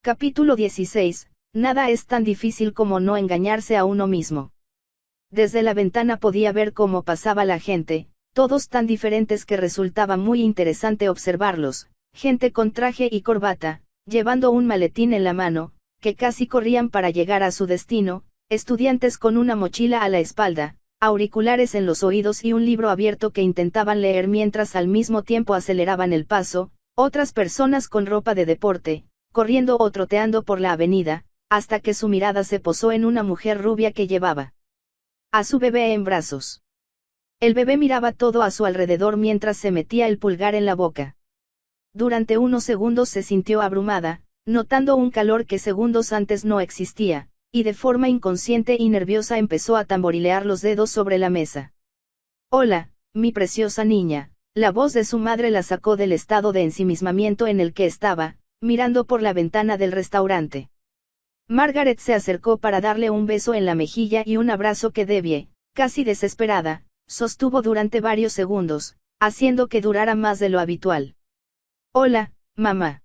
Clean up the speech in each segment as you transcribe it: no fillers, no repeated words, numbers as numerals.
Capítulo 16. Nada es tan difícil como no engañarse a uno mismo. Desde la ventana podía ver cómo pasaba la gente, todos tan diferentes que resultaba muy interesante observarlos, gente con traje y corbata, llevando un maletín en la mano, que casi corrían para llegar a su destino, estudiantes con una mochila a la espalda, auriculares en los oídos y un libro abierto que intentaban leer mientras al mismo tiempo aceleraban el paso, otras personas con ropa de deporte, corriendo o troteando por la avenida, hasta que su mirada se posó en una mujer rubia que llevaba a su bebé en brazos. El bebé miraba todo a su alrededor mientras se metía el pulgar en la boca. Durante unos segundos se sintió abrumada, notando un calor que segundos antes no existía, y de forma inconsciente y nerviosa empezó a tamborilear los dedos sobre la mesa. «Hola, mi preciosa niña», la voz de su madre la sacó del estado de ensimismamiento en el que estaba, mirando por la ventana del restaurante. Margaret se acercó para darle un beso en la mejilla y un abrazo que Debbie, casi desesperada, sostuvo durante varios segundos, haciendo que durara más de lo habitual. «Hola, mamá.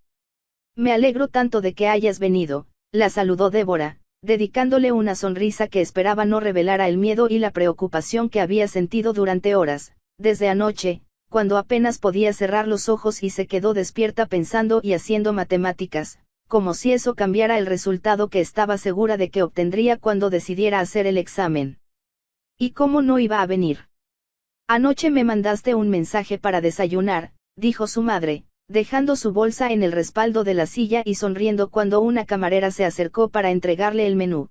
Me alegro tanto de que hayas venido», la saludó Débora, dedicándole una sonrisa que esperaba no revelara el miedo y la preocupación que había sentido durante horas, desde anoche, cuando apenas podía cerrar los ojos y se quedó despierta pensando y haciendo matemáticas, como si eso cambiara el resultado que estaba segura de que obtendría cuando decidiera hacer el examen. ¿Y cómo no iba a venir? Anoche me mandaste un mensaje para desayunar, dijo su madre, dejando su bolsa en el respaldo de la silla y sonriendo cuando una camarera se acercó para entregarle el menú.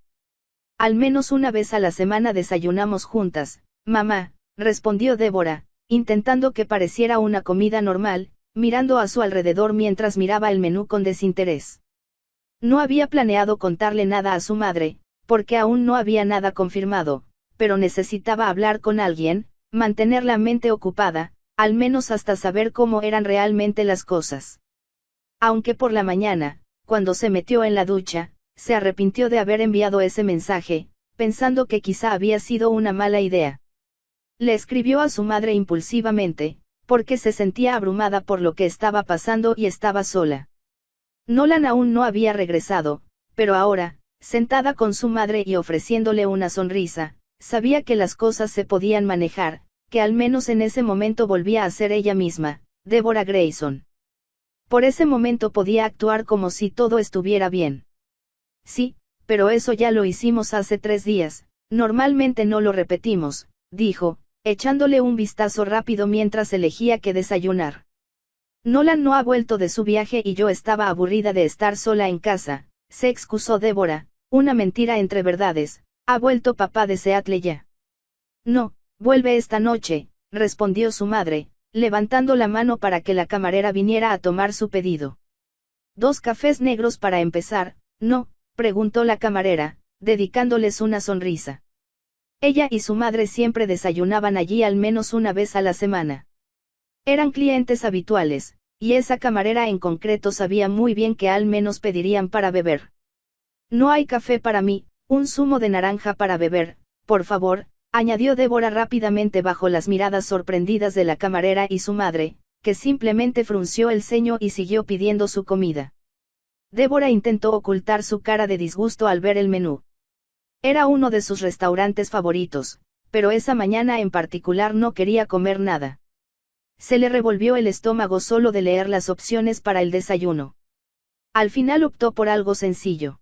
Al menos una vez a la semana desayunamos juntas, mamá, respondió Débora, intentando que pareciera una comida normal, mirando a su alrededor mientras miraba el menú con desinterés. No había planeado contarle nada a su madre, porque aún no había nada confirmado, pero necesitaba hablar con alguien, mantener la mente ocupada, al menos hasta saber cómo eran realmente las cosas. Aunque por la mañana, cuando se metió en la ducha, se arrepintió de haber enviado ese mensaje, pensando que quizá había sido una mala idea. Le escribió a su madre impulsivamente, porque se sentía abrumada por lo que estaba pasando y estaba sola. Nolan aún no había regresado, pero ahora, sentada con su madre y ofreciéndole una sonrisa, sabía que las cosas se podían manejar, que al menos en ese momento volvía a ser ella misma, Deborah Grayson. Por ese momento podía actuar como si todo estuviera bien. Sí, pero eso ya lo hicimos hace 3 días, normalmente no lo repetimos, dijo, echándole un vistazo rápido mientras elegía qué desayunar. Nolan no ha vuelto de su viaje y yo estaba aburrida de estar sola en casa, se excusó Débora, una mentira entre verdades, ¿ha vuelto papá de Seattle ya? No, vuelve esta noche, respondió su madre, levantando la mano para que la camarera viniera a tomar su pedido. 2 cafés negros para empezar, ¿no?, preguntó la camarera, dedicándoles una sonrisa. Ella y su madre siempre desayunaban allí al menos una vez a la semana. Eran clientes habituales, y esa camarera en concreto sabía muy bien que al menos pedirían para beber. No hay café para mí, un zumo de naranja para beber, por favor, añadió Débora rápidamente bajo las miradas sorprendidas de la camarera y su madre, que simplemente frunció el ceño y siguió pidiendo su comida. Débora intentó ocultar su cara de disgusto al ver el menú. Era uno de sus restaurantes favoritos, pero esa mañana en particular no quería comer nada. Se le revolvió el estómago solo de leer las opciones para el desayuno. Al final optó por algo sencillo.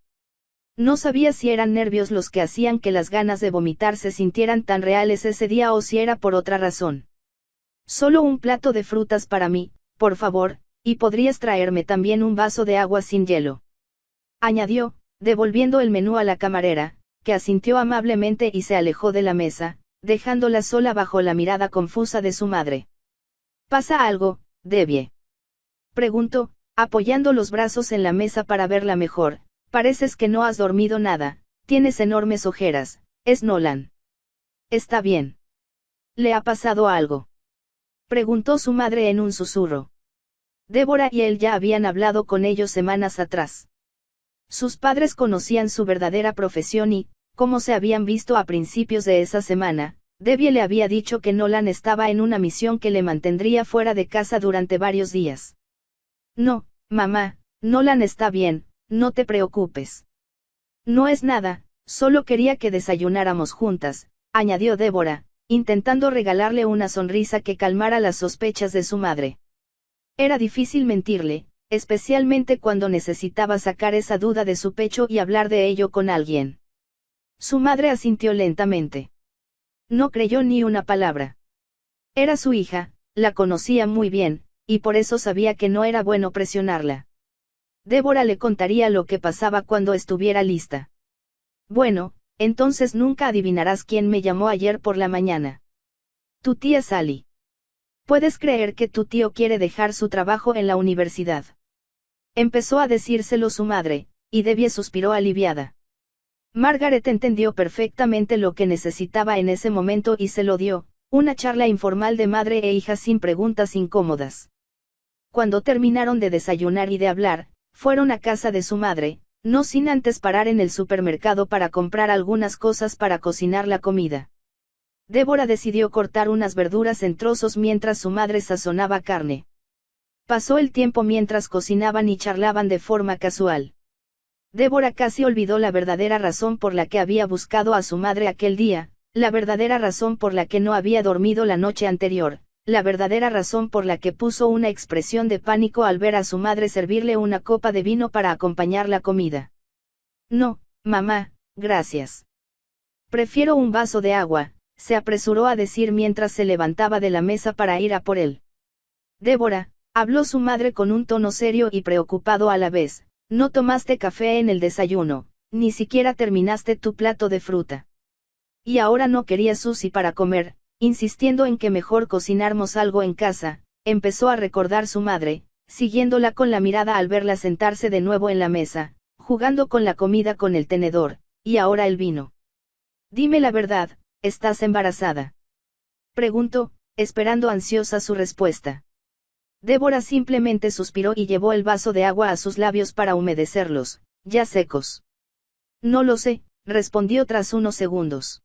No sabía si eran nervios los que hacían que las ganas de vomitar se sintieran tan reales ese día o si era por otra razón. Solo un plato de frutas para mí, por favor, y podrías traerme también un vaso de agua sin hielo. Añadió, devolviendo el menú a la camarera, que asintió amablemente y se alejó de la mesa, dejándola sola bajo la mirada confusa de su madre. ¿Pasa algo, Debbie?, preguntó, apoyando los brazos en la mesa para verla mejor. Pareces que no has dormido nada, tienes enormes ojeras, es Nolan. ¿Está bien? ¿Le ha pasado algo?, preguntó su madre en un susurro. Débora y él ya habían hablado con ellos semanas atrás. Sus padres conocían su verdadera profesión y, como se habían visto a principios de esa semana, Debbie le había dicho que Nolan estaba en una misión que le mantendría fuera de casa durante varios días. No, mamá, Nolan está bien, no te preocupes. No es nada, solo quería que desayunáramos juntas, añadió Débora, intentando regalarle una sonrisa que calmara las sospechas de su madre. Era difícil mentirle, especialmente cuando necesitaba sacar esa duda de su pecho y hablar de ello con alguien. Su madre asintió lentamente. No creyó ni una palabra. Era su hija, la conocía muy bien, y por eso sabía que no era bueno presionarla. Débora le contaría lo que pasaba cuando estuviera lista. Bueno, entonces nunca adivinarás quién me llamó ayer por la mañana. Tu tía Sally. ¿Puedes creer que tu tío quiere dejar su trabajo en la universidad? Empezó a decírselo su madre, y Debbie suspiró aliviada. Margaret entendió perfectamente lo que necesitaba en ese momento y se lo dio, una charla informal de madre e hija sin preguntas incómodas. Cuando terminaron de desayunar y de hablar, fueron a casa de su madre, no sin antes parar en el supermercado para comprar algunas cosas para cocinar la comida. Débora decidió cortar unas verduras en trozos mientras su madre sazonaba carne. Pasó el tiempo mientras cocinaban y charlaban de forma casual. Débora casi olvidó la verdadera razón por la que había buscado a su madre aquel día, la verdadera razón por la que no había dormido la noche anterior, la verdadera razón por la que puso una expresión de pánico al ver a su madre servirle una copa de vino para acompañar la comida. No, mamá, gracias. Prefiero un vaso de agua, se apresuró a decir mientras se levantaba de la mesa para ir a por él. Débora, habló su madre con un tono serio y preocupado a la vez, no tomaste café en el desayuno, ni siquiera terminaste tu plato de fruta. Y ahora no querías sushi para comer, insistiendo en que mejor cocináramos algo en casa, empezó a recordar su madre, siguiéndola con la mirada al verla sentarse de nuevo en la mesa, jugando con la comida con el tenedor, y ahora el vino. Dime la verdad, ¿estás embarazada? Preguntó, esperando ansiosa su respuesta. Débora simplemente suspiró y llevó el vaso de agua a sus labios para humedecerlos, ya secos. No lo sé, respondió tras unos segundos.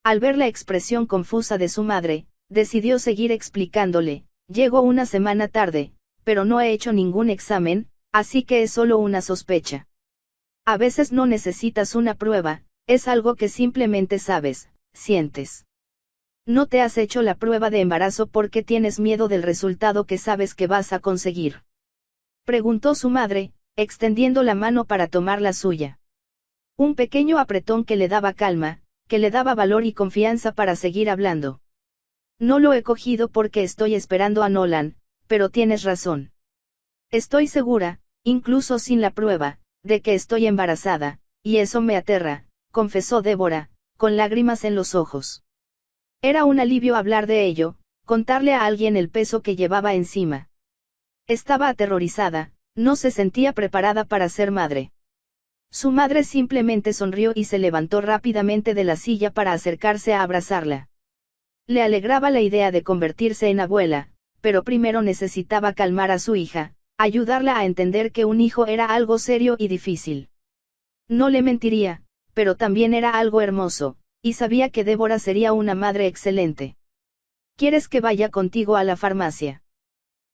Al ver la expresión confusa de su madre, decidió seguir explicándole, llego una semana tarde, pero no he hecho ningún examen, así que es solo una sospecha. A veces no necesitas una prueba, es algo que simplemente sabes, sientes. No te has hecho la prueba de embarazo porque tienes miedo del resultado que sabes que vas a conseguir. Preguntó su madre, extendiendo la mano para tomar la suya. Un pequeño apretón que le daba calma, que le daba valor y confianza para seguir hablando. No lo he cogido porque estoy esperando a Nolan, pero tienes razón. Estoy segura, incluso sin la prueba, de que estoy embarazada, y eso me aterra, confesó Débora, con lágrimas en los ojos. Era un alivio hablar de ello, contarle a alguien el peso que llevaba encima. Estaba aterrorizada, no se sentía preparada para ser madre. Su madre simplemente sonrió y se levantó rápidamente de la silla para acercarse a abrazarla. Le alegraba la idea de convertirse en abuela, pero primero necesitaba calmar a su hija, ayudarla a entender que un hijo era algo serio y difícil. No le mentiría, pero también era algo hermoso, y sabía que Débora sería una madre excelente. ¿Quieres que vaya contigo a la farmacia?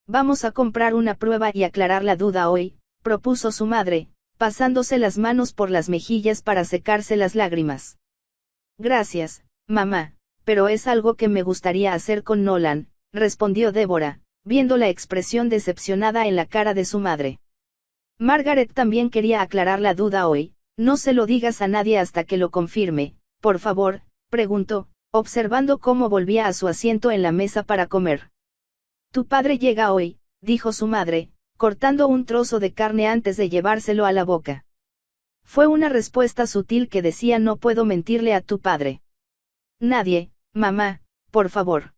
Vamos a comprar una prueba y aclarar la duda hoy, propuso su madre, pasándose las manos por las mejillas para secarse las lágrimas. Gracias, mamá, pero es algo que me gustaría hacer con Nolan, respondió Débora, viendo la expresión decepcionada en la cara de su madre. Margaret también quería aclarar la duda hoy, no se lo digas a nadie hasta que lo confirme, por favor, preguntó, observando cómo volvía a su asiento en la mesa para comer. Tu padre llega hoy, dijo su madre, cortando un trozo de carne antes de llevárselo a la boca. Fue una respuesta sutil que decía no puedo mentirle a tu padre. Nadie, mamá, por favor.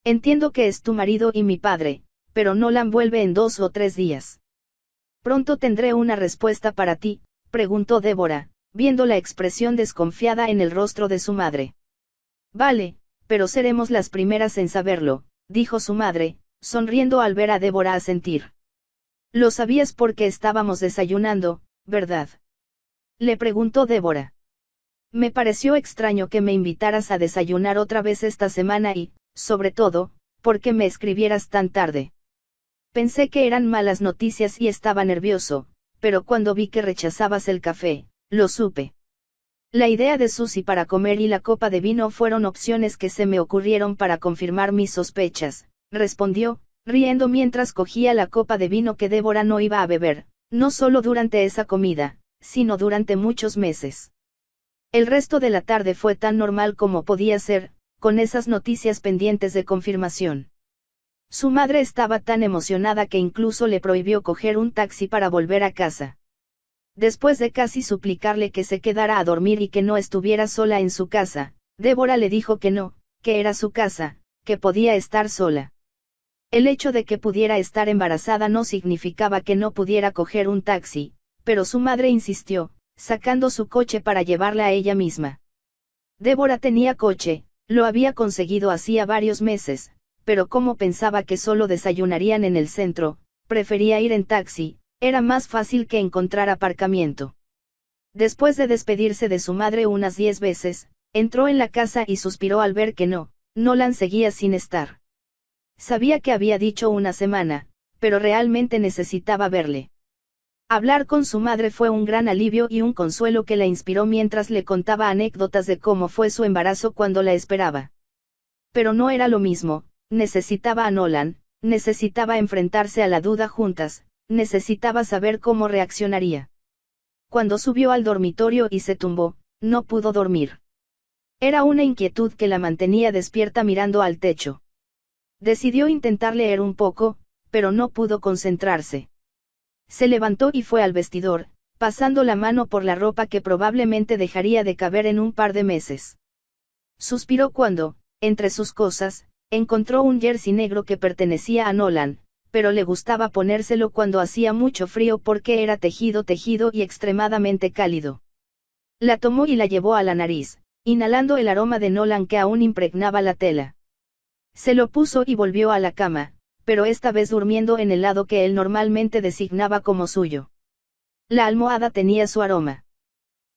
Entiendo que es tu marido y mi padre, pero Nolan vuelve en 2 o 3 días. Pronto tendré una respuesta para ti, preguntó Débora, viendo la expresión desconfiada en el rostro de su madre. Vale, pero seremos las primeras en saberlo, dijo su madre, sonriendo al ver a Débora asentir. Lo sabías porque estábamos desayunando, ¿verdad? Le preguntó Débora. Me pareció extraño que me invitaras a desayunar otra vez esta semana y, sobre todo, porque me escribieras tan tarde. Pensé que eran malas noticias y estaba nervioso, pero cuando vi que rechazabas el café, lo supe. La idea de Susie para comer y la copa de vino fueron opciones que se me ocurrieron para confirmar mis sospechas, respondió, riendo mientras cogía la copa de vino que Débora no iba a beber, no solo durante esa comida, sino durante muchos meses. El resto de la tarde fue tan normal como podía ser, con esas noticias pendientes de confirmación. Su madre estaba tan emocionada que incluso le prohibió coger un taxi para volver a casa. Después de casi suplicarle que se quedara a dormir y que no estuviera sola en su casa, Débora le dijo que no, que era su casa, que podía estar sola. El hecho de que pudiera estar embarazada no significaba que no pudiera coger un taxi, pero su madre insistió, sacando su coche para llevarla a ella misma. Débora tenía coche, lo había conseguido hacía varios meses, pero como pensaba que solo desayunarían en el centro, prefería ir en taxi, era más fácil que encontrar aparcamiento. Después de despedirse de su madre unas 10 veces, entró en la casa y suspiró al ver que Nolan seguía sin estar. Sabía que había dicho una semana, pero realmente necesitaba verle. Hablar con su madre fue un gran alivio y un consuelo que la inspiró mientras le contaba anécdotas de cómo fue su embarazo cuando la esperaba. Pero no era lo mismo, necesitaba a Nolan, necesitaba enfrentarse a la duda juntas, necesitaba saber cómo reaccionaría. Cuando subió al dormitorio y se tumbó, no pudo dormir. Era una inquietud que la mantenía despierta mirando al techo. Decidió intentar leer un poco, pero no pudo concentrarse. Se levantó y fue al vestidor, pasando la mano por la ropa que probablemente dejaría de caber en un par de meses. Suspiró cuando, entre sus cosas, encontró un jersey negro que pertenecía a Nolan, pero le gustaba ponérselo cuando hacía mucho frío porque era tejido y extremadamente cálido. La tomó y la llevó a la nariz, inhalando el aroma de Nolan que aún impregnaba la tela. Se lo puso y volvió a la cama, pero esta vez durmiendo en el lado que él normalmente designaba como suyo. La almohada tenía su aroma.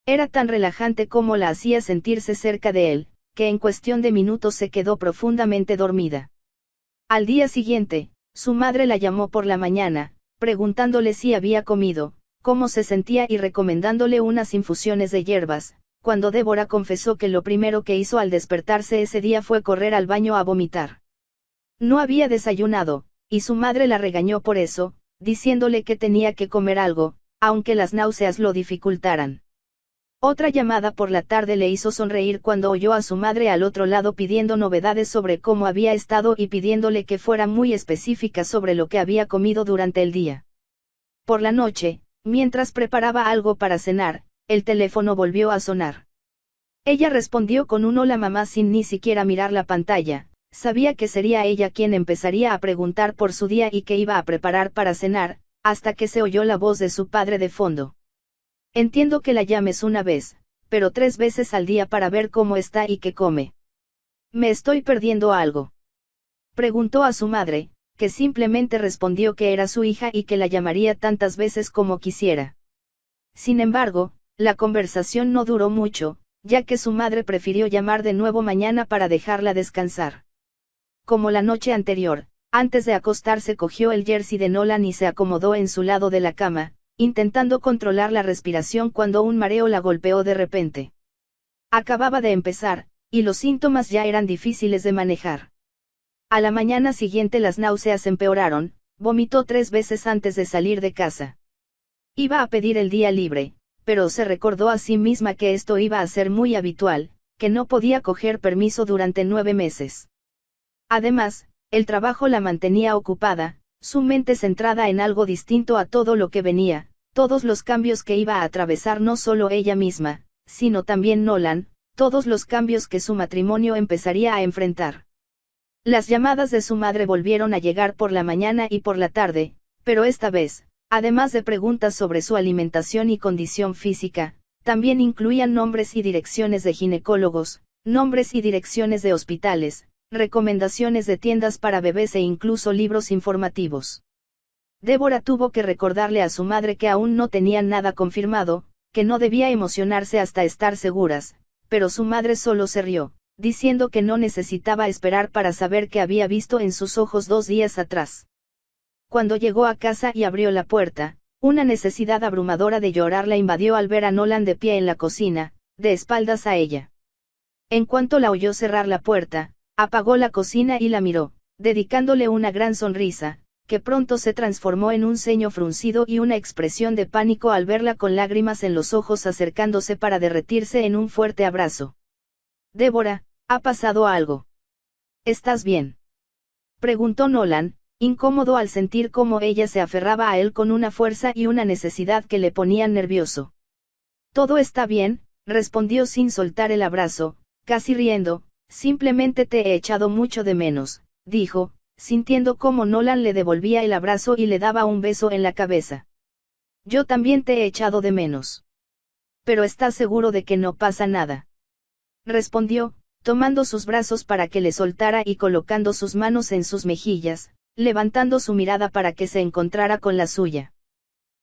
Era tan relajante como la hacía sentirse cerca de él, que en cuestión de minutos se quedó profundamente dormida. Al día siguiente, su madre la llamó por la mañana, preguntándole si había comido, cómo se sentía y recomendándole unas infusiones de hierbas, cuando Débora confesó que lo primero que hizo al despertarse ese día fue correr al baño a vomitar. No había desayunado, y su madre la regañó por eso, diciéndole que tenía que comer algo, aunque las náuseas lo dificultaran. Otra llamada por la tarde le hizo sonreír cuando oyó a su madre al otro lado pidiendo novedades sobre cómo había estado y pidiéndole que fuera muy específica sobre lo que había comido durante el día. Por la noche, mientras preparaba algo para cenar, el teléfono volvió a sonar. Ella respondió con un hola mamá sin ni siquiera mirar la pantalla, sabía que sería ella quien empezaría a preguntar por su día y qué iba a preparar para cenar, hasta que se oyó la voz de su padre de fondo. Entiendo que la llames una vez, pero 3 veces al día para ver cómo está y qué come. ¿Me estoy perdiendo algo?, preguntó a su madre, que simplemente respondió que era su hija y que la llamaría tantas veces como quisiera. Sin embargo, la conversación no duró mucho, ya que su madre prefirió llamar de nuevo mañana para dejarla descansar. Como la noche anterior, antes de acostarse cogió el jersey de Nolan y se acomodó en su lado de la cama, intentando controlar la respiración cuando un mareo la golpeó de repente. Acababa de empezar, y los síntomas ya eran difíciles de manejar. A la mañana siguiente las náuseas empeoraron, vomitó 3 veces antes de salir de casa. Iba a pedir el día libre, pero se recordó a sí misma que esto iba a ser muy habitual, que no podía coger permiso durante 9 meses. Además, el trabajo la mantenía ocupada, su mente centrada en algo distinto a todo lo que venía, todos los cambios que iba a atravesar no solo ella misma, sino también Nolan, todos los cambios que su matrimonio empezaría a enfrentar. Las llamadas de su madre volvieron a llegar por la mañana y por la tarde, pero esta vez, además de preguntas sobre su alimentación y condición física, también incluían nombres y direcciones de ginecólogos, nombres y direcciones de hospitales, recomendaciones de tiendas para bebés e incluso libros informativos. Débora tuvo que recordarle a su madre que aún no tenían nada confirmado, que no debía emocionarse hasta estar seguras, pero su madre solo se rió, diciendo que no necesitaba esperar para saber qué había visto en sus ojos 2 días atrás. Cuando llegó a casa y abrió la puerta, Una necesidad abrumadora de llorar la invadió al ver a Nolan de pie en la cocina, de espaldas a ella. En cuanto la oyó cerrar la puerta, apagó la cocina y la miró, dedicándole una gran sonrisa, que pronto se transformó en un ceño fruncido y una expresión de pánico al verla con lágrimas en los ojos acercándose para derretirse en un fuerte abrazo. Débora, ¿ha pasado algo? ¿Estás bien? Preguntó Nolan, incómodo al sentir cómo ella se aferraba a él con una fuerza y una necesidad que le ponían nervioso. Todo está bien, respondió sin soltar el abrazo, casi riendo. Simplemente te he echado mucho de menos, dijo, sintiendo cómo Nolan le devolvía el abrazo y le daba un beso en la cabeza. Yo también te he echado de menos. Pero ¿estás seguro de que no pasa nada? Respondió, tomando sus brazos para que le soltara y colocando sus manos en sus mejillas, levantando su mirada para que se encontrara con la suya.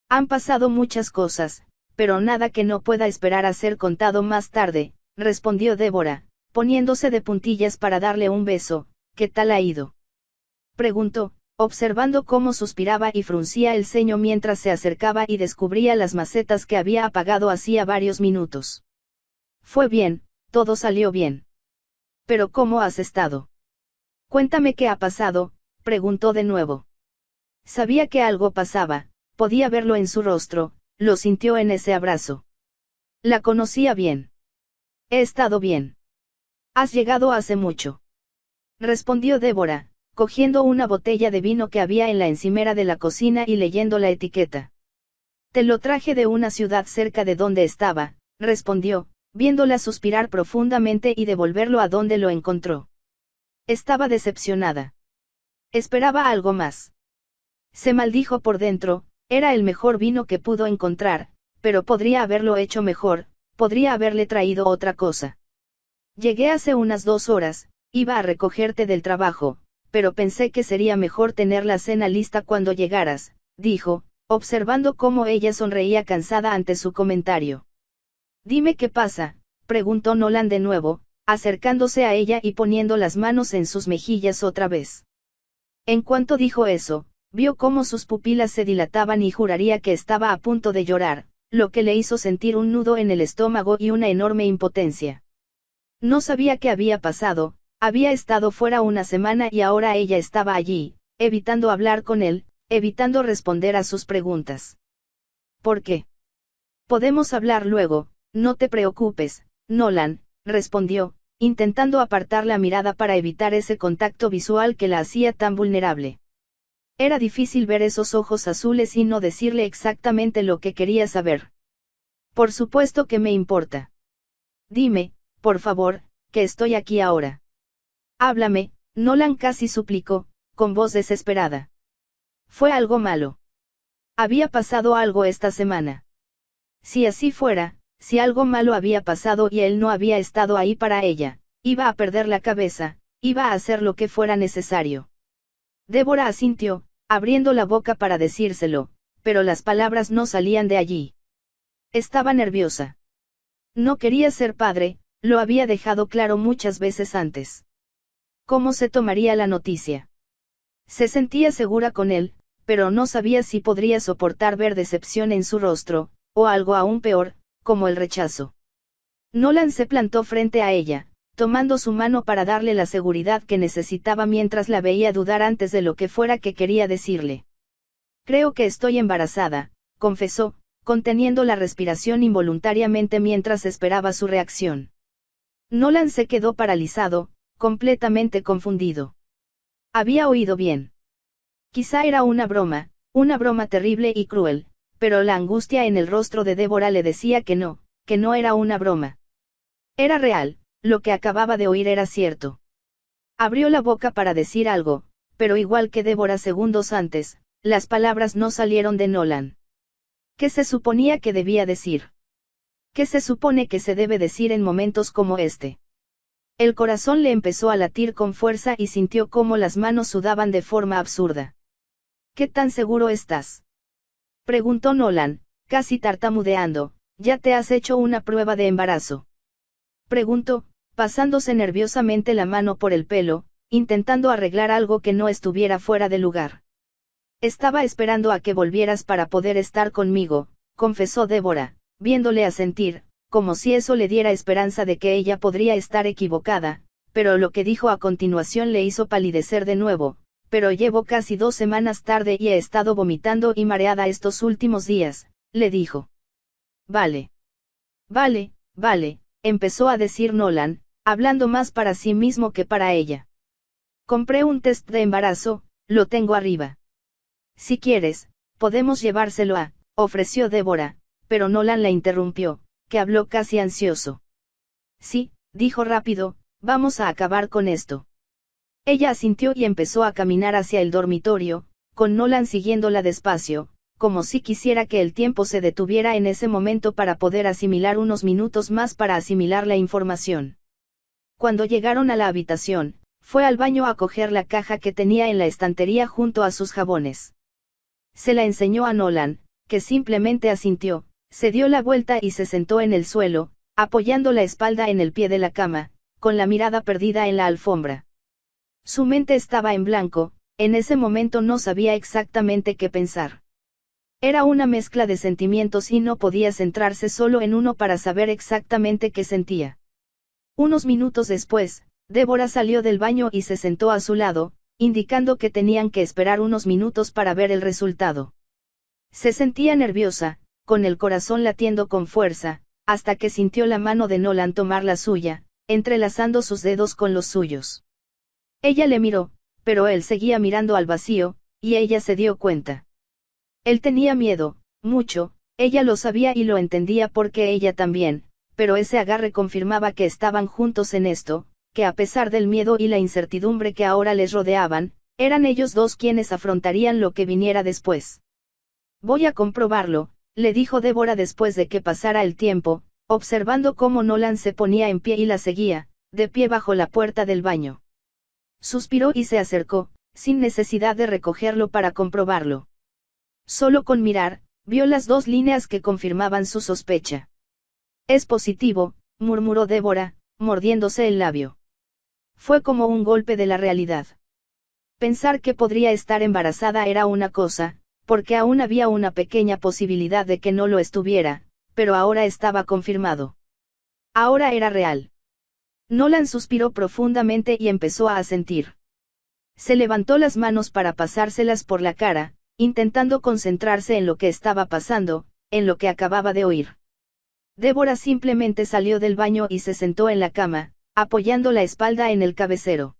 Han pasado muchas cosas, pero nada que no pueda esperar a ser contado más tarde, respondió Débora, poniéndose de puntillas para darle un beso. ¿Qué tal ha ido? Preguntó, observando cómo suspiraba y fruncía el ceño mientras se acercaba y descubría las macetas que había apagado hacía varios minutos. Fue bien, todo salió bien. ¿Pero cómo has estado? Cuéntame qué ha pasado, preguntó de nuevo. Sabía que algo pasaba, podía verlo en su rostro, lo sintió en ese abrazo. La conocía bien. He estado bien. Has llegado hace mucho. Respondió Débora, cogiendo una botella de vino que había en la encimera de la cocina y leyendo la etiqueta. Te lo traje de una ciudad cerca de donde estaba, respondió, viéndola suspirar profundamente y devolverlo a donde lo encontró. Estaba decepcionada. Esperaba algo más. Se maldijo por dentro, era el mejor vino que pudo encontrar, pero podría haberlo hecho mejor, podría haberle traído otra cosa. Llegué hace unas 2 horas, iba a recogerte del trabajo, pero pensé que sería mejor tener la cena lista cuando llegaras, dijo, observando cómo ella sonreía cansada ante su comentario. Dime qué pasa, preguntó Nolan de nuevo, acercándose a ella y poniendo las manos en sus mejillas otra vez. En cuanto dijo eso, vio cómo sus pupilas se dilataban y juraría que estaba a punto de llorar, lo que le hizo sentir un nudo en el estómago y una enorme impotencia. No sabía qué había pasado, había estado fuera una semana y ahora ella estaba allí, evitando hablar con él, evitando responder a sus preguntas. ¿Por qué? Podemos hablar luego, no te preocupes, Nolan, respondió, intentando apartar la mirada para evitar ese contacto visual que la hacía tan vulnerable. Era difícil ver esos ojos azules y no decirle exactamente lo que quería saber. Por supuesto que me importa. Dime, por favor, que estoy aquí ahora. Háblame, Nolan casi suplicó, con voz desesperada. ¿Fue algo malo? ¿Había pasado algo esta semana? Si así fuera, si algo malo había pasado y él no había estado ahí para ella, iba a perder la cabeza, iba a hacer lo que fuera necesario. Débora asintió, abriendo la boca para decírselo, pero las palabras no salían de allí. Estaba nerviosa. No quería ser padre, lo había dejado claro muchas veces antes. ¿Cómo se tomaría la noticia? Se sentía segura con él, pero no sabía si podría soportar ver decepción en su rostro, o algo aún peor, como el rechazo. Nolan se plantó frente a ella, tomando su mano para darle la seguridad que necesitaba mientras la veía dudar antes de lo que fuera que quería decirle. Creo que estoy embarazada, confesó, conteniendo la respiración involuntariamente mientras esperaba su reacción. Nolan se quedó paralizado, completamente confundido. Había oído bien. Quizá era una broma terrible y cruel, pero la angustia en el rostro de Débora le decía que no era una broma. Era real, lo que acababa de oír era cierto. Abrió la boca para decir algo, pero igual que Débora segundos antes, las palabras no salieron de Nolan. ¿Qué se suponía que debía decir? ¿Qué se supone que se debe decir en momentos como este? El corazón le empezó a latir con fuerza y sintió cómo las manos sudaban de forma absurda. ¿Qué tan seguro estás? Preguntó Nolan, casi tartamudeando. ¿Ya te has hecho una prueba de embarazo? Preguntó, pasándose nerviosamente la mano por el pelo, intentando arreglar algo que no estuviera fuera de lugar. Estaba esperando a que volvieras para poder estar conmigo, confesó Débora, viéndole asentir, como si eso le diera esperanza de que ella podría estar equivocada, pero lo que dijo a continuación le hizo palidecer de nuevo. Pero llevo casi 2 semanas tarde y he estado vomitando y mareada estos últimos días, le dijo. Vale. Vale, empezó a decir Nolan, hablando más para sí mismo que para ella. Compré un test de embarazo, lo tengo arriba. Si quieres, podemos llevárselo ofreció Débora, pero Nolan la interrumpió, que habló casi ansioso. Sí, dijo rápido, vamos a acabar con esto. Ella asintió y empezó a caminar hacia el dormitorio, con Nolan siguiéndola despacio, como si quisiera que el tiempo se detuviera en ese momento para poder asimilar unos minutos más para asimilar la información. Cuando llegaron a la habitación, fue al baño a coger la caja que tenía en la estantería junto a sus jabones. Se la enseñó a Nolan, que simplemente asintió, se dio la vuelta y se sentó en el suelo, apoyando la espalda en el pie de la cama, con la mirada perdida en la alfombra. Su mente estaba en blanco, en ese momento no sabía exactamente qué pensar. Era una mezcla de sentimientos y no podía centrarse solo en uno para saber exactamente qué sentía. Unos minutos después, Débora salió del baño y se sentó a su lado, indicando que tenían que esperar unos minutos para ver el resultado. Se sentía nerviosa, con el corazón latiendo con fuerza, hasta que sintió la mano de Nolan tomar la suya, entrelazando sus dedos con los suyos. Ella le miró, pero él seguía mirando al vacío, y ella se dio cuenta. Él tenía miedo, mucho, ella lo sabía y lo entendía porque ella también, pero ese agarre confirmaba que estaban juntos en esto, que a pesar del miedo y la incertidumbre que ahora les rodeaban, eran ellos dos quienes afrontarían lo que viniera después. Voy a comprobarlo, le dijo Débora después de que pasara el tiempo, observando cómo Nolan se ponía en pie y la seguía, de pie bajo la puerta del baño. Suspiró y se acercó, sin necesidad de recogerlo para comprobarlo. Solo con mirar, vio las 2 líneas que confirmaban su sospecha. Es positivo, murmuró Débora, mordiéndose el labio. Fue como un golpe de la realidad. Pensar que podría estar embarazada era una cosa, porque aún había una pequeña posibilidad de que no lo estuviera, pero ahora estaba confirmado. Ahora era real. Nolan suspiró profundamente y empezó a asentir. Se levantó las manos para pasárselas por la cara, intentando concentrarse en lo que estaba pasando, en lo que acababa de oír. Débora simplemente salió del baño y se sentó en la cama, apoyando la espalda en el cabecero.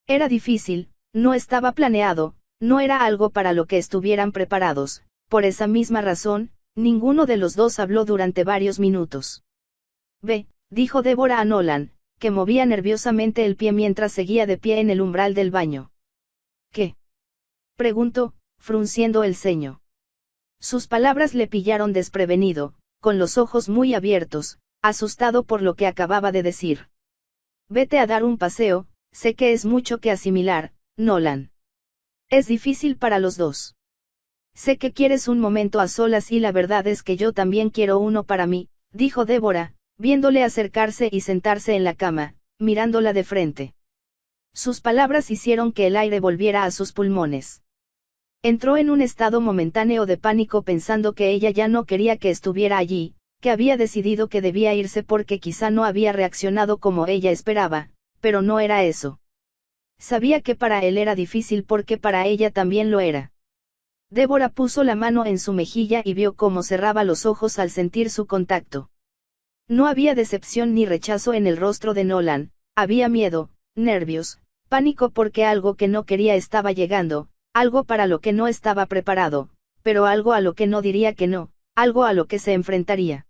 Era difícil, no estaba planeado, no era algo para lo que estuvieran preparados, por esa misma razón, ninguno de los dos habló durante varios minutos. Ve, dijo Débora a Nolan, que movía nerviosamente el pie mientras seguía de pie en el umbral del baño. ¿Qué? Preguntó, frunciendo el ceño. Sus palabras le pillaron desprevenido, con los ojos muy abiertos, asustado por lo que acababa de decir. Vete a dar un paseo, sé que es mucho que asimilar, Nolan. Es difícil para los dos. Sé que quieres un momento a solas y la verdad es que yo también quiero uno para mí, dijo Débora, viéndole acercarse y sentarse en la cama, mirándola de frente. Sus palabras hicieron que el aire volviera a sus pulmones. Entró en un estado momentáneo de pánico pensando que ella ya no quería que estuviera allí, que había decidido que debía irse porque quizá no había reaccionado como ella esperaba, pero no era eso. Sabía que para él era difícil porque para ella también lo era. Débora puso la mano en su mejilla y vio cómo cerraba los ojos al sentir su contacto. No había decepción ni rechazo en el rostro de Nolan, había miedo, nervios, pánico porque algo que no quería estaba llegando, algo para lo que no estaba preparado, pero algo a lo que no diría que no, algo a lo que se enfrentaría.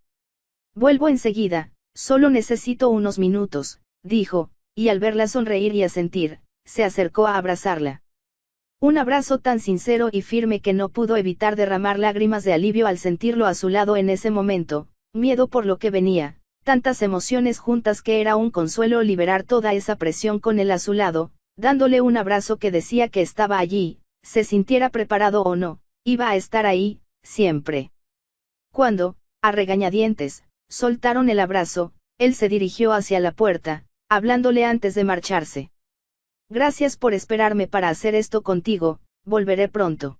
Vuelvo enseguida, solo necesito unos minutos, dijo, y al verla sonreír y asentir, se acercó a abrazarla. Un abrazo tan sincero y firme que no pudo evitar derramar lágrimas de alivio al sentirlo a su lado en ese momento, miedo por lo que venía, tantas emociones juntas que era un consuelo liberar toda esa presión con él a su lado, dándole un abrazo que decía que estaba allí, se sintiera preparado o no, iba a estar ahí, siempre. Cuando, a regañadientes, soltaron el abrazo, él se dirigió hacia la puerta, hablándole antes de marcharse. Gracias por esperarme para hacer esto contigo, volveré pronto.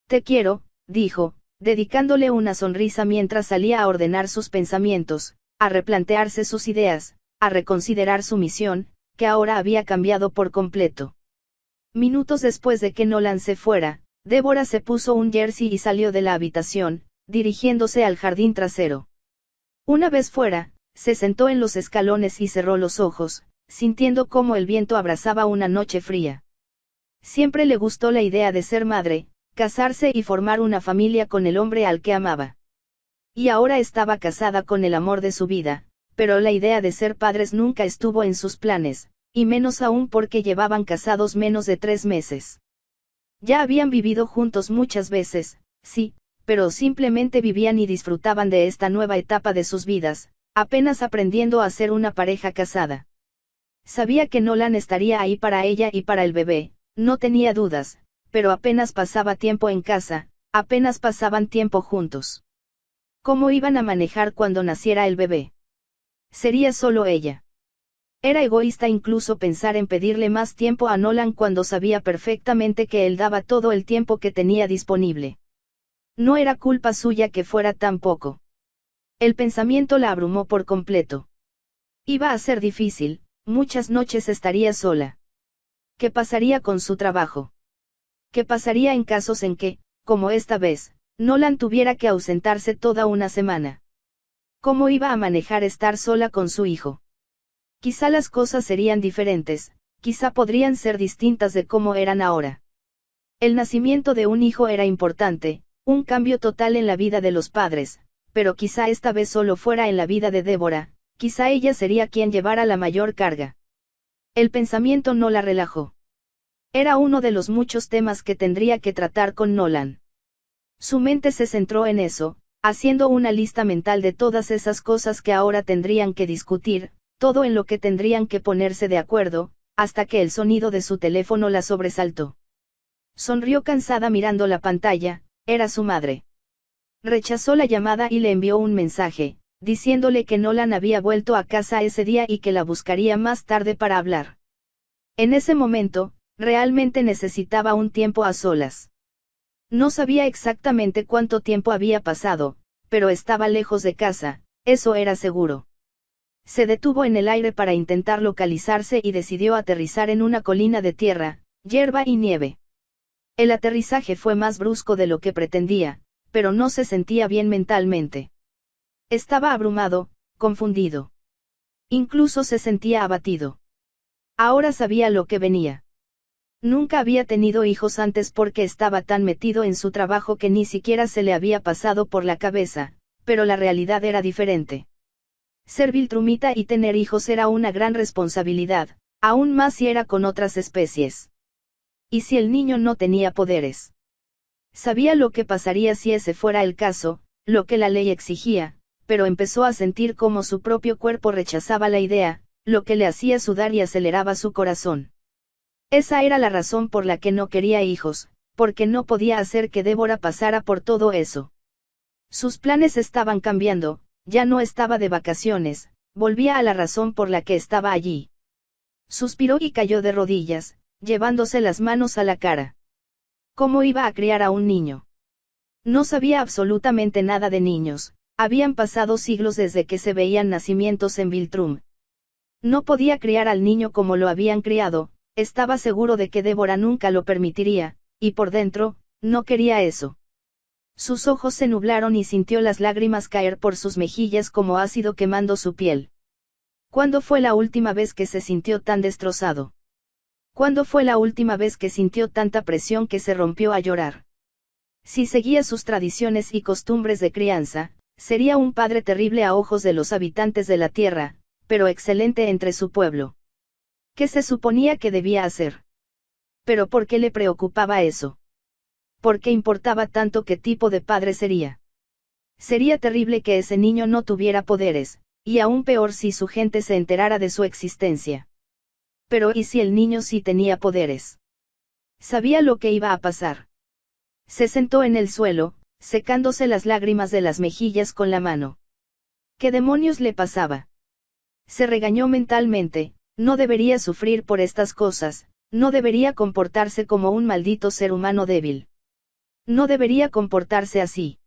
Te quiero, dijo, dedicándole una sonrisa mientras salía a ordenar sus pensamientos, a replantearse sus ideas, a reconsiderar su misión, que ahora había cambiado por completo. Minutos después de que Nolan se fuera, Débora se puso un jersey y salió de la habitación, dirigiéndose al jardín trasero. Una vez fuera, se sentó en los escalones y cerró los ojos, sintiendo cómo el viento abrazaba una noche fría. Siempre le gustó la idea de ser madre, casarse y formar una familia con el hombre al que amaba. Y ahora estaba casada con el amor de su vida, pero la idea de ser padres nunca estuvo en sus planes, y menos aún porque llevaban casados menos de 3 meses. Ya habían vivido juntos muchas veces, sí, pero simplemente vivían y disfrutaban de esta nueva etapa de sus vidas, apenas aprendiendo a ser una pareja casada. Sabía que Nolan estaría ahí para ella y para el bebé, no tenía dudas, pero apenas pasaba tiempo en casa, apenas pasaban tiempo juntos. ¿Cómo iban a manejar cuando naciera el bebé? Sería solo ella. Era egoísta incluso pensar en pedirle más tiempo a Nolan cuando sabía perfectamente que él daba todo el tiempo que tenía disponible. No era culpa suya que fuera tan poco. El pensamiento la abrumó por completo. Iba a ser difícil, muchas noches estaría sola. ¿Qué pasaría con su trabajo? ¿Qué pasaría en casos en que, como esta vez, Nolan tuviera que ausentarse toda una semana? ¿Cómo iba a manejar estar sola con su hijo? Quizá las cosas serían diferentes, quizá podrían ser distintas de cómo eran ahora. El nacimiento de un hijo era importante, un cambio total en la vida de los padres, pero quizá esta vez solo fuera en la vida de Débora, quizá ella sería quien llevara la mayor carga. El pensamiento no la relajó. Era uno de los muchos temas que tendría que tratar con Nolan. Su mente se centró en eso, haciendo una lista mental de todas esas cosas que ahora tendrían que discutir, todo en lo que tendrían que ponerse de acuerdo, hasta que el sonido de su teléfono la sobresaltó. Sonrió cansada mirando la pantalla, era su madre. Rechazó la llamada y le envió un mensaje, diciéndole que Nolan había vuelto a casa ese día y que la buscaría más tarde para hablar. En ese momento, realmente necesitaba un tiempo a solas. No sabía exactamente cuánto tiempo había pasado, pero estaba lejos de casa, eso era seguro. Se detuvo en el aire para intentar localizarse y decidió aterrizar en una colina de tierra, hierba y nieve. El aterrizaje fue más brusco de lo que pretendía, pero no se sentía bien mentalmente. Estaba abrumado, confundido. Incluso se sentía abatido. Ahora sabía lo que venía. Nunca había tenido hijos antes porque estaba tan metido en su trabajo que ni siquiera se le había pasado por la cabeza, pero la realidad era diferente. Ser viltrumita y tener hijos era una gran responsabilidad, aún más si era con otras especies. ¿Y si el niño no tenía poderes? Sabía lo que pasaría si ese fuera el caso, lo que la ley exigía, pero empezó a sentir cómo su propio cuerpo rechazaba la idea, lo que le hacía sudar y aceleraba su corazón. Esa era la razón por la que no quería hijos, porque no podía hacer que Débora pasara por todo eso. Sus planes estaban cambiando, ya no estaba de vacaciones, volvía a la razón por la que estaba allí. Suspiró y cayó de rodillas, llevándose las manos a la cara. ¿Cómo iba a criar a un niño? No sabía absolutamente nada de niños, habían pasado siglos desde que se veían nacimientos en Viltrum. No podía criar al niño como lo habían criado, estaba seguro de que Débora nunca lo permitiría, y por dentro, no quería eso. Sus ojos se nublaron y sintió las lágrimas caer por sus mejillas como ácido quemando su piel. ¿Cuándo fue la última vez que se sintió tan destrozado? ¿Cuándo fue la última vez que sintió tanta presión que se rompió a llorar? Si seguía sus tradiciones y costumbres de crianza, sería un padre terrible a ojos de los habitantes de la tierra, pero excelente entre su pueblo. ¿Qué se suponía que debía hacer? ¿Pero por qué le preocupaba eso? ¿Por qué importaba tanto qué tipo de padre sería? Sería terrible que ese niño no tuviera poderes, y aún peor si su gente se enterara de su existencia. Pero ¿y si el niño sí tenía poderes? Sabía lo que iba a pasar. Se sentó en el suelo, secándose las lágrimas de las mejillas con la mano. ¿Qué demonios le pasaba? Se regañó mentalmente, no debería sufrir por estas cosas, no debería comportarse como un maldito ser humano débil. No debería comportarse así.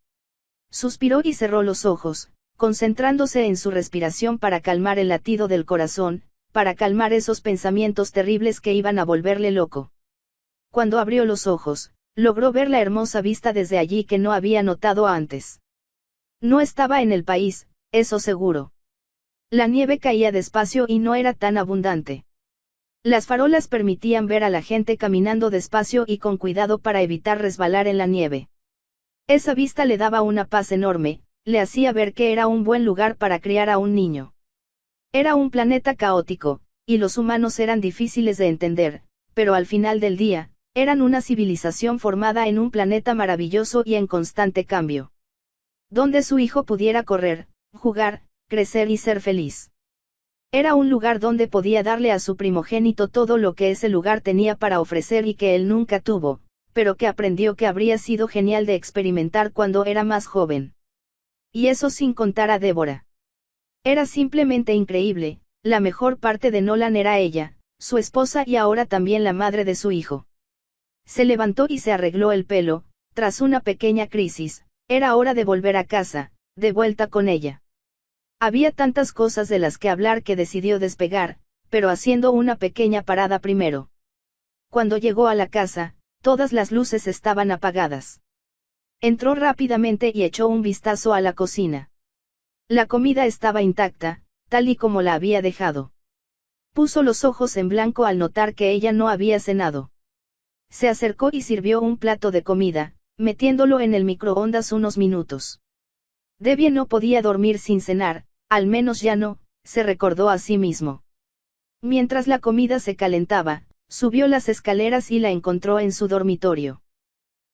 Suspiró y cerró los ojos, concentrándose en su respiración para calmar el latido del corazón, para calmar esos pensamientos terribles que iban a volverle loco. Cuando abrió los ojos, logró ver la hermosa vista desde allí que no había notado antes. No estaba en el país, eso seguro. La nieve caía despacio y no era tan abundante. Las farolas permitían ver a la gente caminando despacio y con cuidado para evitar resbalar en la nieve. Esa vista le daba una paz enorme, le hacía ver que era un buen lugar para criar a un niño. Era un planeta caótico, y los humanos eran difíciles de entender, pero al final del día, eran una civilización formada en un planeta maravilloso y en constante cambio. Donde su hijo pudiera correr, jugar, crecer y ser feliz. Era un lugar donde podía darle a su primogénito todo lo que ese lugar tenía para ofrecer y que él nunca tuvo, pero que aprendió que habría sido genial de experimentar cuando era más joven. Y eso sin contar a Débora. Era simplemente increíble, la mejor parte de Nolan era ella, su esposa y ahora también la madre de su hijo. Se levantó y se arregló el pelo, tras una pequeña crisis, era hora de volver a casa, de vuelta con ella. Había tantas cosas de las que hablar que decidió despegar, pero haciendo una pequeña parada primero. Cuando llegó a la casa, todas las luces estaban apagadas. Entró rápidamente y echó un vistazo a la cocina. La comida estaba intacta, tal y como la había dejado. Puso los ojos en blanco al notar que ella no había cenado. Se acercó y sirvió un plato de comida, metiéndolo en el microondas unos minutos. Debbie no podía dormir sin cenar, al menos ya no, se recordó a sí mismo. Mientras la comida se calentaba, subió las escaleras y la encontró en su dormitorio.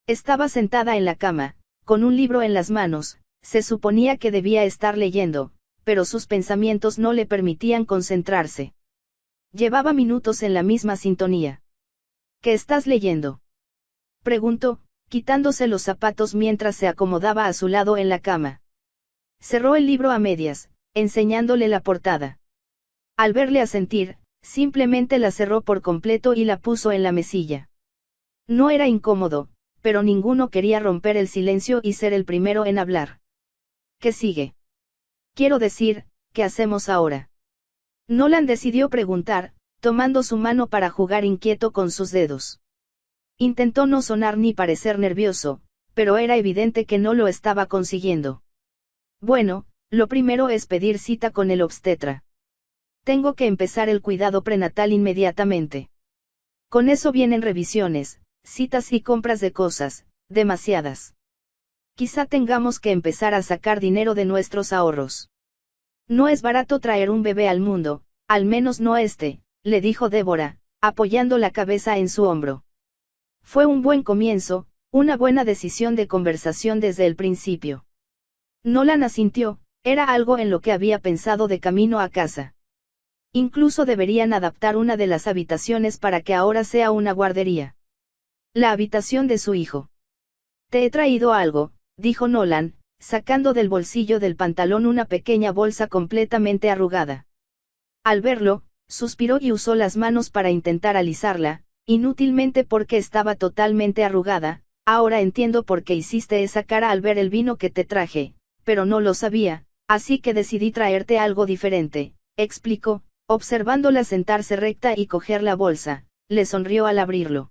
Estaba sentada en la cama, con un libro en las manos, se suponía que debía estar leyendo, pero sus pensamientos no le permitían concentrarse. Llevaba minutos en la misma sintonía. ¿Qué estás leyendo?, preguntó, quitándose los zapatos mientras se acomodaba a su lado en la cama. Cerró el libro a medias, enseñándole la portada. Al verle asentir, simplemente la cerró por completo y la puso en la mesilla. No era incómodo, pero ninguno quería romper el silencio y ser el primero en hablar. ¿Qué sigue? Quiero decir, ¿qué hacemos ahora?, Nolan decidió preguntar, tomando su mano para jugar inquieto con sus dedos. Intentó no sonar ni parecer nervioso, pero era evidente que no lo estaba consiguiendo. Bueno, lo primero es pedir cita con el obstetra. Tengo que empezar el cuidado prenatal inmediatamente. Con eso vienen revisiones, citas y compras de cosas, demasiadas. Quizá tengamos que empezar a sacar dinero de nuestros ahorros. No es barato traer un bebé al mundo, al menos no este, le dijo Débora, apoyando la cabeza en su hombro. Fue un buen comienzo, una buena decisión de conversación desde el principio. Nolan asintió, era algo en lo que había pensado de camino a casa. Incluso deberían adaptar una de las habitaciones para que ahora sea una guardería. La habitación de su hijo. Te he traído algo, dijo Nolan, sacando del bolsillo del pantalón una pequeña bolsa completamente arrugada. Al verlo, suspiró y usó las manos para intentar alisarla, inútilmente porque estaba totalmente arrugada. Ahora entiendo por qué hiciste esa cara al ver el vino que te traje, pero no lo sabía, así que decidí traerte algo diferente, explicó, observándola sentarse recta y coger la bolsa. Le sonrió al abrirlo.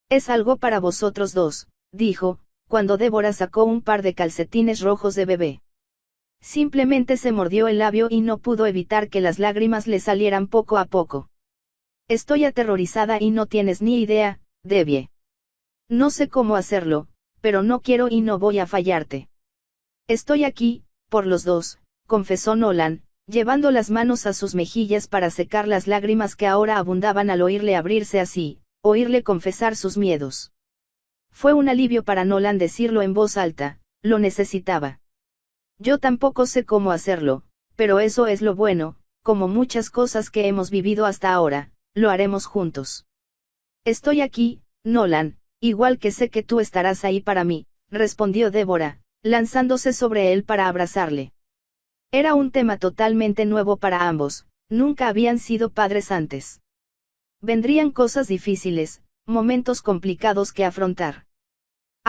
Es algo para vosotros dos, dijo, cuando Débora sacó un par de calcetines rojos de bebé. Simplemente se mordió el labio y no pudo evitar que las lágrimas le salieran poco a poco. Estoy aterrorizada y no tienes ni idea, Debbie. No sé cómo hacerlo, pero no quiero y no voy a fallarte. Estoy aquí, por los dos, confesó Nolan, llevando las manos a sus mejillas para secar las lágrimas que ahora abundaban al oírle abrirse así, oírle confesar sus miedos. Fue un alivio para Nolan decirlo en voz alta, lo necesitaba. Yo tampoco sé cómo hacerlo, pero eso es lo bueno, como muchas cosas que hemos vivido hasta ahora, lo haremos juntos. Estoy aquí, Nolan, igual que sé que tú estarás ahí para mí, respondió Débora, lanzándose sobre él para abrazarle. Era un tema totalmente nuevo para ambos, nunca habían sido padres antes. Vendrían cosas difíciles, momentos complicados que afrontar.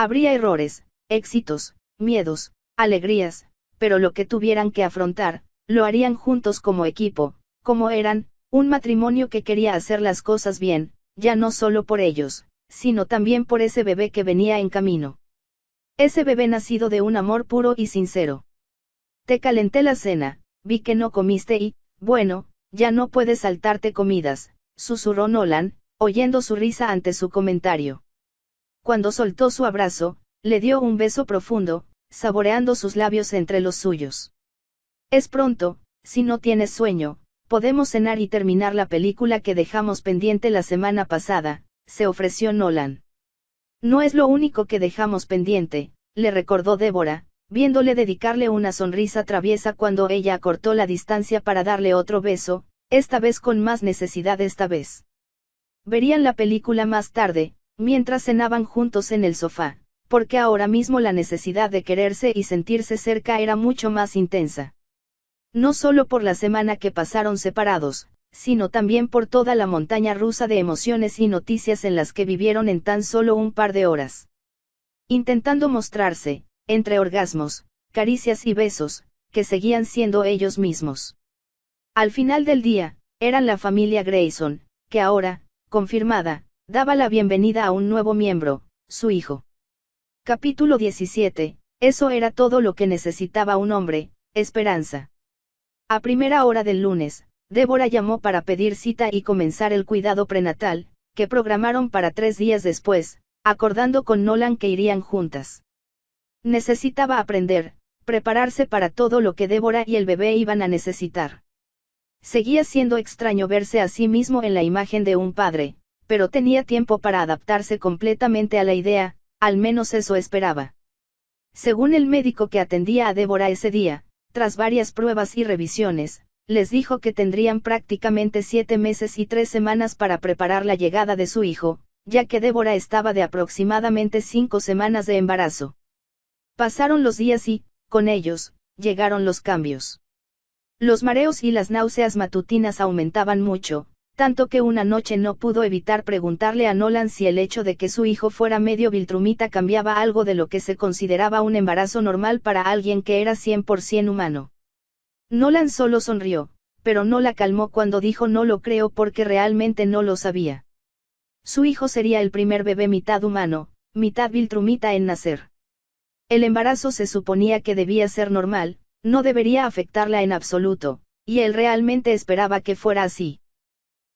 Habría errores, éxitos, miedos, alegrías, pero lo que tuvieran que afrontar, lo harían juntos como equipo, como eran, un matrimonio que quería hacer las cosas bien, ya no solo por ellos, sino también por ese bebé que venía en camino. Ese bebé nacido de un amor puro y sincero. Te calenté la cena, vi que no comiste y, bueno, ya no puedes saltarte comidas, susurró Nolan, oyendo su risa ante su comentario. Cuando soltó su abrazo, le dio un beso profundo, saboreando sus labios entre los suyos. Es pronto, si no tienes sueño, podemos cenar y terminar la película que dejamos pendiente la semana pasada, se ofreció Nolan. No es lo único que dejamos pendiente, le recordó Débora, viéndole dedicarle una sonrisa traviesa cuando ella acortó la distancia para darle otro beso, esta vez con más necesidad esta vez. Verían la película más tarde, mientras cenaban juntos en el sofá, porque ahora mismo la necesidad de quererse y sentirse cerca era mucho más intensa. No solo por la semana que pasaron separados, sino también por toda la montaña rusa de emociones y noticias en las que vivieron en tan solo un par de horas. Intentando mostrarse, entre orgasmos, caricias y besos, que seguían siendo ellos mismos. Al final del día, eran la familia Grayson, que ahora, confirmada, daba la bienvenida a un nuevo miembro, su hijo. Capítulo 17, eso era todo lo que necesitaba un hombre, esperanza. A primera hora del lunes, Débora llamó para pedir cita y comenzar el cuidado prenatal, que programaron para 3 días después, acordando con Nolan que irían juntas. Necesitaba aprender, prepararse para todo lo que Débora y el bebé iban a necesitar. Seguía siendo extraño verse a sí mismo en la imagen de un padre, pero tenía tiempo para adaptarse completamente a la idea, al menos eso esperaba. Según el médico que atendía a Débora ese día, tras varias pruebas y revisiones, les dijo que tendrían prácticamente 7 meses y 3 semanas para preparar la llegada de su hijo, ya que Débora estaba de aproximadamente 5 semanas de embarazo. Pasaron los días y, con ellos, llegaron los cambios. Los mareos y las náuseas matutinas aumentaban mucho, tanto que una noche no pudo evitar preguntarle a Nolan si el hecho de que su hijo fuera medio viltrumita cambiaba algo de lo que se consideraba un embarazo normal para alguien que era 100% humano. Nolan solo sonrió, pero no la calmó cuando dijo no lo creo porque realmente no lo sabía. Su hijo sería el primer bebé mitad humano, mitad viltrumita en nacer. El embarazo se suponía que debía ser normal, no debería afectarla en absoluto, y él realmente esperaba que fuera así.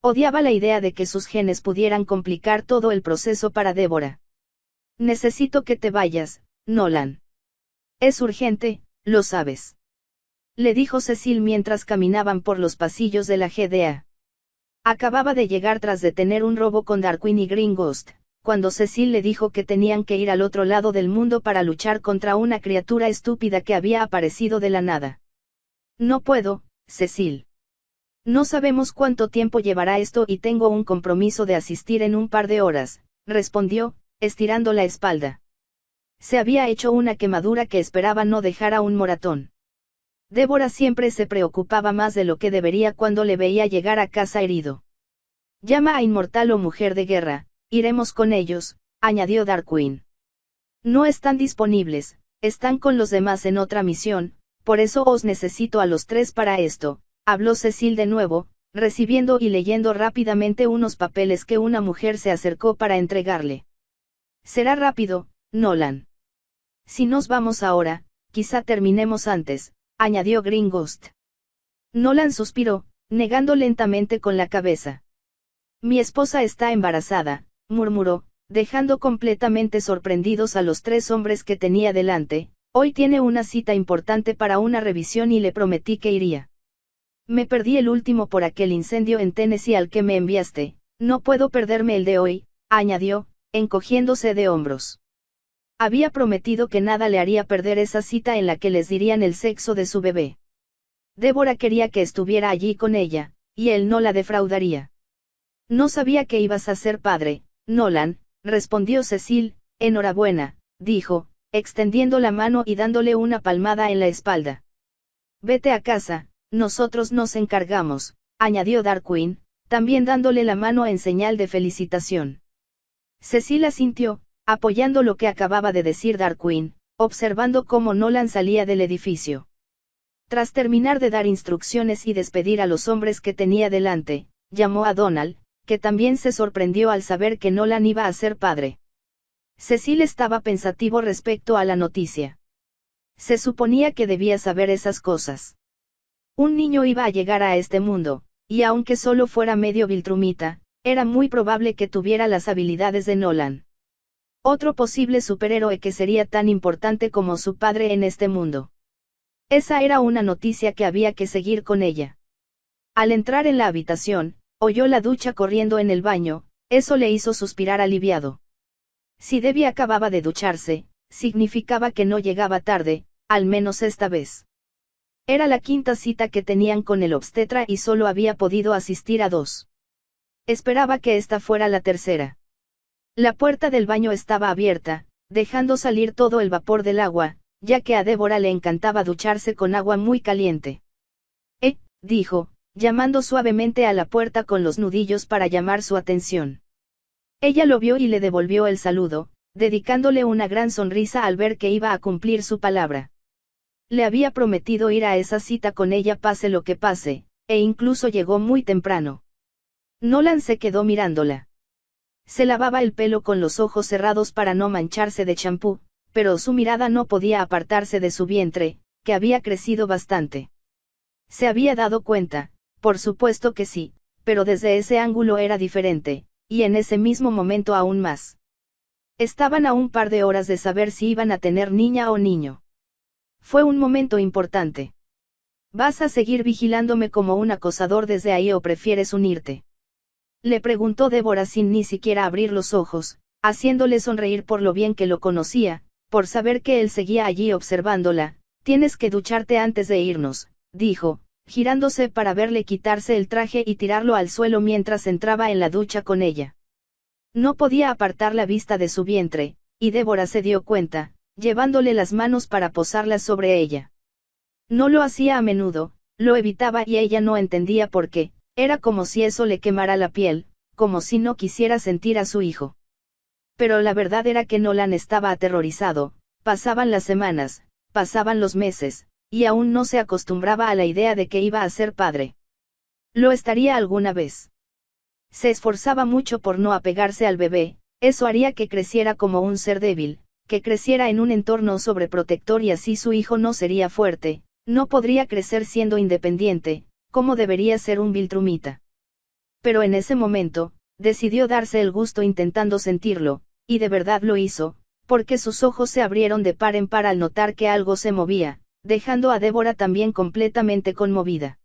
Odiaba la idea de que sus genes pudieran complicar todo el proceso para Débora. Necesito que te vayas, Nolan. Es urgente, lo sabes. Le dijo Cecil mientras caminaban por los pasillos de la GDA. Acababa de llegar tras de tener un robo con Darkwing y Green Ghost, cuando Cecil le dijo que tenían que ir al otro lado del mundo para luchar contra una criatura estúpida que había aparecido de la nada. No puedo, Cecil. No sabemos cuánto tiempo llevará esto y tengo un compromiso de asistir en un par de horas, respondió, estirando la espalda. Se había hecho una quemadura que esperaba no dejara un moratón. Débora siempre se preocupaba más de lo que debería cuando le veía llegar a casa herido. Llama a Inmortal o Mujer de Guerra, iremos con ellos, añadió Darkwing. No están disponibles, están con los demás en otra misión, por eso os necesito a los 3 para esto. Habló Cecil de nuevo, recibiendo y leyendo rápidamente unos papeles que una mujer se acercó para entregarle. Será rápido, Nolan. Si nos vamos ahora, quizá terminemos antes, añadió Green Ghost. Nolan suspiró, negando lentamente con la cabeza. Mi esposa está embarazada, murmuró, dejando completamente sorprendidos a los 3 hombres que tenía delante. Hoy tiene una cita importante para una revisión y le prometí que iría. Me perdí el último por aquel incendio en Tennessee al que me enviaste, no puedo perderme el de hoy, añadió, encogiéndose de hombros. Había prometido que nada le haría perder esa cita en la que les dirían el sexo de su bebé. Débora quería que estuviera allí con ella, y él no la defraudaría. No sabía que ibas a ser padre, Nolan, respondió Cecil, enhorabuena, dijo, extendiendo la mano y dándole una palmada en la espalda. Vete a casa. Nosotros nos encargamos, añadió Darkwing, también dándole la mano en señal de felicitación. Cecil asintió, apoyando lo que acababa de decir Darkwing, observando cómo Nolan salía del edificio. Tras terminar de dar instrucciones y despedir a los hombres que tenía delante, llamó a Donald, que también se sorprendió al saber que Nolan iba a ser padre. Cecil estaba pensativo respecto a la noticia. Se suponía que debía saber esas cosas. Un niño iba a llegar a este mundo, y aunque solo fuera medio viltrumita, era muy probable que tuviera las habilidades de Nolan. Otro posible superhéroe que sería tan importante como su padre en este mundo. Esa era una noticia que había que seguir con ella. Al entrar en la habitación, oyó la ducha corriendo en el baño, eso le hizo suspirar aliviado. Si Debbie acababa de ducharse, significaba que no llegaba tarde, al menos esta vez. Era la quinta cita que tenían con el obstetra y solo había podido asistir a 2. Esperaba que esta fuera la tercera. La puerta del baño estaba abierta, dejando salir todo el vapor del agua, ya que a Débora le encantaba ducharse con agua muy caliente. Dijo, llamando suavemente a la puerta con los nudillos para llamar su atención. Ella lo vio y le devolvió el saludo, dedicándole una gran sonrisa al ver que iba a cumplir su palabra. Le había prometido ir a esa cita con ella pase lo que pase, e incluso llegó muy temprano. Nolan se quedó mirándola. Se lavaba el pelo con los ojos cerrados para no mancharse de champú, pero su mirada no podía apartarse de su vientre, que había crecido bastante. Se había dado cuenta, por supuesto que sí, pero desde ese ángulo era diferente, y en ese mismo momento aún más. Estaban a un par de horas de saber si iban a tener niña o niño. Fue un momento importante. ¿Vas a seguir vigilándome como un acosador desde ahí o prefieres unirte? Le preguntó Débora sin ni siquiera abrir los ojos, haciéndole sonreír por lo bien que lo conocía, por saber que él seguía allí observándola. Tienes que ducharte antes de irnos, dijo, girándose para verle quitarse el traje y tirarlo al suelo mientras entraba en la ducha con ella. No podía apartar la vista de su vientre, y Débora se dio cuenta, llevándole las manos para posarlas sobre ella. No lo hacía a menudo, lo evitaba y ella no entendía por qué, era como si eso le quemara la piel, como si no quisiera sentir a su hijo. Pero la verdad era que Nolan estaba aterrorizado, pasaban las semanas, pasaban los meses, y aún no se acostumbraba a la idea de que iba a ser padre. ¿Lo estaría alguna vez? Se esforzaba mucho por no apegarse al bebé, eso haría que creciera como un ser débil, que creciera en un entorno sobreprotector y así su hijo no sería fuerte, no podría crecer siendo independiente, como debería ser un viltrumita. Pero en ese momento, decidió darse el gusto intentando sentirlo, y de verdad lo hizo, porque sus ojos se abrieron de par en par al notar que algo se movía, dejando a Débora también completamente conmovida.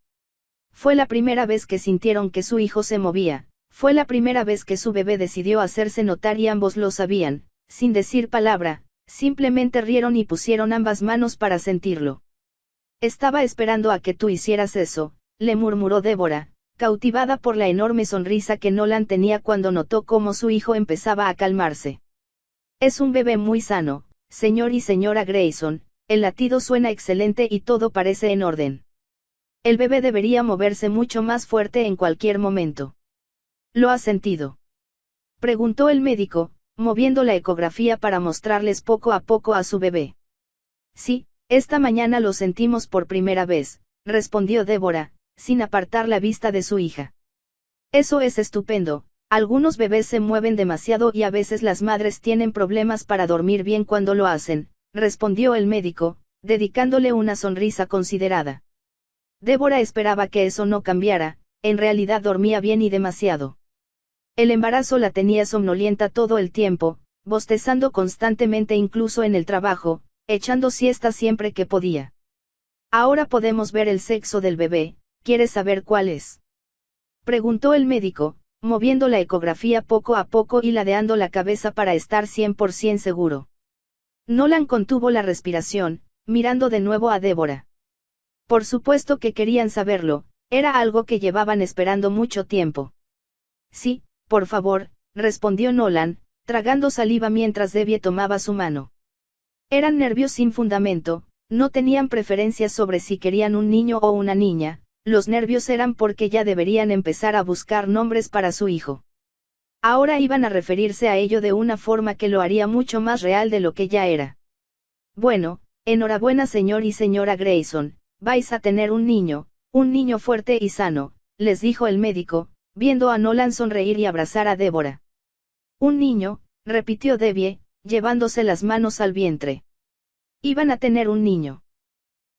Fue la primera vez que sintieron que su hijo se movía, fue la primera vez que su bebé decidió hacerse notar y ambos lo sabían, sin decir palabra, simplemente rieron y pusieron ambas manos para sentirlo. Estaba esperando a que tú hicieras eso, le murmuró Débora, cautivada por la enorme sonrisa que Nolan tenía cuando notó cómo su hijo empezaba a calmarse. Es un bebé muy sano, señor y señora Grayson, el latido suena excelente y todo parece en orden. El bebé debería moverse mucho más fuerte en cualquier momento. ¿Lo has sentido?, preguntó el médico, moviendo la ecografía para mostrarles poco a poco a su bebé. Sí, esta mañana lo sentimos por primera vez, respondió Débora, sin apartar la vista de su hija. Eso es estupendo, algunos bebés se mueven demasiado y a veces las madres tienen problemas para dormir bien cuando lo hacen, respondió el médico, dedicándole una sonrisa considerada. Débora esperaba que eso no cambiara, en realidad dormía bien y demasiado. El embarazo la tenía somnolienta todo el tiempo, bostezando constantemente incluso en el trabajo, echando siesta siempre que podía. Ahora podemos ver el sexo del bebé, ¿quieres saber cuál es?, preguntó el médico, moviendo la ecografía poco a poco y ladeando la cabeza para estar 100% seguro. Nolan contuvo la respiración, mirando de nuevo a Débora. Por supuesto que querían saberlo, era algo que llevaban esperando mucho tiempo. Sí, por favor, respondió Nolan, tragando saliva mientras Debbie tomaba su mano. Eran nervios sin fundamento, no tenían preferencias sobre si querían un niño o una niña, los nervios eran porque ya deberían empezar a buscar nombres para su hijo. Ahora iban a referirse a ello de una forma que lo haría mucho más real de lo que ya era. Bueno, enhorabuena señor y señora Grayson, vais a tener un niño fuerte y sano, les dijo el médico, viendo a Nolan sonreír y abrazar a Débora. Un niño, repitió Debbie, llevándose las manos al vientre. Iban a tener un niño.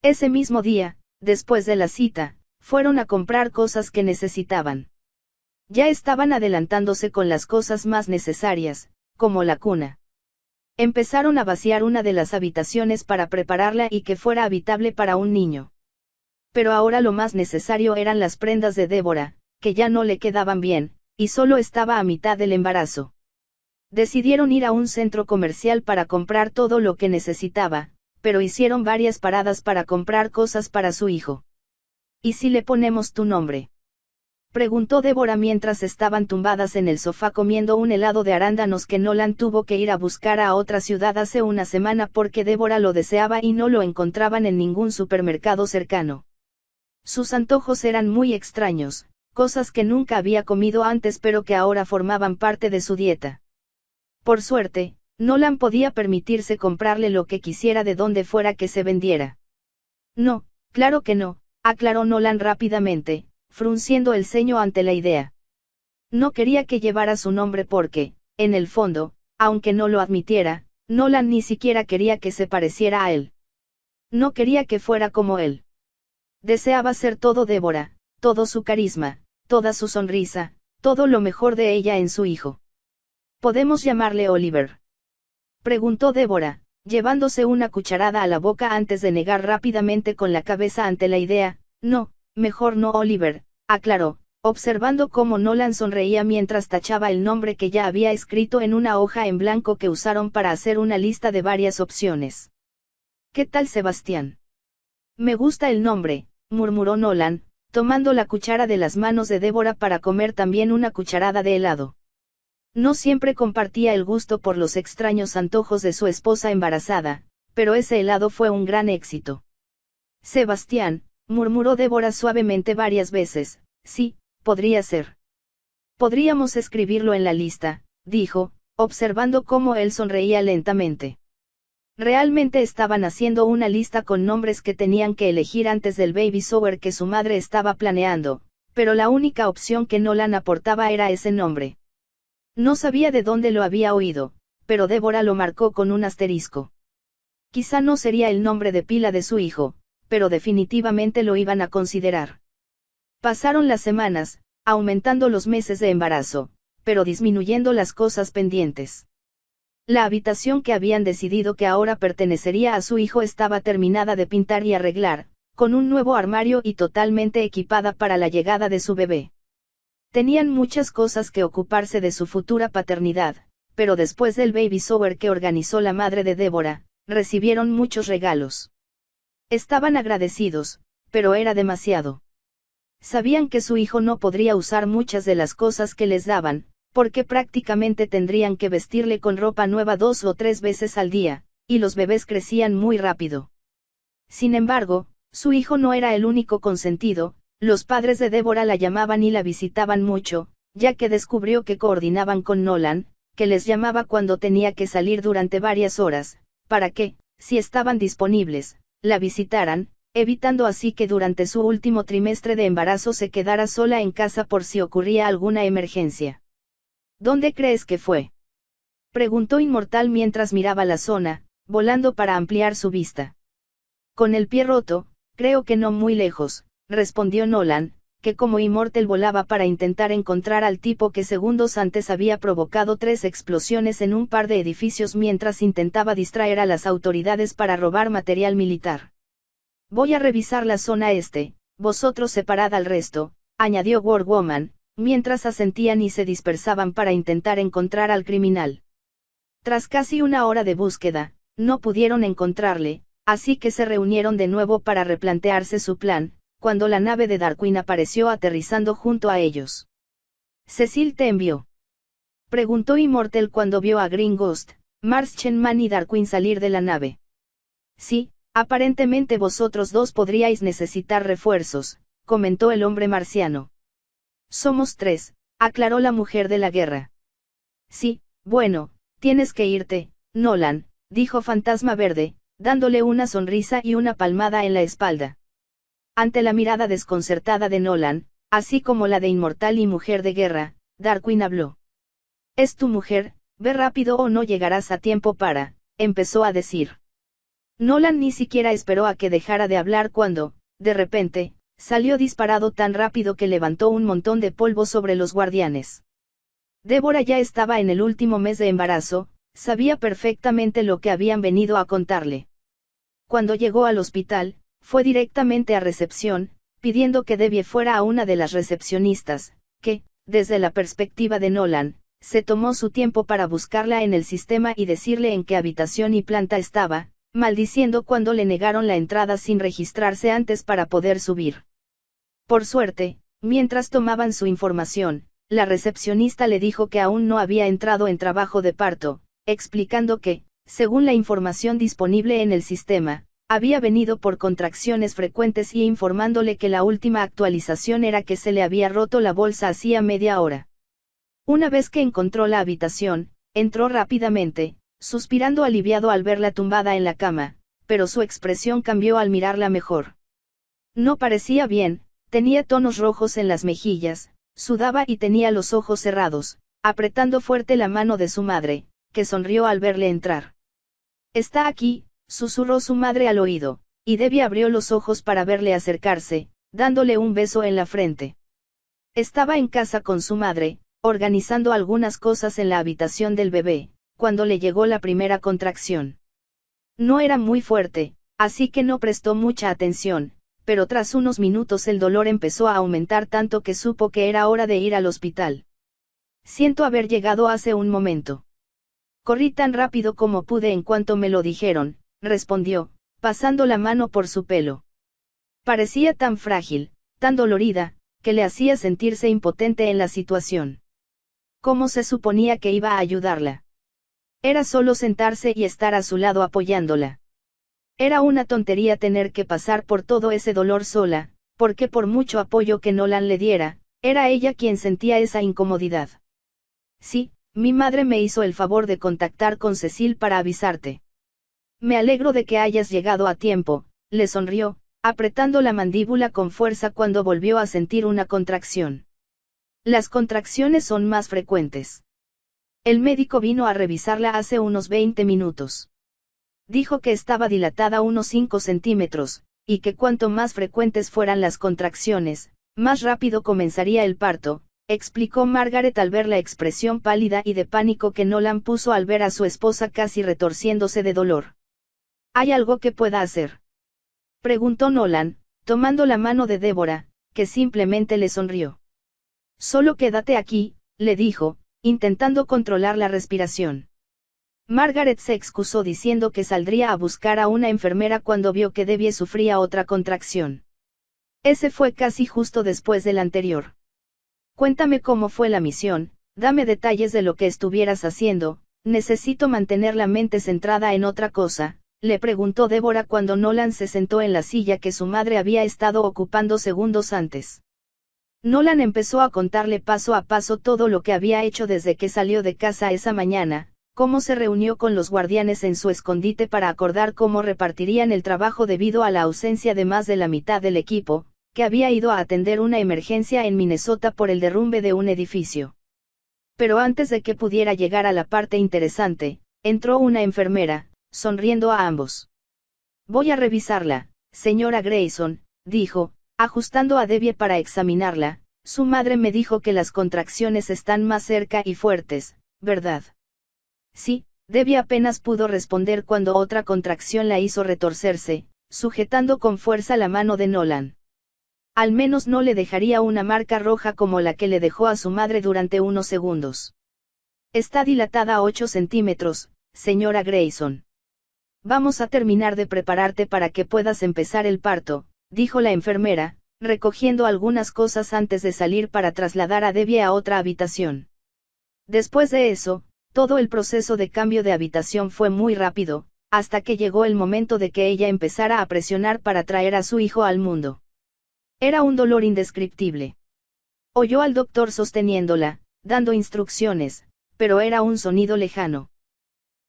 Ese mismo día, después de la cita, fueron a comprar cosas que necesitaban. Ya estaban adelantándose con las cosas más necesarias, como la cuna. Empezaron a vaciar una de las habitaciones para prepararla y que fuera habitable para un niño. Pero ahora lo más necesario eran las prendas de Débora, que ya no le quedaban bien, y solo estaba a mitad del embarazo. Decidieron ir a un centro comercial para comprar todo lo que necesitaba, pero hicieron varias paradas para comprar cosas para su hijo. ¿Y si le ponemos tu nombre?, preguntó Débora mientras estaban tumbadas en el sofá comiendo un helado de arándanos que Nolan tuvo que ir a buscar a otra ciudad hace una semana porque Débora lo deseaba y no lo encontraban en ningún supermercado cercano. Sus antojos eran muy extraños, cosas que nunca había comido antes pero que ahora formaban parte de su dieta. Por suerte, Nolan podía permitirse comprarle lo que quisiera de donde fuera que se vendiera. No, claro que no, aclaró Nolan rápidamente, frunciendo el ceño ante la idea. No quería que llevara su nombre porque, en el fondo, aunque no lo admitiera, Nolan ni siquiera quería que se pareciera a él. No quería que fuera como él. Deseaba ser todo Débora, todo su carisma, toda su sonrisa, todo lo mejor de ella en su hijo. ¿Podemos llamarle Oliver?, preguntó Débora, llevándose una cucharada a la boca antes de negar rápidamente con la cabeza ante la idea. No, mejor no Oliver, aclaró, observando cómo Nolan sonreía mientras tachaba el nombre que ya había escrito en una hoja en blanco que usaron para hacer una lista de varias opciones. ¿Qué tal Sebastián? Me gusta el nombre, murmuró Nolan, tomando la cuchara de las manos de Débora para comer también una cucharada de helado. No siempre compartía el gusto por los extraños antojos de su esposa embarazada, pero ese helado fue un gran éxito. Sebastián, murmuró Débora suavemente varias veces, sí, podría ser. Podríamos escribirlo en la lista, dijo, observando cómo él sonreía lentamente. Realmente estaban haciendo una lista con nombres que tenían que elegir antes del baby shower que su madre estaba planeando, pero la única opción que Nolan aportaba era ese nombre. No sabía de dónde lo había oído, pero Débora lo marcó con un asterisco. Quizá no sería el nombre de pila de su hijo, pero definitivamente lo iban a considerar. Pasaron las semanas, aumentando los meses de embarazo, pero disminuyendo las cosas pendientes. La habitación que habían decidido que ahora pertenecería a su hijo estaba terminada de pintar y arreglar, con un nuevo armario y totalmente equipada para la llegada de su bebé. Tenían muchas cosas que ocuparse de su futura paternidad, pero después del baby shower que organizó la madre de Débora, recibieron muchos regalos. Estaban agradecidos, pero era demasiado. Sabían que su hijo no podría usar muchas de las cosas que les daban, porque prácticamente tendrían que vestirle con ropa nueva 2 o 3 veces al día, y los bebés crecían muy rápido. Sin embargo, su hijo no era el único consentido. Los padres de Débora la llamaban y la visitaban mucho, ya que descubrió que coordinaban con Nolan, que les llamaba cuando tenía que salir durante varias horas, para que, si estaban disponibles, la visitaran, evitando así que durante su último trimestre de embarazo se quedara sola en casa por si ocurría alguna emergencia. ¿Dónde crees que fue?, preguntó Inmortal mientras miraba la zona, volando para ampliar su vista. Con el pie roto, creo que no muy lejos, respondió Nolan, que como Immortal volaba para intentar encontrar al tipo que segundos antes había provocado 3 explosiones en un par de edificios mientras intentaba distraer a las autoridades para robar material militar. Voy a revisar la zona este, vosotros separad al resto, añadió War Woman, mientras asentían y se dispersaban para intentar encontrar al criminal. Tras casi una hora de búsqueda, no pudieron encontrarle, así que se reunieron de nuevo para replantearse su plan, cuando la nave de Darkwing apareció aterrizando junto a ellos. ¿Cecil te envió?, preguntó Immortal cuando vio a Green Ghost, Marshman y Darkwing salir de la nave. Sí, aparentemente vosotros dos podríais necesitar refuerzos, comentó el hombre marciano. Somos 3, aclaró la mujer de la guerra. Sí, bueno, tienes que irte, Nolan, dijo Fantasma Verde, dándole una sonrisa y una palmada en la espalda. Ante la mirada desconcertada de Nolan, así como la de Inmortal y Mujer de Guerra, Darkwing habló. Es tu mujer, ve rápido o no llegarás a tiempo para, empezó a decir. Nolan ni siquiera esperó a que dejara de hablar cuando, de repente, salió disparado tan rápido que levantó un montón de polvo sobre los guardianes. Débora ya estaba en el último mes de embarazo, sabía perfectamente lo que habían venido a contarle. Cuando llegó al hospital, fue directamente a recepción, pidiendo que Debbie fuera a una de las recepcionistas, que, desde la perspectiva de Nolan, se tomó su tiempo para buscarla en el sistema y decirle en qué habitación y planta estaba, maldiciendo cuando le negaron la entrada sin registrarse antes para poder subir. Por suerte, mientras tomaban su información, la recepcionista le dijo que aún no había entrado en trabajo de parto, explicando que, según la información disponible en el sistema, había venido por contracciones frecuentes y informándole que la última actualización era que se le había roto la bolsa hacía media hora. Una vez que encontró la habitación, entró rápidamente, suspirando aliviado al verla tumbada en la cama, pero su expresión cambió al mirarla mejor. No parecía bien, tenía tonos rojos en las mejillas, sudaba y tenía los ojos cerrados, apretando fuerte la mano de su madre, que sonrió al verle entrar. Está aquí, susurró su madre al oído, y Debbie abrió los ojos para verle acercarse, dándole un beso en la frente. Estaba en casa con su madre, organizando algunas cosas en la habitación del bebé, cuando le llegó la primera contracción. No era muy fuerte, así que no prestó mucha atención, pero tras unos minutos el dolor empezó a aumentar tanto que supo que era hora de ir al hospital. Siento haber llegado hace un momento. Corrí tan rápido como pude en cuanto me lo dijeron, respondió, pasando la mano por su pelo. Parecía tan frágil, tan dolorida, que le hacía sentirse impotente en la situación. ¿Cómo se suponía que iba a ayudarla? Era solo sentarse y estar a su lado apoyándola. Era una tontería tener que pasar por todo ese dolor sola, porque por mucho apoyo que Nolan le diera, era ella quien sentía esa incomodidad. Sí, mi madre me hizo el favor de contactar con Cecil para avisarte. Me alegro de que hayas llegado a tiempo, le sonrió, apretando la mandíbula con fuerza cuando volvió a sentir una contracción. Las contracciones son más frecuentes. El médico vino a revisarla hace unos 20 minutos. Dijo que estaba dilatada unos 5 centímetros, y que cuanto más frecuentes fueran las contracciones, más rápido comenzaría el parto, explicó Margaret al ver la expresión pálida y de pánico que Nolan puso al ver a su esposa casi retorciéndose de dolor. ¿Hay algo que pueda hacer?, preguntó Nolan, tomando la mano de Débora, que simplemente le sonrió. Solo quédate aquí, le dijo, intentando controlar la respiración. Margaret se excusó diciendo que saldría a buscar a una enfermera cuando vio que Debbie sufría otra contracción. Ese fue casi justo después del anterior. Cuéntame cómo fue la misión, dame detalles de lo que estuvieras haciendo, necesito mantener la mente centrada en otra cosa, le preguntó Débora cuando Nolan se sentó en la silla que su madre había estado ocupando segundos antes. Nolan empezó a contarle paso a paso todo lo que había hecho desde que salió de casa esa mañana, cómo se reunió con los guardianes en su escondite para acordar cómo repartirían el trabajo debido a la ausencia de más de la mitad del equipo, que había ido a atender una emergencia en Minnesota por el derrumbe de un edificio. Pero antes de que pudiera llegar a la parte interesante, entró una enfermera, sonriendo a ambos. Voy a revisarla, señora Grayson, dijo, ajustando a Debbie para examinarla. Su madre me dijo que las contracciones están más cerca y fuertes, ¿verdad? Sí, Debbie apenas pudo responder cuando otra contracción la hizo retorcerse, sujetando con fuerza la mano de Nolan. Al menos no le dejaría una marca roja como la que le dejó a su madre durante unos segundos. Está dilatada a 8 centímetros, señora Grayson. Vamos a terminar de prepararte para que puedas empezar el parto, dijo la enfermera, recogiendo algunas cosas antes de salir para trasladar a Debbie a otra habitación. Después de eso, todo el proceso de cambio de habitación fue muy rápido, hasta que llegó el momento de que ella empezara a presionar para traer a su hijo al mundo. Era un dolor indescriptible. Oyó al doctor sosteniéndola, dando instrucciones, pero era un sonido lejano.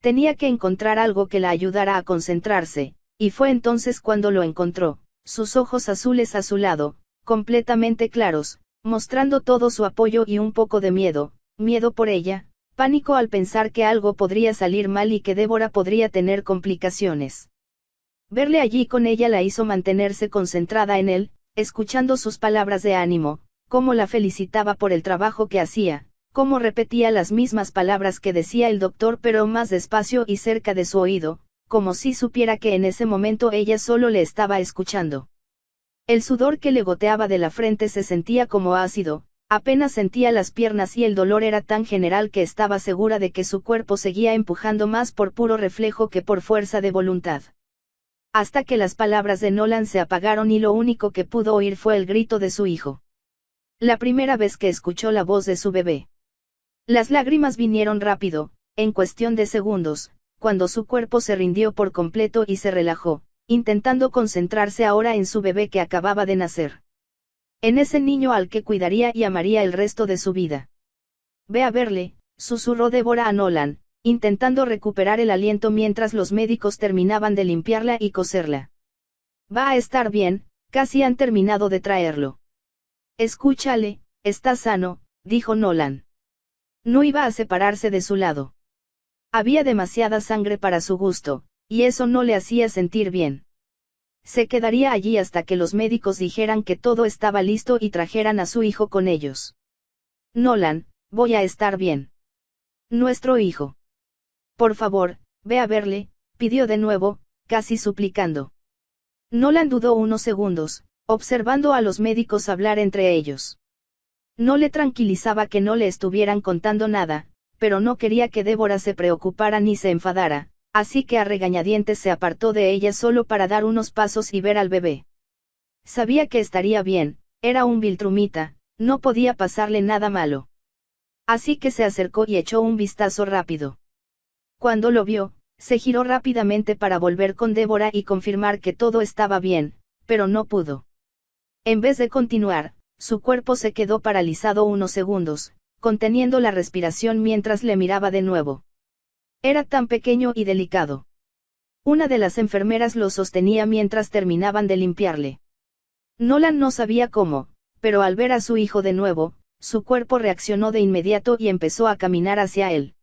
Tenía que encontrar algo que la ayudara a concentrarse, y fue entonces cuando lo encontró, sus ojos azules a su lado, completamente claros, mostrando todo su apoyo y un poco de miedo, miedo por ella, pánico al pensar que algo podría salir mal y que Débora podría tener complicaciones. Verle allí con ella la hizo mantenerse concentrada en él, escuchando sus palabras de ánimo, cómo la felicitaba por el trabajo que hacía, cómo repetía las mismas palabras que decía el doctor pero más despacio y cerca de su oído, como si supiera que en ese momento ella solo le estaba escuchando. El sudor que le goteaba de la frente se sentía como ácido, apenas sentía las piernas y el dolor era tan general que estaba segura de que su cuerpo seguía empujando más por puro reflejo que por fuerza de voluntad. Hasta que las palabras de Nolan se apagaron y lo único que pudo oír fue el grito de su hijo. La primera vez que escuchó la voz de su bebé. Las lágrimas vinieron rápido, en cuestión de segundos, cuando su cuerpo se rindió por completo y se relajó, intentando concentrarse ahora en su bebé que acababa de nacer. En ese niño al que cuidaría y amaría el resto de su vida. Ve a verle, susurró Débora a Nolan, intentando recuperar el aliento mientras los médicos terminaban de limpiarla y coserla. Va a estar bien, casi han terminado de traerlo. Escúchale, está sano, dijo Nolan. No iba a separarse de su lado. Había demasiada sangre para su gusto, y eso no le hacía sentir bien. Se quedaría allí hasta que los médicos dijeran que todo estaba listo y trajeran a su hijo con ellos. Nolan, voy a estar bien. Nuestro hijo. Por favor, ve a verle, pidió de nuevo, casi suplicando. Nolan dudó unos segundos, observando a los médicos hablar entre ellos. No le tranquilizaba que no le estuvieran contando nada, pero no quería que Débora se preocupara ni se enfadara, así que a regañadientes se apartó de ella solo para dar unos pasos y ver al bebé. Sabía que estaría bien, era un viltrumita, no podía pasarle nada malo. Así que se acercó y echó un vistazo rápido. Cuando lo vio, se giró rápidamente para volver con Débora y confirmar que todo estaba bien, pero no pudo. En vez de continuar, su cuerpo se quedó paralizado unos segundos, conteniendo la respiración mientras le miraba de nuevo. Era tan pequeño y delicado. Una de las enfermeras lo sostenía mientras terminaban de limpiarle. Nolan no sabía cómo, pero al ver a su hijo de nuevo, su cuerpo reaccionó de inmediato y empezó a caminar hacia él.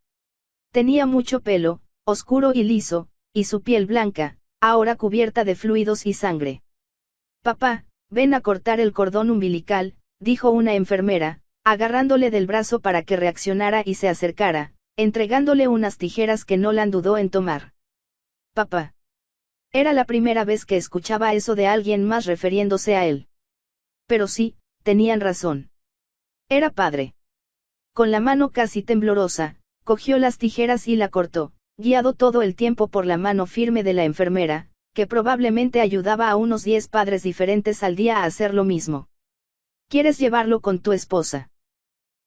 Tenía mucho pelo, oscuro y liso, y su piel blanca, ahora cubierta de fluidos y sangre. Papá, ven a cortar el cordón umbilical, dijo una enfermera, agarrándole del brazo para que reaccionara y se acercara, entregándole unas tijeras que Nolan dudó en tomar. Papá. Era la primera vez que escuchaba eso de alguien más refiriéndose a él. Pero sí, tenían razón. Era padre. Con la mano casi temblorosa, cogió las tijeras y la cortó, guiado todo el tiempo por la mano firme de la enfermera, que probablemente ayudaba a unos 10 padres diferentes al día a hacer lo mismo. ¿Quieres llevarlo con tu esposa?,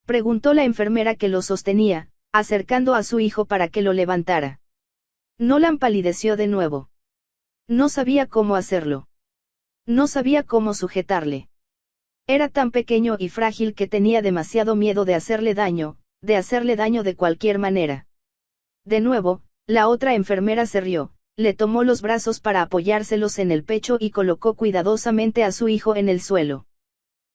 preguntó la enfermera que lo sostenía, acercando a su hijo para que lo levantara. Nolan palideció de nuevo. No sabía cómo hacerlo. No sabía cómo sujetarle. Era tan pequeño y frágil que tenía demasiado miedo de hacerle daño de cualquier manera. De nuevo, la otra enfermera se rió, le tomó los brazos para apoyárselos en el pecho y colocó cuidadosamente a su hijo en el suelo.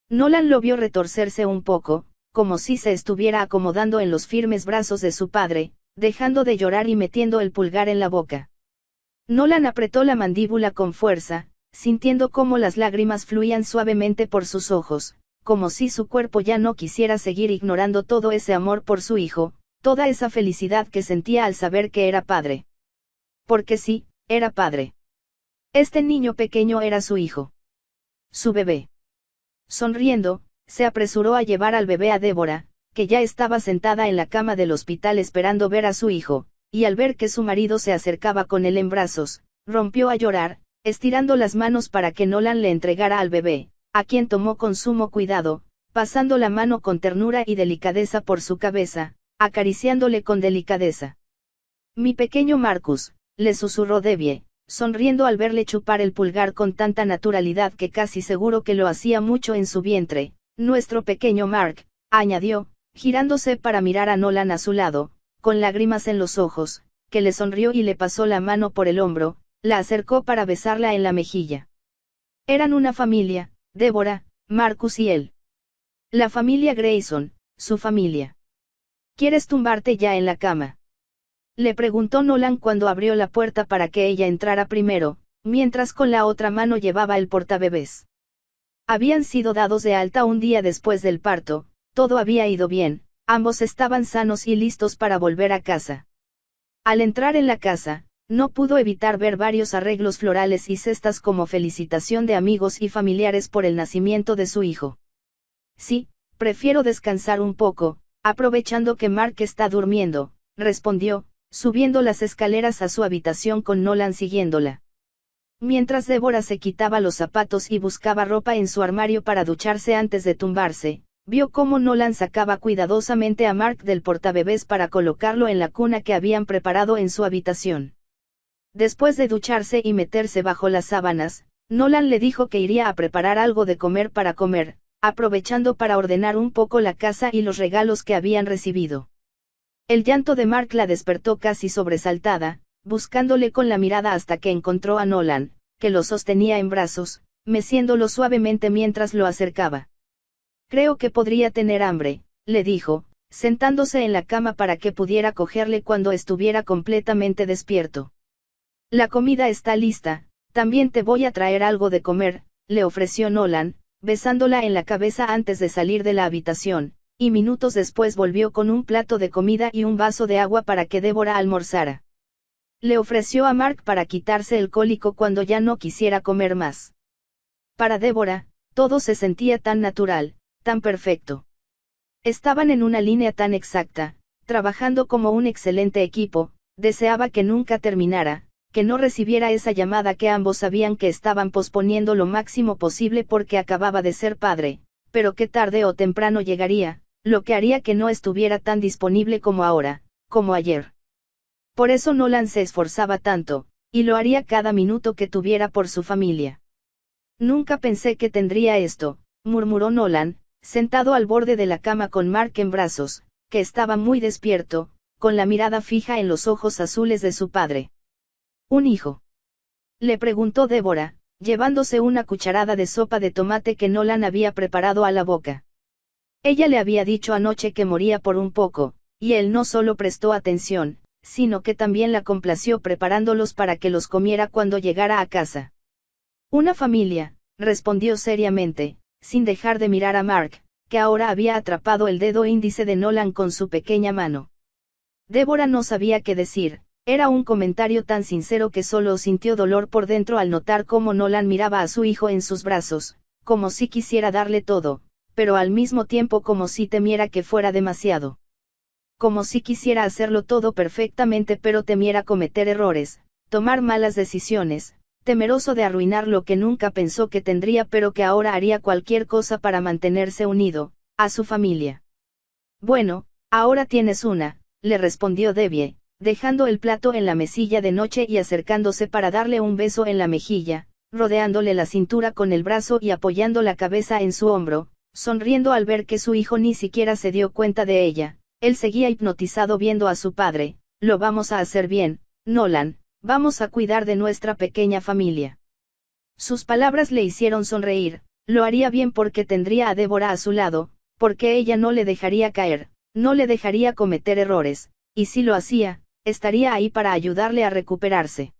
Nolan lo vio retorcerse un poco, como si se estuviera acomodando en los firmes brazos de su padre, dejando de llorar y metiendo el pulgar en la boca. Nolan apretó la mandíbula con fuerza, sintiendo cómo las lágrimas fluían suavemente por sus ojos, como si su cuerpo ya no quisiera seguir ignorando todo ese amor por su hijo, toda esa felicidad que sentía al saber que era padre. Porque sí, era padre. Este niño pequeño era su hijo. Su bebé. Sonriendo, se apresuró a llevar al bebé a Débora, que ya estaba sentada en la cama del hospital esperando ver a su hijo, y al ver que su marido se acercaba con él en brazos, rompió a llorar, estirando las manos para que Nolan le entregara al bebé, a quien tomó con sumo cuidado, pasando la mano con ternura y delicadeza por su cabeza, acariciándole con delicadeza. Mi pequeño Marcus, le susurró Debbie, sonriendo al verle chupar el pulgar con tanta naturalidad que casi seguro que lo hacía mucho en su vientre. Nuestro pequeño Mark, añadió, Girándose para mirar a Nolan a su lado, con lágrimas en los ojos, que le sonrió y le pasó la mano por el hombro, la acercó para besarla en la mejilla. Eran una familia, Deborah, Marcus y él. La familia Grayson, su familia. ¿Quieres tumbarte ya en la cama?, le preguntó Nolan cuando abrió la puerta para que ella entrara primero, mientras con la otra mano llevaba el portabebés. Habían sido dados de alta un día después del parto, todo había ido bien, ambos estaban sanos y listos para volver a casa. Al entrar en la casa, no pudo evitar ver varios arreglos florales y cestas como felicitación de amigos y familiares por el nacimiento de su hijo. Sí, prefiero descansar un poco, aprovechando que Mark está durmiendo, respondió, subiendo las escaleras a su habitación con Nolan siguiéndola. Mientras Deborah se quitaba los zapatos y buscaba ropa en su armario para ducharse antes de tumbarse, vio cómo Nolan sacaba cuidadosamente a Mark del portabebés para colocarlo en la cuna que habían preparado en su habitación. Después de ducharse y meterse bajo las sábanas, Nolan le dijo que iría a preparar algo de comer para comer, aprovechando para ordenar un poco la casa y los regalos que habían recibido. El llanto de Mark la despertó casi sobresaltada, buscándole con la mirada hasta que encontró a Nolan, que lo sostenía en brazos, meciéndolo suavemente mientras lo acercaba. Creo que podría tener hambre, le dijo, sentándose en la cama para que pudiera cogerle cuando estuviera completamente despierto. La comida está lista, también te voy a traer algo de comer, le ofreció Nolan, besándola en la cabeza antes de salir de la habitación, y minutos después volvió con un plato de comida y un vaso de agua para que Deborah almorzara. Le ofreció a Mark para quitarse el cólico cuando ya no quisiera comer más. Para Deborah, todo se sentía tan natural, tan perfecto. Estaban en una línea tan exacta, trabajando como un excelente equipo, deseaba que nunca terminara, que no recibiera esa llamada que ambos sabían que estaban posponiendo lo máximo posible porque acababa de ser padre, pero que tarde o temprano llegaría, lo que haría que no estuviera tan disponible como ahora, como ayer. Por eso Nolan se esforzaba tanto, y lo haría cada minuto que tuviera por su familia. Nunca pensé que tendría esto, murmuró Nolan, sentado al borde de la cama con Mark en brazos, que estaba muy despierto, con la mirada fija en los ojos azules de su padre. ¿Un hijo?, le preguntó Deborah, llevándose una cucharada de sopa de tomate que Nolan había preparado a la boca. Ella le había dicho anoche que moría por un poco, y él no solo prestó atención, sino que también la complació preparándolos para que los comiera cuando llegara a casa. Una familia, respondió seriamente, sin dejar de mirar a Mark, que ahora había atrapado el dedo índice de Nolan con su pequeña mano. Deborah no sabía qué decir. Era un comentario tan sincero que solo sintió dolor por dentro al notar cómo Nolan miraba a su hijo en sus brazos, como si quisiera darle todo, pero al mismo tiempo como si temiera que fuera demasiado. Como si quisiera hacerlo todo perfectamente pero temiera cometer errores, tomar malas decisiones, temeroso de arruinar lo que nunca pensó que tendría pero que ahora haría cualquier cosa para mantenerse unido, a su familia. Bueno, ahora tienes una, le respondió Debbie, dejando el plato en la mesilla de noche y acercándose para darle un beso en la mejilla, rodeándole la cintura con el brazo y apoyando la cabeza en su hombro, sonriendo al ver que su hijo ni siquiera se dio cuenta de ella. Él seguía hipnotizado viendo a su padre. Lo vamos a hacer bien, Nolan, vamos a cuidar de nuestra pequeña familia. Sus palabras le hicieron sonreír, lo haría bien porque tendría a Deborah a su lado, porque ella no le dejaría caer, no le dejaría cometer errores, y si lo hacía, estaría ahí para ayudarle a recuperarse.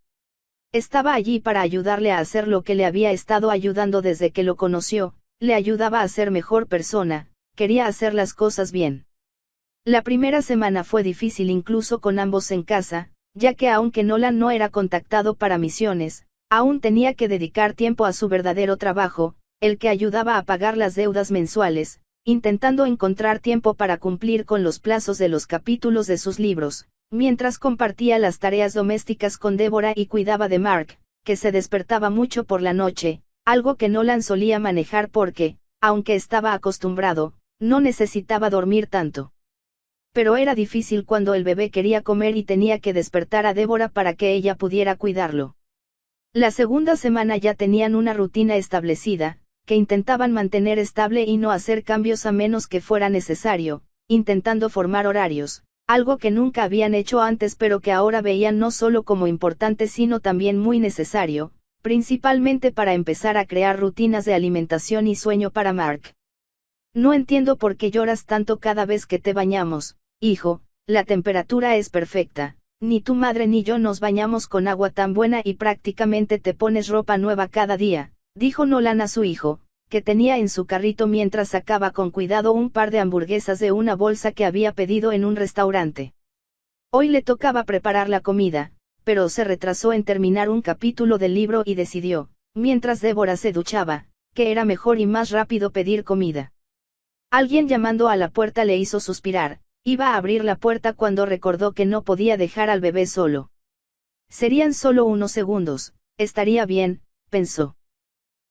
Estaba allí para ayudarle a hacer lo que le había estado ayudando desde que lo conoció, le ayudaba a ser mejor persona, quería hacer las cosas bien. La primera semana fue difícil incluso con ambos en casa, ya que aunque Nolan no era contactado para misiones, aún tenía que dedicar tiempo a su verdadero trabajo, el que ayudaba a pagar las deudas mensuales, intentando encontrar tiempo para cumplir con los plazos de los capítulos de sus libros, mientras compartía las tareas domésticas con Deborah y cuidaba de Mark, que se despertaba mucho por la noche, algo que Nolan solía manejar porque, aunque estaba acostumbrado, no necesitaba dormir tanto. Pero era difícil cuando el bebé quería comer y tenía que despertar a Deborah para que ella pudiera cuidarlo. La segunda semana ya tenían una rutina establecida, que intentaban mantener estable y no hacer cambios a menos que fuera necesario, intentando formar horarios, algo que nunca habían hecho antes pero que ahora veían no solo como importante sino también muy necesario, principalmente para empezar a crear rutinas de alimentación y sueño para Mark. No entiendo por qué lloras tanto cada vez que te bañamos, hijo, la temperatura es perfecta, ni tu madre ni yo nos bañamos con agua tan buena y prácticamente te pones ropa nueva cada día, dijo Nolan a su hijo, que tenía en su carrito mientras sacaba con cuidado un par de hamburguesas de una bolsa que había pedido en un restaurante. Hoy le tocaba preparar la comida, pero se retrasó en terminar un capítulo del libro y decidió, mientras Débora se duchaba, que era mejor y más rápido pedir comida. Alguien llamando a la puerta le hizo suspirar, iba a abrir la puerta cuando recordó que no podía dejar al bebé solo. Serían solo unos segundos, estaría bien, pensó.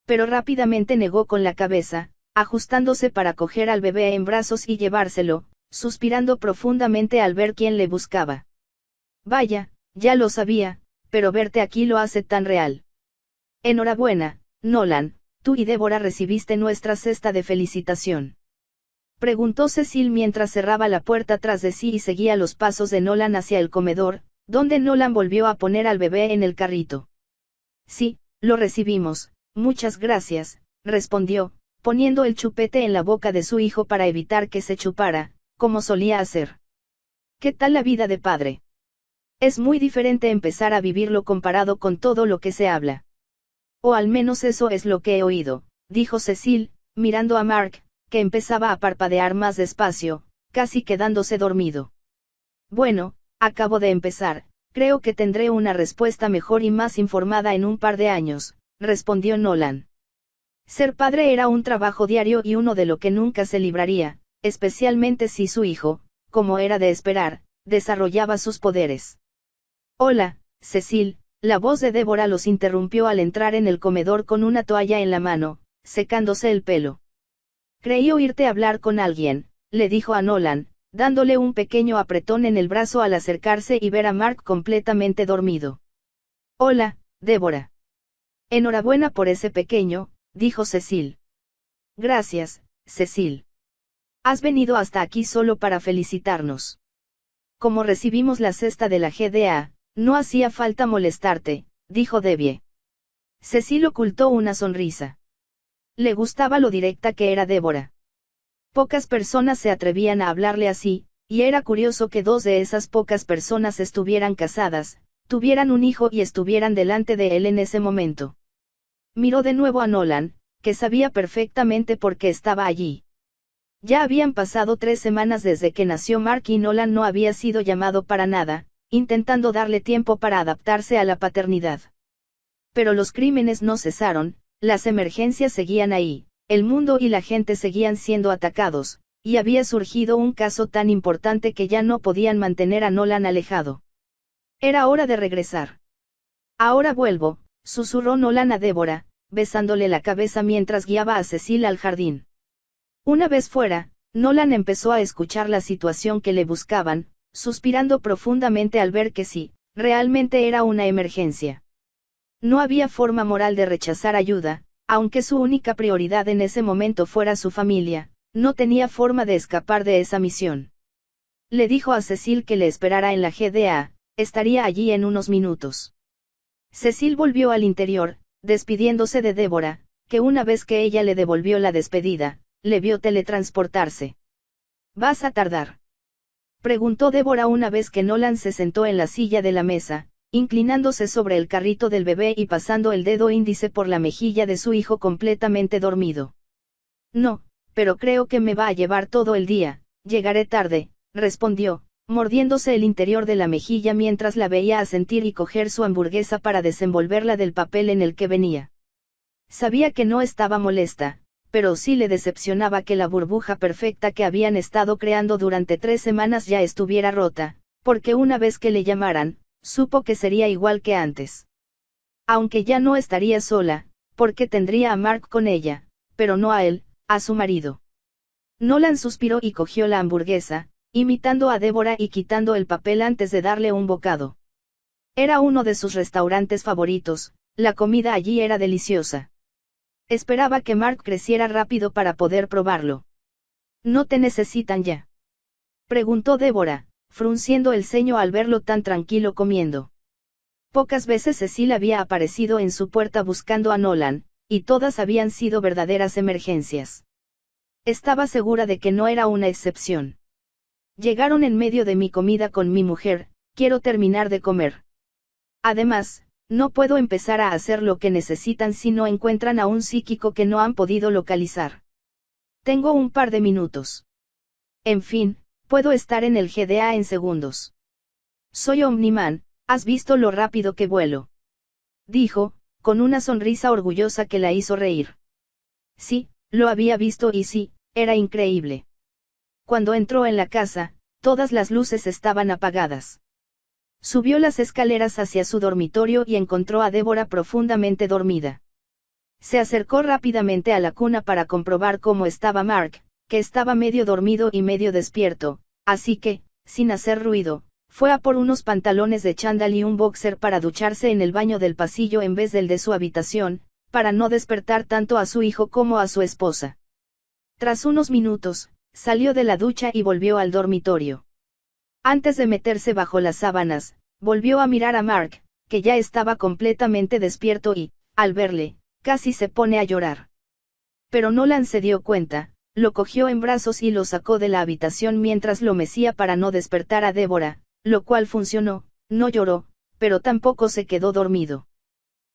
Pero rápidamente negó con la cabeza, ajustándose para coger al bebé en brazos y llevárselo, suspirando profundamente al ver quién le buscaba. Vaya, ya lo sabía, pero verte aquí lo hace tan real. Enhorabuena, Nolan, tú y Débora recibiste nuestra cesta de felicitación. Preguntó Cecil mientras cerraba la puerta tras de sí y seguía los pasos de Nolan hacia el comedor, donde Nolan volvió a poner al bebé en el carrito. Sí, lo recibimos, muchas gracias, respondió, poniendo el chupete en la boca de su hijo para evitar que se chupara, como solía hacer. ¿Qué tal la vida de padre? Es muy diferente empezar a vivirlo comparado con todo lo que se habla. O al menos eso es lo que he oído, dijo Cecil, mirando a Mark, que empezaba a parpadear más despacio, casi quedándose dormido. Bueno, acabo de empezar, creo que tendré una respuesta mejor y más informada en un par de años, respondió Nolan. Ser padre era un trabajo diario y uno de lo que nunca se libraría, especialmente si su hijo, como era de esperar, desarrollaba sus poderes. Hola, Cecil, la voz de Débora los interrumpió al entrar en el comedor con una toalla en la mano, secándose el pelo. Creí oírte hablar con alguien, le dijo a Nolan, dándole un pequeño apretón en el brazo al acercarse y ver a Mark completamente dormido. Hola, Débora. Enhorabuena por ese pequeño, dijo Cecil. Gracias, Cecil. Has venido hasta aquí solo para felicitarnos. Como recibimos la cesta de la GDA, no hacía falta molestarte, dijo Debbie. Cecil ocultó una sonrisa. Le gustaba lo directa que era Débora. Pocas personas se atrevían a hablarle así, y era curioso que dos de esas pocas personas estuvieran casadas, tuvieran un hijo y estuvieran delante de él en ese momento. Miró de nuevo a Nolan, que sabía perfectamente por qué estaba allí. Ya habían pasado 3 semanas desde que nació Mark y Nolan no había sido llamado para nada, intentando darle tiempo para adaptarse a la paternidad. Pero los crímenes no cesaron, las emergencias seguían ahí, el mundo y la gente seguían siendo atacados, y había surgido un caso tan importante que ya no podían mantener a Nolan alejado. Era hora de regresar. Ahora vuelvo, susurró Nolan a Débora, besándole la cabeza mientras guiaba a Cecil al jardín. Una vez fuera, Nolan empezó a escuchar la situación que le buscaban, suspirando profundamente al ver que sí, realmente era una emergencia. No había forma moral de rechazar ayuda, aunque su única prioridad en ese momento fuera su familia, no tenía forma de escapar de esa misión. Le dijo a Cecil que le esperara en la GDA, estaría allí en unos minutos. Cecil volvió al interior, despidiéndose de Débora, que una vez que ella le devolvió la despedida, le vio teletransportarse. ¿Vas a tardar?, preguntó Débora una vez que Nolan se sentó en la silla de la mesa, inclinándose sobre el carrito del bebé y pasando el dedo índice por la mejilla de su hijo completamente dormido. No, pero creo que me va a llevar todo el día, llegaré tarde, respondió, mordiéndose el interior de la mejilla mientras la veía asentir y coger su hamburguesa para desenvolverla del papel en el que venía. Sabía que no estaba molesta, pero sí le decepcionaba que la burbuja perfecta que habían estado creando durante 3 semanas ya estuviera rota, porque una vez que le llamaran, supo que sería igual que antes. Aunque ya no estaría sola, porque tendría a Mark con ella, pero no a él, a su marido. Nolan suspiró y cogió la hamburguesa, imitando a Débora y quitando el papel antes de darle un bocado. Era uno de sus restaurantes favoritos, la comida allí era deliciosa. Esperaba que Mark creciera rápido para poder probarlo. No te necesitan ya. Preguntó Débora, frunciendo el ceño al verlo tan tranquilo comiendo. Pocas veces Cecil había aparecido en su puerta buscando a Nolan, y todas habían sido verdaderas emergencias. Estaba segura de que no era una excepción. Llegaron en medio de mi comida con mi mujer, quiero terminar de comer. Además, no puedo empezar a hacer lo que necesitan si no encuentran a un psíquico que no han podido localizar. Tengo un par de minutos. En fin, puedo estar en el GDA en segundos. Soy Omniman, ¿has visto lo rápido que vuelo? Dijo, con una sonrisa orgullosa que la hizo reír. Sí, lo había visto y sí, era increíble. Cuando entró en la casa, todas las luces estaban apagadas. Subió las escaleras hacia su dormitorio y encontró a Débora profundamente dormida. Se acercó rápidamente a la cuna para comprobar cómo estaba Mark, que estaba medio dormido y medio despierto, así que, sin hacer ruido, fue a por unos pantalones de chándal y un boxer para ducharse en el baño del pasillo en vez del de su habitación, para no despertar tanto a su hijo como a su esposa. Tras unos minutos, salió de la ducha y volvió al dormitorio. Antes de meterse bajo las sábanas, volvió a mirar a Mark, que ya estaba completamente despierto y, al verle, casi se pone a llorar. Pero Nolan se dio cuenta, lo cogió en brazos y lo sacó de la habitación mientras lo mecía para no despertar a Débora, lo cual funcionó, no lloró, pero tampoco se quedó dormido.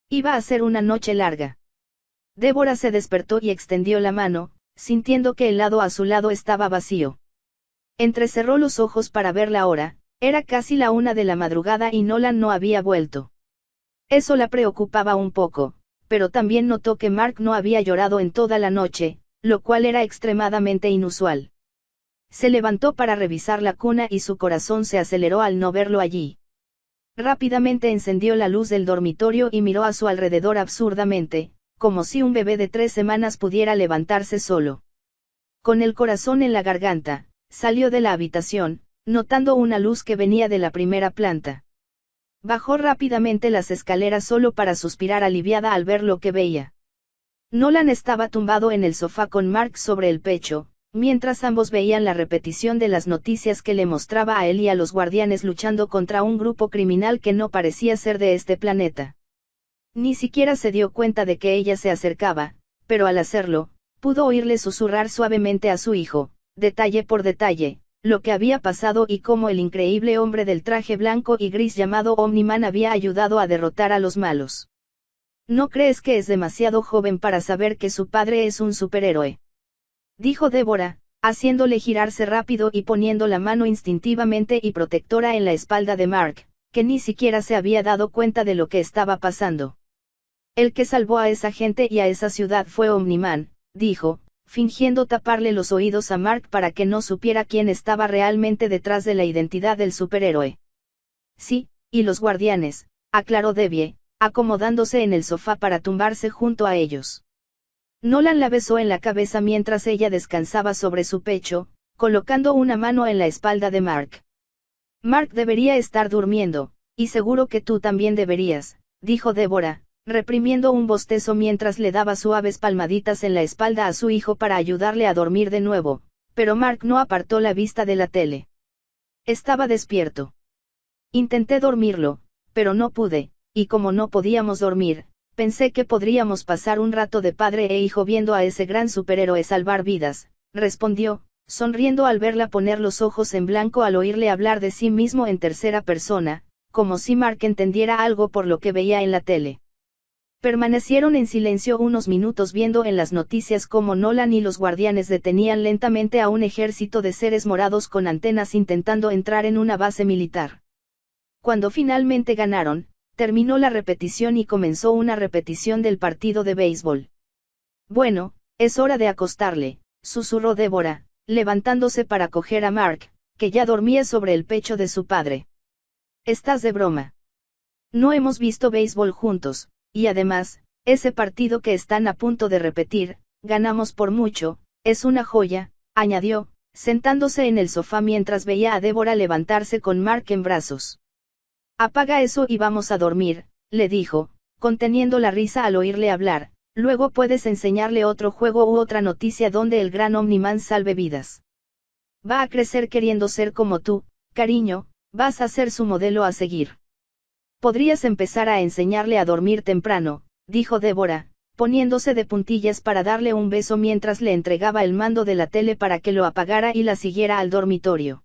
Iba a ser una noche larga. Débora se despertó y extendió la mano, sintiendo que el lado a su lado estaba vacío. Entrecerró los ojos para ver la hora, era casi la 1 de la madrugada y Nolan no había vuelto. Eso la preocupaba un poco, pero también notó que Mark no había llorado en toda la noche, lo cual era extremadamente inusual. Se levantó para revisar la cuna y su corazón se aceleró al no verlo allí. Rápidamente encendió la luz del dormitorio y miró a su alrededor absurdamente, como si un bebé de 3 semanas pudiera levantarse solo. Con el corazón en la garganta, salió de la habitación, notando una luz que venía de la primera planta. Bajó rápidamente las escaleras solo para suspirar aliviada al ver lo que veía. Nolan estaba tumbado en el sofá con Mark sobre el pecho, mientras ambos veían la repetición de las noticias que le mostraba a él y a los guardianes luchando contra un grupo criminal que no parecía ser de este planeta. Ni siquiera se dio cuenta de que ella se acercaba, pero al hacerlo, pudo oírle susurrar suavemente a su hijo, detalle por detalle, lo que había pasado y cómo el increíble hombre del traje blanco y gris llamado Omniman había ayudado a derrotar a los malos. ¿No crees que es demasiado joven para saber que su padre es un superhéroe?, dijo Débora, haciéndole girarse rápido y poniendo la mano instintivamente y protectora en la espalda de Mark, que ni siquiera se había dado cuenta de lo que estaba pasando. El que salvó a esa gente y a esa ciudad fue Omniman, dijo, fingiendo taparle los oídos a Mark para que no supiera quién estaba realmente detrás de la identidad del superhéroe. Sí, y los guardianes, aclaró Debbie, acomodándose en el sofá para tumbarse junto a ellos. Nolan la besó en la cabeza mientras ella descansaba sobre su pecho, colocando una mano en la espalda de Mark. Mark debería estar durmiendo, y seguro que tú también deberías, dijo Débora, reprimiendo un bostezo mientras le daba suaves palmaditas en la espalda a su hijo para ayudarle a dormir de nuevo, pero Mark no apartó la vista de la tele. Estaba despierto. Intenté dormirlo, pero no pude, y como no podíamos dormir, pensé que podríamos pasar un rato de padre e hijo viendo a ese gran superhéroe salvar vidas, respondió, sonriendo al verla poner los ojos en blanco al oírle hablar de sí mismo en tercera persona, como si Mark entendiera algo por lo que veía en la tele. Permanecieron en silencio unos minutos viendo en las noticias cómo Nolan y los guardianes detenían lentamente a un ejército de seres morados con antenas intentando entrar en una base militar. Cuando finalmente ganaron, terminó la repetición y comenzó una repetición del partido de béisbol. Bueno, es hora de acostarle, susurró Débora, levantándose para coger a Mark, que ya dormía sobre el pecho de su padre. ¿Estás de broma? No hemos visto béisbol juntos, y además, ese partido que están a punto de repetir, ganamos por mucho, es una joya, añadió, sentándose en el sofá mientras veía a Débora levantarse con Mark en brazos. Apaga eso y vamos a dormir, le dijo, conteniendo la risa al oírle hablar, luego puedes enseñarle otro juego u otra noticia donde el gran Omniman salve vidas. va a crecer queriendo ser como tú, cariño, vas a ser su modelo a seguir. Podrías empezar a enseñarle a dormir temprano, dijo Débora, poniéndose de puntillas para darle un beso mientras le entregaba el mando de la tele para que lo apagara y la siguiera al dormitorio.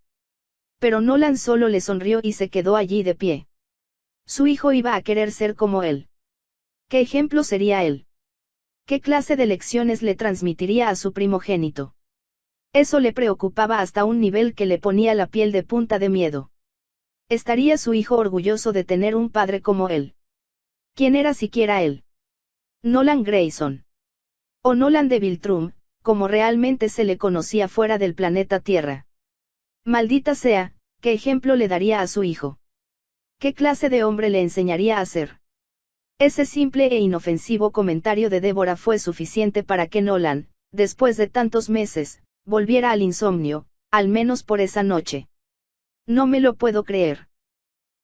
Pero Nolan solo le sonrió y se quedó allí de pie. Su hijo iba a querer ser como él. ¿Qué ejemplo sería él? ¿Qué clase de lecciones le transmitiría a su primogénito? Eso le preocupaba hasta un nivel que le ponía la piel de punta de miedo. ¿Estaría su hijo orgulloso de tener un padre como él? ¿Quién era siquiera él? Nolan Grayson. O Nolan de Viltrum, como realmente se le conocía fuera del planeta Tierra. Maldita sea, ¿qué ejemplo le daría a su hijo? ¿Qué clase de hombre le enseñaría a ser? Ese simple e inofensivo comentario de Débora fue suficiente para que Nolan, después de tantos meses, volviera al insomnio, al menos por esa noche. No me lo puedo creer.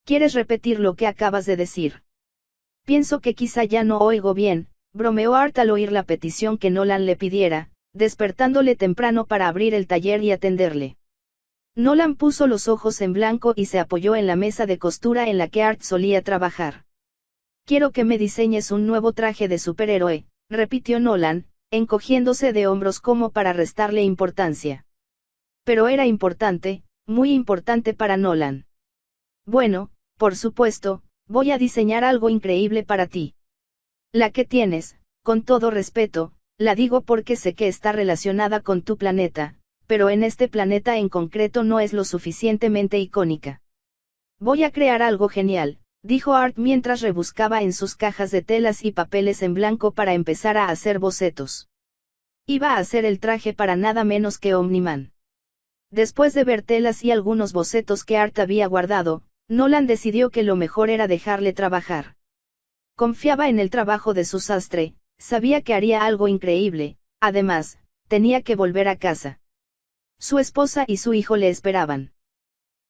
¿Quieres repetir lo que acabas de decir? Pienso que quizá ya no oigo bien, bromeó Art al oír la petición que Nolan le pidiera, despertándole temprano para abrir el taller y atenderle. Nolan puso los ojos en blanco y se apoyó en la mesa de costura en la que Art solía trabajar. Quiero que me diseñes un nuevo traje de superhéroe, repitió Nolan, encogiéndose de hombros como para restarle importancia. Pero era importante, muy importante para Nolan. Bueno, por supuesto, voy a diseñar algo increíble para ti. La que tienes, con todo respeto, la digo porque sé que está relacionada con tu planeta, pero en este planeta en concreto no es lo suficientemente icónica. Voy a crear algo genial, dijo Art mientras rebuscaba en sus cajas de telas y papeles en blanco para empezar a hacer bocetos. Iba a hacer el traje para nada menos que Omni-Man. Después de ver telas y algunos bocetos que Art había guardado, Nolan decidió que lo mejor era dejarle trabajar. Confiaba en el trabajo de su sastre, sabía que haría algo increíble, además, tenía que volver a casa. Su esposa y su hijo le esperaban.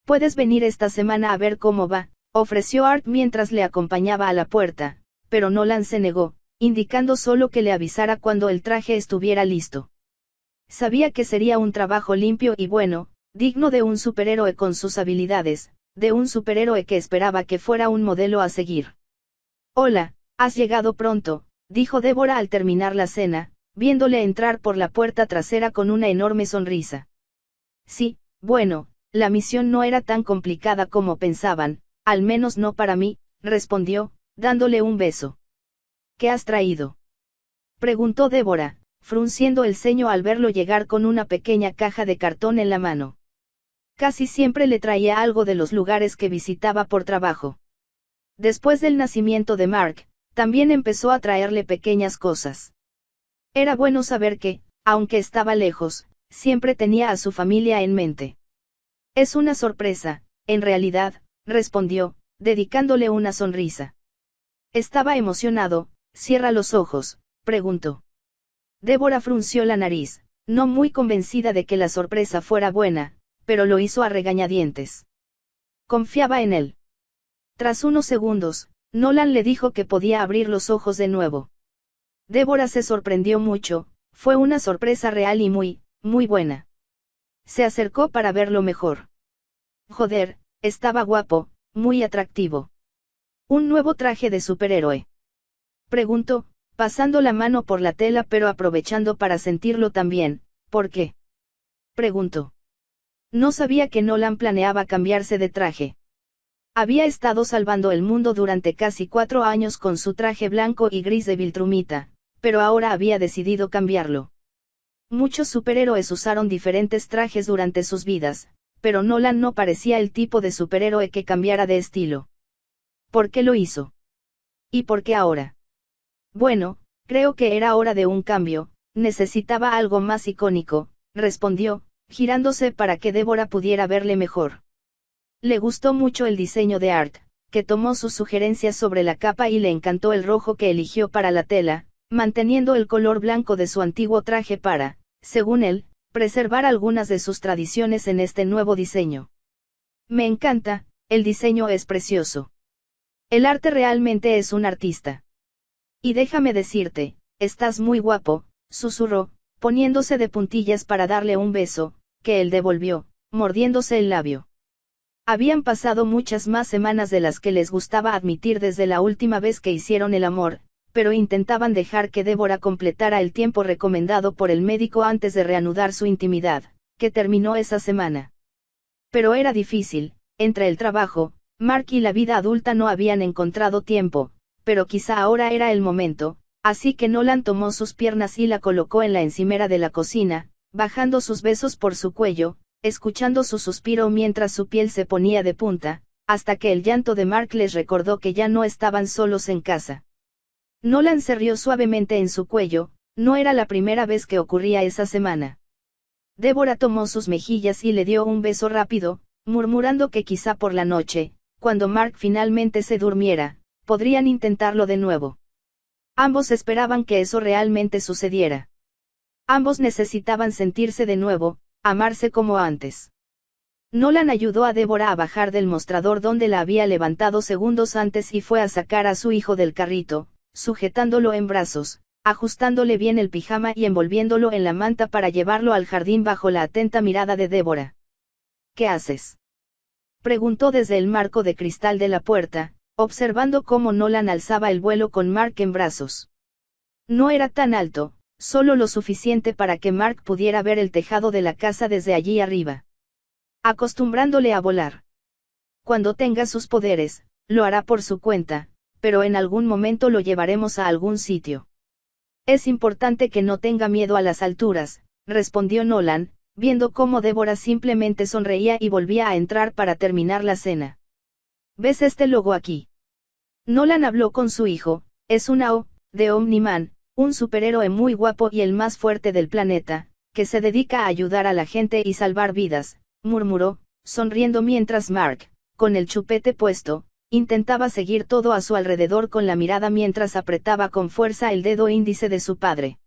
«Puedes venir esta semana a ver cómo va», ofreció Art mientras le acompañaba a la puerta, pero Nolan se negó, indicando solo que le avisara cuando el traje estuviera listo. Sabía que sería un trabajo limpio y bueno, digno de un superhéroe con sus habilidades, de un superhéroe que esperaba que fuera un modelo a seguir. «Hola, has llegado pronto», dijo Débora al terminar la cena, viéndole entrar por la puerta trasera con una enorme sonrisa. «Sí, bueno, la misión no era tan complicada como pensaban, al menos no para mí», respondió, dándole un beso. «¿Qué has traído?», preguntó Débora, frunciendo el ceño al verlo llegar con una pequeña caja de cartón en la mano. Casi siempre le traía algo de los lugares que visitaba por trabajo. Después del nacimiento de Mark, también empezó a traerle pequeñas cosas. Era bueno saber que, aunque estaba lejos, siempre tenía a su familia en mente. «Es una sorpresa, en realidad», respondió, dedicándole una sonrisa. Estaba emocionado. «¿Cierra los ojos?», preguntó. Débora frunció la nariz, no muy convencida de que la sorpresa fuera buena, pero lo hizo a regañadientes. Confiaba en él. Tras unos segundos, Nolan le dijo que podía abrir los ojos de nuevo. Débora se sorprendió mucho, fue una sorpresa real y muy buena. Se acercó para verlo mejor. Joder, estaba guapo, muy atractivo. ¿Un nuevo traje de superhéroe?, preguntó, pasando la mano por la tela pero aprovechando para sentirlo también. «¿Por qué?», preguntó. No sabía que Nolan planeaba cambiarse de traje. Había estado salvando el mundo durante casi 4 años con su traje blanco y gris de Viltrumita, pero ahora había decidido cambiarlo. Muchos superhéroes usaron diferentes trajes durante sus vidas, pero Nolan no parecía el tipo de superhéroe que cambiara de estilo. ¿Por qué lo hizo? ¿Y por qué ahora? Bueno, creo que era hora de un cambio, necesitaba algo más icónico, respondió, girándose para que Débora pudiera verle mejor. Le gustó mucho el diseño de Art, que tomó sus sugerencias sobre la capa y le encantó el rojo que eligió para la tela, manteniendo el color blanco de su antiguo traje para, según él, preservar algunas de sus tradiciones en este nuevo diseño. «Me encanta, el diseño es precioso. El arte realmente es un artista. Y déjame decirte, estás muy guapo», susurró, poniéndose de puntillas para darle un beso, que él devolvió, mordiéndose el labio. Habían pasado muchas más semanas de las que les gustaba admitir desde la última vez que hicieron el amor, pero intentaban dejar que Débora completara el tiempo recomendado por el médico antes de reanudar su intimidad, que terminó esa semana. Pero era difícil, entre el trabajo, Mark y la vida adulta no habían encontrado tiempo, pero quizá ahora era el momento, así que Nolan tomó sus piernas y la colocó en la encimera de la cocina, bajando sus besos por su cuello, escuchando su suspiro mientras su piel se ponía de punta, hasta que el llanto de Mark les recordó que ya no estaban solos en casa. Nolan se rió suavemente en su cuello, no era la primera vez que ocurría esa semana. Débora tomó sus mejillas y le dio un beso rápido, murmurando que quizá por la noche, cuando Mark finalmente se durmiera, podrían intentarlo de nuevo. Ambos esperaban que eso realmente sucediera. Ambos necesitaban sentirse de nuevo, amarse como antes. Nolan ayudó a Débora a bajar del mostrador donde la había levantado segundos antes y fue a sacar a su hijo del carrito, sujetándolo en brazos, ajustándole bien el pijama y envolviéndolo en la manta para llevarlo al jardín bajo la atenta mirada de Débora. ¿Qué haces?, preguntó desde el marco de cristal de la puerta, observando cómo Nolan alzaba el vuelo con Mark en brazos. No era tan alto, solo lo suficiente para que Mark pudiera ver el tejado de la casa desde allí arriba. Acostumbrándole a volar. Cuando tenga sus poderes, lo hará por su cuenta, pero en algún momento lo llevaremos a algún sitio. Es importante que no tenga miedo a las alturas, respondió Nolan, viendo cómo Débora simplemente sonreía y volvía a entrar para terminar la cena. ¿Ves este logo aquí? Nolan habló con su hijo, es una O, de Omni-Man, un superhéroe muy guapo y el más fuerte del planeta, que se dedica a ayudar a la gente y salvar vidas, murmuró, sonriendo mientras Mark, con el chupete puesto, intentaba seguir todo a su alrededor con la mirada mientras apretaba con fuerza el dedo índice de su padre.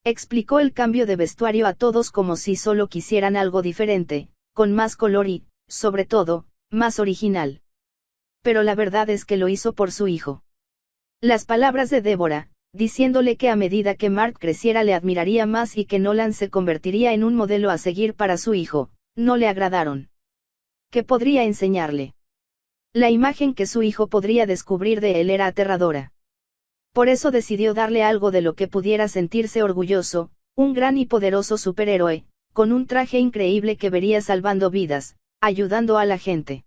Explicó el cambio de vestuario a todos como si solo quisieran algo diferente, con más color y, sobre todo, más original. Pero la verdad es que lo hizo por su hijo. Las palabras de Débora, diciéndole que a medida que Mark creciera le admiraría más y que Nolan se convertiría en un modelo a seguir para su hijo, no le agradaron. ¿Qué podría enseñarle? La imagen que su hijo podría descubrir de él era aterradora. Por eso decidió darle algo de lo que pudiera sentirse orgulloso, un gran y poderoso superhéroe, con un traje increíble que vería salvando vidas, ayudando a la gente.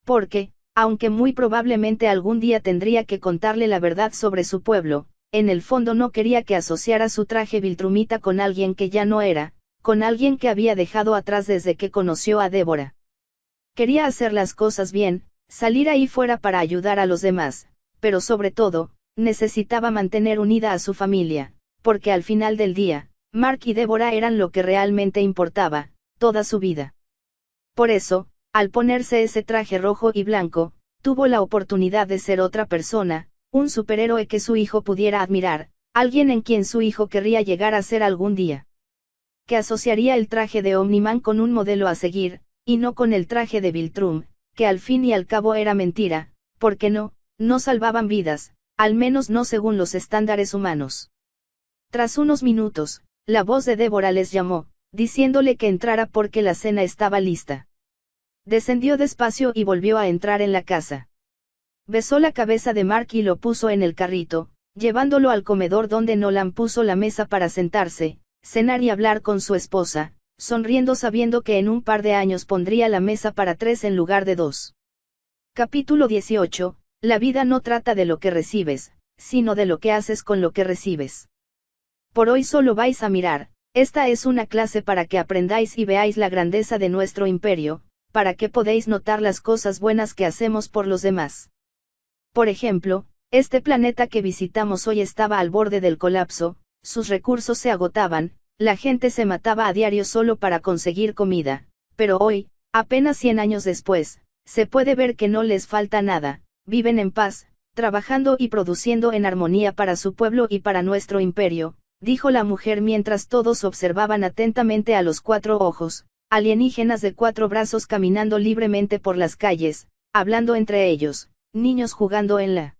Porque, aunque muy probablemente algún día tendría que contarle la verdad sobre su pueblo, en el fondo no quería que asociara su traje viltrumita con alguien que ya no era, con alguien que había dejado atrás desde que conoció a Débora. Quería hacer las cosas bien, salir ahí fuera para ayudar a los demás, pero sobre todo, necesitaba mantener unida a su familia, porque al final del día, Mark y Débora eran lo que realmente importaba, toda su vida. Por eso, al ponerse ese traje rojo y blanco, tuvo la oportunidad de ser otra persona, un superhéroe que su hijo pudiera admirar, alguien en quien su hijo querría llegar a ser algún día. Que asociaría el traje de Omni-Man con un modelo a seguir, y no con el traje de Viltrum, que al fin y al cabo era mentira, porque no salvaban vidas, al menos no según los estándares humanos. Tras unos minutos, la voz de Débora les llamó, diciéndole que entrara porque la cena estaba lista. Descendió despacio y volvió a entrar en la casa. Besó la cabeza de Mark y lo puso en el carrito, llevándolo al comedor donde Nolan puso la mesa para sentarse, cenar y hablar con su esposa, sonriendo sabiendo que en un par de años pondría la mesa para 3 en lugar de 2. Capítulo 18. La vida no trata de lo que recibes, sino de lo que haces con lo que recibes. Por hoy solo vais a mirar, esta es una clase para que aprendáis y veáis la grandeza de nuestro imperio, para que podéis notar las cosas buenas que hacemos por los demás. Por ejemplo, este planeta que visitamos hoy estaba al borde del colapso, sus recursos se agotaban, la gente se mataba a diario solo para conseguir comida, pero hoy, apenas 100 años después, se puede ver que no les falta nada, viven en paz, trabajando y produciendo en armonía para su pueblo y para nuestro imperio, dijo la mujer mientras todos observaban atentamente a los 4 ojos, alienígenas de 4 brazos caminando libremente por las calles, hablando entre ellos, niños jugando en la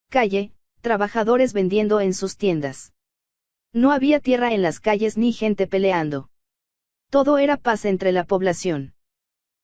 calle, trabajadores vendiendo en sus tiendas. No había tierra en las calles ni gente peleando. Todo era paz entre la población.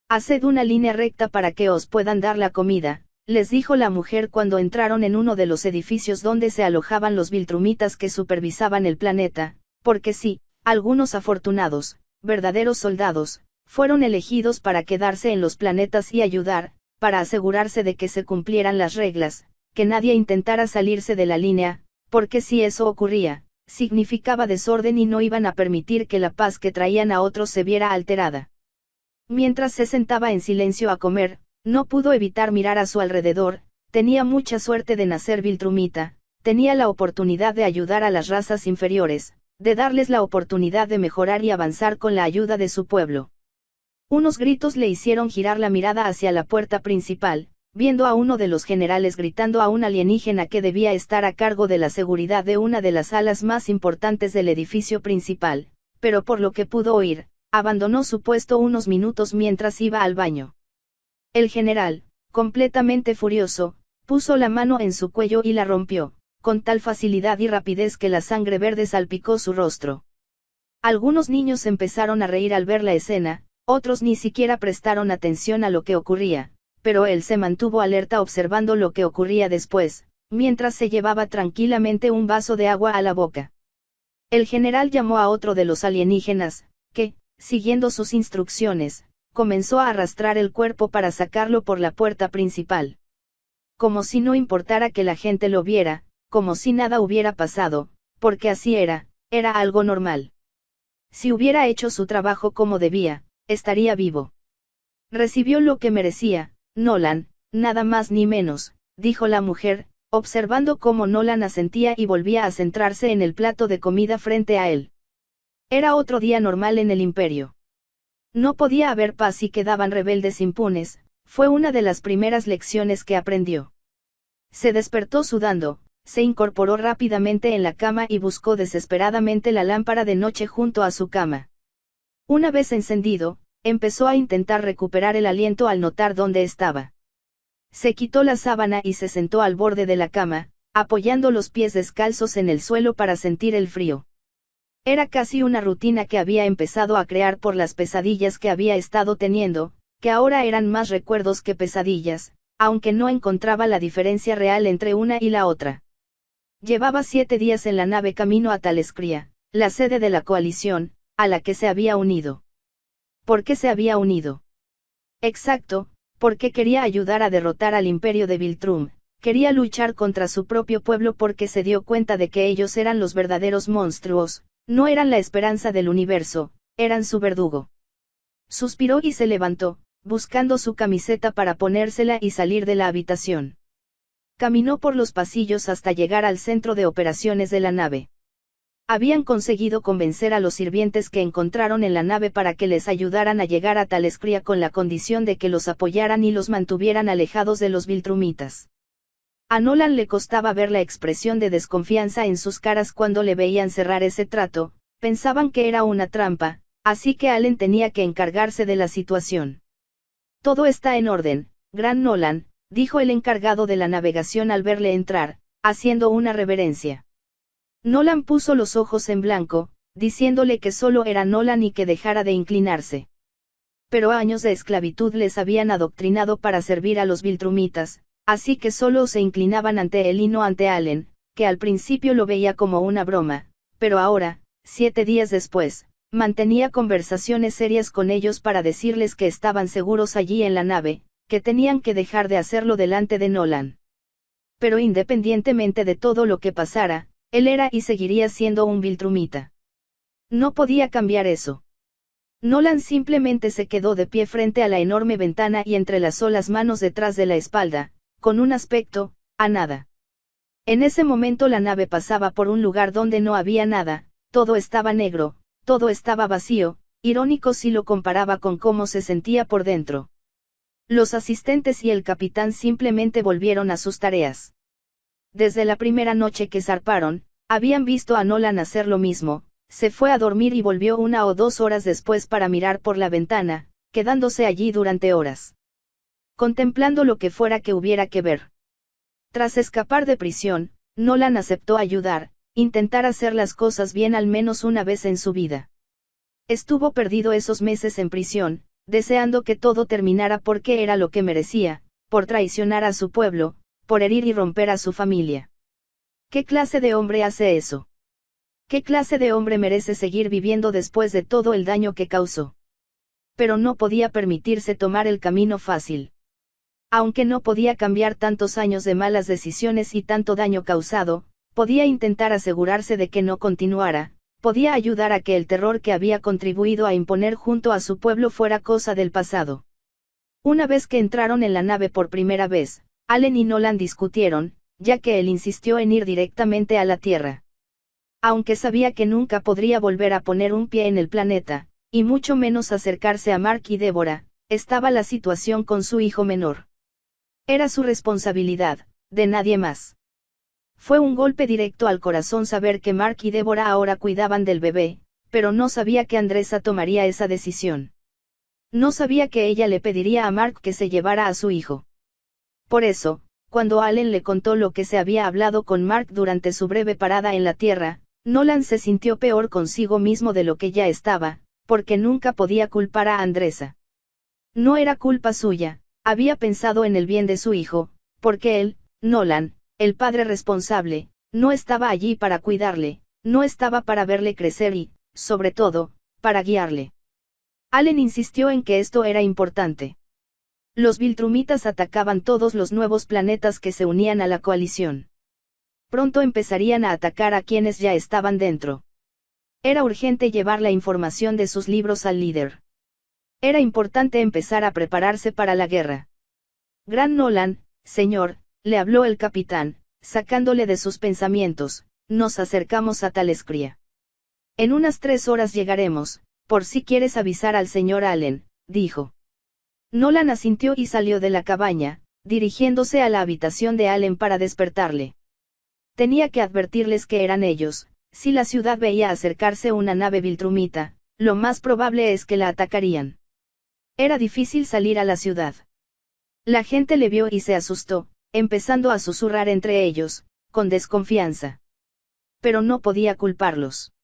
Haced una línea recta para que os puedan dar la comida, les dijo la mujer cuando entraron en uno de los edificios donde se alojaban los viltrumitas que supervisaban el planeta, porque sí, algunos afortunados, verdaderos soldados, fueron elegidos para quedarse en los planetas y ayudar, para asegurarse de que se cumplieran las reglas, que nadie intentara salirse de la línea, porque si eso ocurría, significaba desorden y no iban a permitir que la paz que traían a otros se viera alterada. Mientras se sentaba en silencio a comer, no pudo evitar mirar a su alrededor. Tenía mucha suerte de nacer viltrumita, tenía la oportunidad de ayudar a las razas inferiores, de darles la oportunidad de mejorar y avanzar con la ayuda de su pueblo. Unos gritos le hicieron girar la mirada hacia la puerta principal, viendo a uno de los generales gritando a un alienígena que debía estar a cargo de la seguridad de una de las salas más importantes del edificio principal, pero por lo que pudo oír, abandonó su puesto unos minutos mientras iba al baño. El general, completamente furioso, puso la mano en su cuello y la rompió, con tal facilidad y rapidez que la sangre verde salpicó su rostro. Algunos niños empezaron a reír al ver la escena, otros ni siquiera prestaron atención a lo que ocurría, pero él se mantuvo alerta observando lo que ocurría después, mientras se llevaba tranquilamente un vaso de agua a la boca. El general llamó a otro de los alienígenas, que, siguiendo sus instrucciones, comenzó a arrastrar el cuerpo para sacarlo por la puerta principal. Como si no importara que la gente lo viera, como si nada hubiera pasado, porque así era algo normal. Si hubiera hecho su trabajo como debía, estaría vivo. Recibió lo que merecía, Nolan, nada más ni menos, dijo la mujer, observando cómo Nolan asentía y volvía a centrarse en el plato de comida frente a él. Era otro día normal en el imperio. No podía haber paz y quedaban rebeldes impunes, fue una de las primeras lecciones que aprendió. Se despertó sudando, se incorporó rápidamente en la cama y buscó desesperadamente la lámpara de noche junto a su cama. Una vez encendido, empezó a intentar recuperar el aliento al notar dónde estaba. Se quitó la sábana y se sentó al borde de la cama, apoyando los pies descalzos en el suelo para sentir el frío. Era casi una rutina que había empezado a crear por las pesadillas que había estado teniendo, que ahora eran más recuerdos que pesadillas, aunque no encontraba la diferencia real entre una y la otra. Llevaba 7 días en la nave camino a Talescria, la sede de la coalición, a la que se había unido. ¿Por qué se había unido? Exacto, porque quería ayudar a derrotar al imperio de Viltrum, quería luchar contra su propio pueblo porque se dio cuenta de que ellos eran los verdaderos monstruos, no eran la esperanza del universo, eran su verdugo. Suspiró y se levantó, buscando su camiseta para ponérsela y salir de la habitación. Caminó por los pasillos hasta llegar al centro de operaciones de la nave. Habían conseguido convencer a los sirvientes que encontraron en la nave para que les ayudaran a llegar a Talescria con la condición de que los apoyaran y los mantuvieran alejados de los viltrumitas. A Nolan le costaba ver la expresión de desconfianza en sus caras cuando le veían cerrar ese trato, pensaban que era una trampa, así que Allen tenía que encargarse de la situación. Todo está en orden, Gran Nolan, dijo el encargado de la navegación al verle entrar, haciendo una reverencia. Nolan puso los ojos en blanco, diciéndole que solo era Nolan y que dejara de inclinarse. Pero años de esclavitud les habían adoctrinado para servir a los viltrumitas, así que solo se inclinaban ante él y no ante Allen, que al principio lo veía como una broma, pero ahora, 7 días después, mantenía conversaciones serias con ellos para decirles que estaban seguros allí en la nave, que tenían que dejar de hacerlo delante de Nolan. Pero independientemente de todo lo que pasara, él era y seguiría siendo un viltrumita. No podía cambiar eso. Nolan simplemente se quedó de pie frente a la enorme ventana y entrelazó las manos detrás de la espalda, con un aspecto, a nada. En ese momento la nave pasaba por un lugar donde no había nada, todo estaba negro, todo estaba vacío, irónico si lo comparaba con cómo se sentía por dentro. Los asistentes y el capitán simplemente volvieron a sus tareas. Desde la primera noche que zarparon, habían visto a Nolan hacer lo mismo, se fue a dormir y volvió 1 o 2 horas después para mirar por la ventana, quedándose allí durante horas. Contemplando lo que fuera que hubiera que ver. Tras escapar de prisión, Nolan aceptó ayudar, intentar hacer las cosas bien al menos una vez en su vida. Estuvo perdido esos meses en prisión, deseando que todo terminara porque era lo que merecía, por traicionar a su pueblo, por herir y romper a su familia. ¿Qué clase de hombre hace eso? ¿Qué clase de hombre merece seguir viviendo después de todo el daño que causó? Pero no podía permitirse tomar el camino fácil. Aunque no podía cambiar tantos años de malas decisiones y tanto daño causado, podía intentar asegurarse de que no continuara, podía ayudar a que el terror que había contribuido a imponer junto a su pueblo fuera cosa del pasado. Una vez que entraron en la nave por primera vez, Allen y Nolan discutieron, ya que él insistió en ir directamente a la Tierra. Aunque sabía que nunca podría volver a poner un pie en el planeta, y mucho menos acercarse a Mark y Deborah, estaba la situación con su hijo menor. Era su responsabilidad, de nadie más. Fue un golpe directo al corazón saber que Mark y Deborah ahora cuidaban del bebé, pero no sabía que Andresa tomaría esa decisión. No sabía que ella le pediría a Mark que se llevara a su hijo. Por eso, cuando Allen le contó lo que se había hablado con Mark durante su breve parada en la Tierra, Nolan se sintió peor consigo mismo de lo que ya estaba, porque nunca podía culpar a Andresa. No era culpa suya, había pensado en el bien de su hijo, porque él, Nolan, el padre responsable, no estaba allí para cuidarle, no estaba para verle crecer y, sobre todo, para guiarle. Allen insistió en que esto era importante. Los Viltrumitas atacaban todos los nuevos planetas que se unían a la coalición. Pronto empezarían a atacar a quienes ya estaban dentro. Era urgente llevar la información de sus libros al líder. Era importante empezar a prepararse para la guerra. Gran Nolan, señor, le habló el capitán, sacándole de sus pensamientos, nos acercamos a Talescria. En unas 3 horas llegaremos, por si quieres avisar al señor Allen, dijo. Nolan asintió y salió de la cabaña, dirigiéndose a la habitación de Allen para despertarle. Tenía que advertirles que eran ellos, si la ciudad veía acercarse una nave viltrumita, lo más probable es que la atacarían. Era difícil salir a la ciudad. La gente le vio y se asustó, empezando a susurrar entre ellos, con desconfianza. Pero no podía culparlos.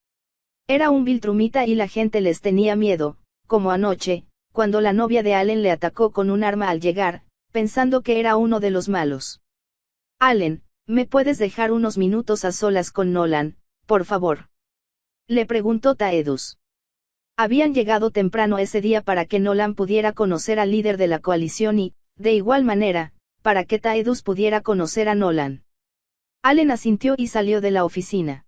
Era un viltrumita y la gente les tenía miedo, como anoche, cuando la novia de Allen le atacó con un arma al llegar, pensando que era uno de los malos. Allen, ¿me puedes dejar unos minutos a solas con Nolan, por favor? Le preguntó Taedus. Habían llegado temprano ese día para que Nolan pudiera conocer al líder de la coalición y, de igual manera, para que Taedus pudiera conocer a Nolan. Allen asintió y salió de la oficina.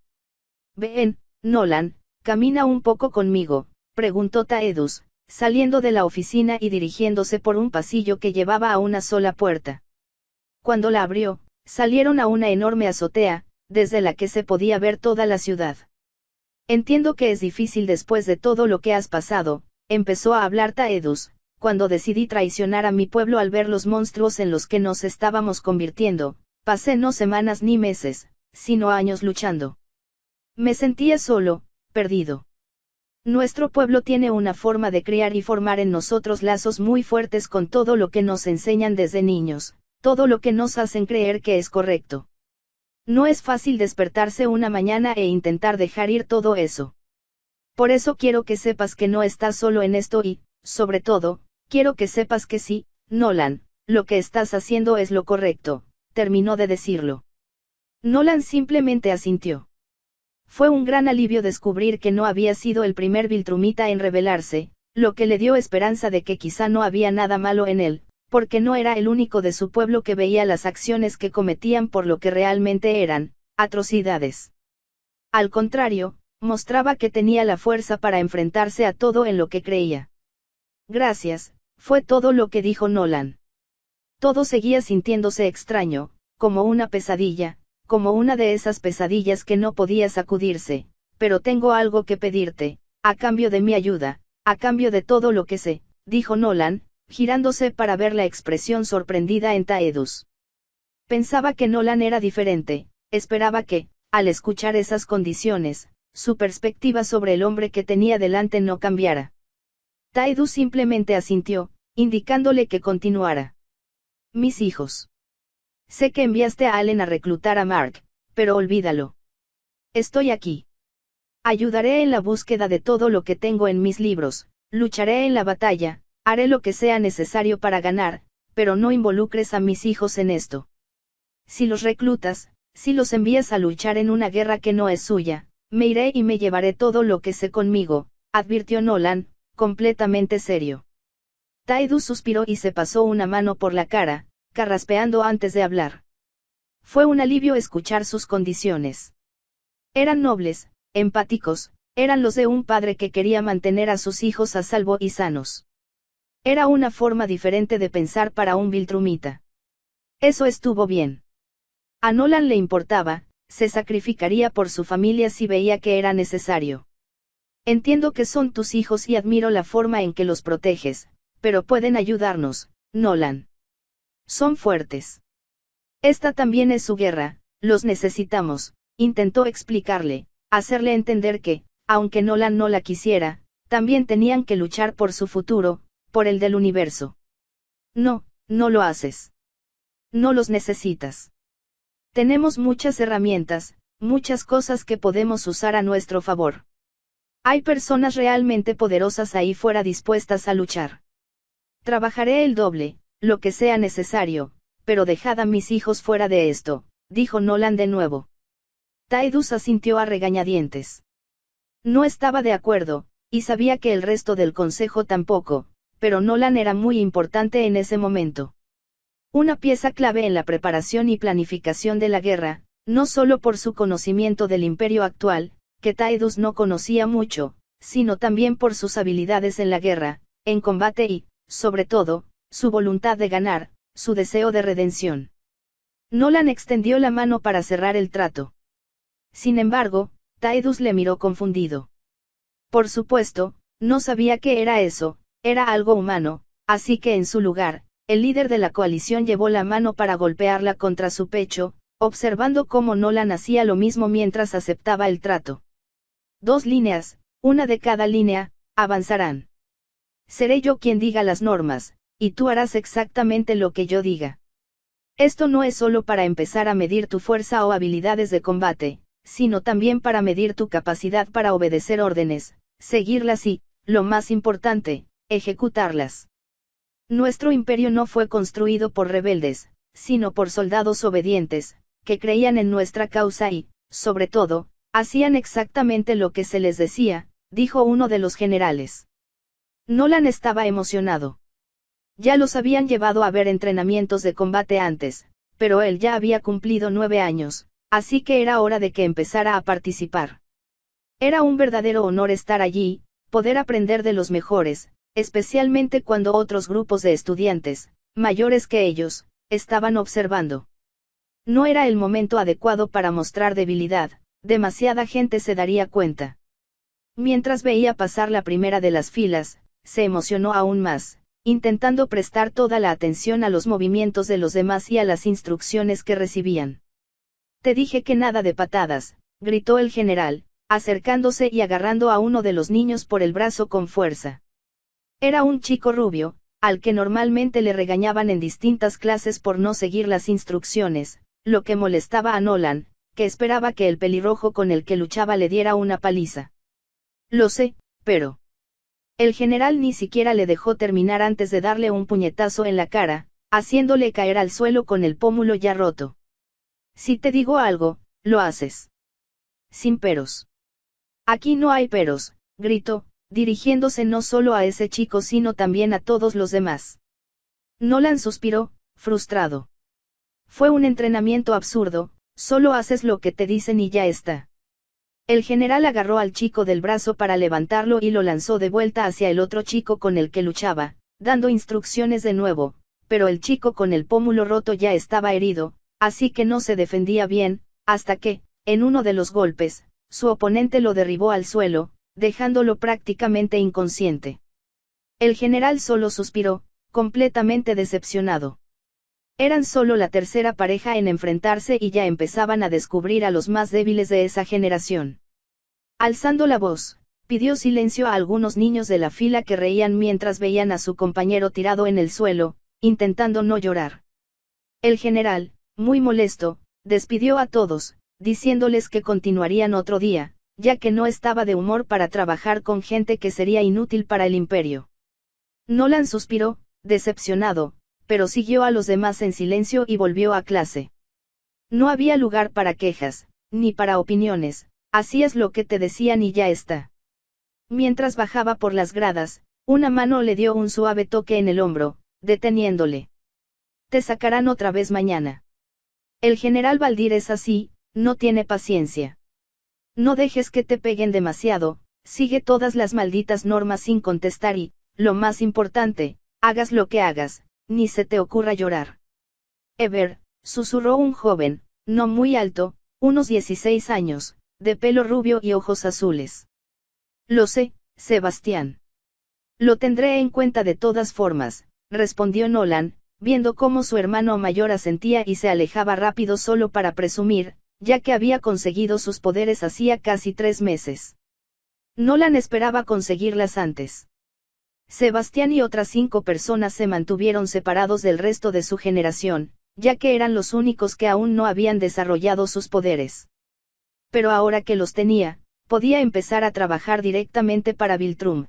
Ven, Nolan, camina un poco conmigo, preguntó Taedus, saliendo de la oficina y dirigiéndose por un pasillo que llevaba a una sola puerta. Cuando la abrió, salieron a una enorme azotea, desde la que se podía ver toda la ciudad. Entiendo que es difícil después de todo lo que has pasado, empezó a hablar Taedus, cuando decidí traicionar a mi pueblo al ver los monstruos en los que nos estábamos convirtiendo, pasé no semanas ni meses, sino años luchando. Me sentía solo, perdido. Nuestro pueblo tiene una forma de criar y formar en nosotros lazos muy fuertes con todo lo que nos enseñan desde niños, todo lo que nos hacen creer que es correcto. No es fácil despertarse una mañana e intentar dejar ir todo eso. Por eso quiero que sepas que no estás solo en esto y, sobre todo, quiero que sepas que sí, Nolan, lo que estás haciendo es lo correcto, terminó de decirlo. Nolan simplemente asintió. Fue un gran alivio descubrir que no había sido el primer viltrumita en rebelarse, lo que le dio esperanza de que quizá no había nada malo en él, porque no era el único de su pueblo que veía las acciones que cometían por lo que realmente eran, atrocidades. Al contrario, mostraba que tenía la fuerza para enfrentarse a todo en lo que creía. Gracias, fue todo lo que dijo Nolan. Todo seguía sintiéndose extraño, como una pesadilla, como una de esas pesadillas que no podía sacudirse, pero tengo algo que pedirte, a cambio de mi ayuda, a cambio de todo lo que sé, dijo Nolan, girándose para ver la expresión sorprendida en Taedus. Pensaba que Nolan era diferente, esperaba que, al escuchar esas condiciones, su perspectiva sobre el hombre que tenía delante no cambiara. Taedus simplemente asintió, indicándole que continuara. Mis hijos. Sé que enviaste a Allen a reclutar a Mark, pero olvídalo. Estoy aquí. Ayudaré en la búsqueda de todo lo que tengo en mis libros, lucharé en la batalla, haré lo que sea necesario para ganar, pero no involucres a mis hijos en esto. Si los reclutas, si los envías a luchar en una guerra que no es suya, me iré y me llevaré todo lo que sé conmigo, advirtió Nolan, completamente serio. Tidus suspiró y se pasó una mano por la cara, carraspeando antes de hablar. Fue un alivio escuchar sus condiciones. Eran nobles, empáticos, eran los de un padre que quería mantener a sus hijos a salvo y sanos. Era una forma diferente de pensar para un viltrumita. Eso estuvo bien. A Nolan le importaba, se sacrificaría por su familia si veía que era necesario. Entiendo que son tus hijos y admiro la forma en que los proteges, pero pueden ayudarnos, Nolan. Son fuertes. Esta también es su guerra, los necesitamos, intentó explicarle, hacerle entender que, aunque Nolan no la quisiera, también tenían que luchar por su futuro, por el del universo. No, no lo haces. No los necesitas. Tenemos muchas herramientas, muchas cosas que podemos usar a nuestro favor. Hay personas realmente poderosas ahí fuera dispuestas a luchar. Trabajaré el doble, lo que sea necesario, pero dejad a mis hijos fuera de esto, dijo Nolan de nuevo. Tidus asintió a regañadientes. No estaba de acuerdo, y sabía que el resto del consejo tampoco, pero Nolan era muy importante en ese momento. Una pieza clave en la preparación y planificación de la guerra, no solo por su conocimiento del imperio actual, que Tidus no conocía mucho, sino también por sus habilidades en la guerra, en combate y, sobre todo, su voluntad de ganar, su deseo de redención. Nolan extendió la mano para cerrar el trato. Sin embargo, Tidus le miró confundido. Por supuesto, no sabía qué era eso, era algo humano, así que en su lugar, el líder de la coalición llevó la mano para golpearla contra su pecho, observando cómo Nolan hacía lo mismo mientras aceptaba el trato. 2 líneas, una de cada línea, avanzarán. Seré yo quien diga las normas, y tú harás exactamente lo que yo diga. Esto no es solo para empezar a medir tu fuerza o habilidades de combate, sino también para medir tu capacidad para obedecer órdenes, seguirlas y, lo más importante, ejecutarlas. Nuestro imperio no fue construido por rebeldes, sino por soldados obedientes, que creían en nuestra causa y, sobre todo, hacían exactamente lo que se les decía, dijo uno de los generales. Nolan estaba emocionado. Ya los habían llevado a ver entrenamientos de combate antes, pero él ya había cumplido 9 años, así que era hora de que empezara a participar. Era un verdadero honor estar allí, poder aprender de los mejores, especialmente cuando otros grupos de estudiantes, mayores que ellos, estaban observando. No era el momento adecuado para mostrar debilidad, demasiada gente se daría cuenta. Mientras veía pasar la primera de las filas, se emocionó aún más, intentando prestar toda la atención a los movimientos de los demás y a las instrucciones que recibían. Te dije que nada de patadas, gritó el general, acercándose y agarrando a uno de los niños por el brazo con fuerza. Era un chico rubio, al que normalmente le regañaban en distintas clases por no seguir las instrucciones, lo que molestaba a Nolan, que esperaba que el pelirrojo con el que luchaba le diera una paliza. Lo sé, pero... El general ni siquiera le dejó terminar antes de darle un puñetazo en la cara, haciéndole caer al suelo con el pómulo ya roto. Si te digo algo, lo haces. Sin peros. Aquí no hay peros, gritó, dirigiéndose no solo a ese chico sino también a todos los demás. Nolan suspiró, frustrado. Fue un entrenamiento absurdo, solo haces lo que te dicen y ya está. El general agarró al chico del brazo para levantarlo y lo lanzó de vuelta hacia el otro chico con el que luchaba, dando instrucciones de nuevo, pero el chico con el pómulo roto ya estaba herido, así que no se defendía bien, hasta que, en uno de los golpes, su oponente lo derribó al suelo, dejándolo prácticamente inconsciente. El general solo suspiró, completamente decepcionado. Eran solo la tercera pareja en enfrentarse y ya empezaban a descubrir a los más débiles de esa generación. Alzando la voz, pidió silencio a algunos niños de la fila que reían mientras veían a su compañero tirado en el suelo, intentando no llorar. El general, muy molesto, despidió a todos, diciéndoles que continuarían otro día, ya que no estaba de humor para trabajar con gente que sería inútil para el imperio. Nolan suspiró, decepcionado, pero siguió a los demás en silencio y volvió a clase. No había lugar para quejas, ni para opiniones, hacías lo que te decían y ya está. Mientras bajaba por las gradas, una mano le dio un suave toque en el hombro, deteniéndole. Te sacarán otra vez mañana. El general Valdir es así, no tiene paciencia. No dejes que te peguen demasiado, sigue todas las malditas normas sin contestar y, lo más importante, hagas lo que hagas, ni se te ocurra llorar. Ever, susurró un joven, no muy alto, unos 16 años, de pelo rubio y ojos azules. Lo sé, Sebastián. Lo tendré en cuenta de todas formas, respondió Nolan, viendo cómo su hermano mayor asentía y se alejaba rápido solo para presumir, ya que había conseguido sus poderes hacía casi 3 meses. Nolan esperaba conseguirlas antes. Sebastián y otras 5 personas se mantuvieron separados del resto de su generación, ya que eran los únicos que aún no habían desarrollado sus poderes. Pero ahora que los tenía, podía empezar a trabajar directamente para Viltrum.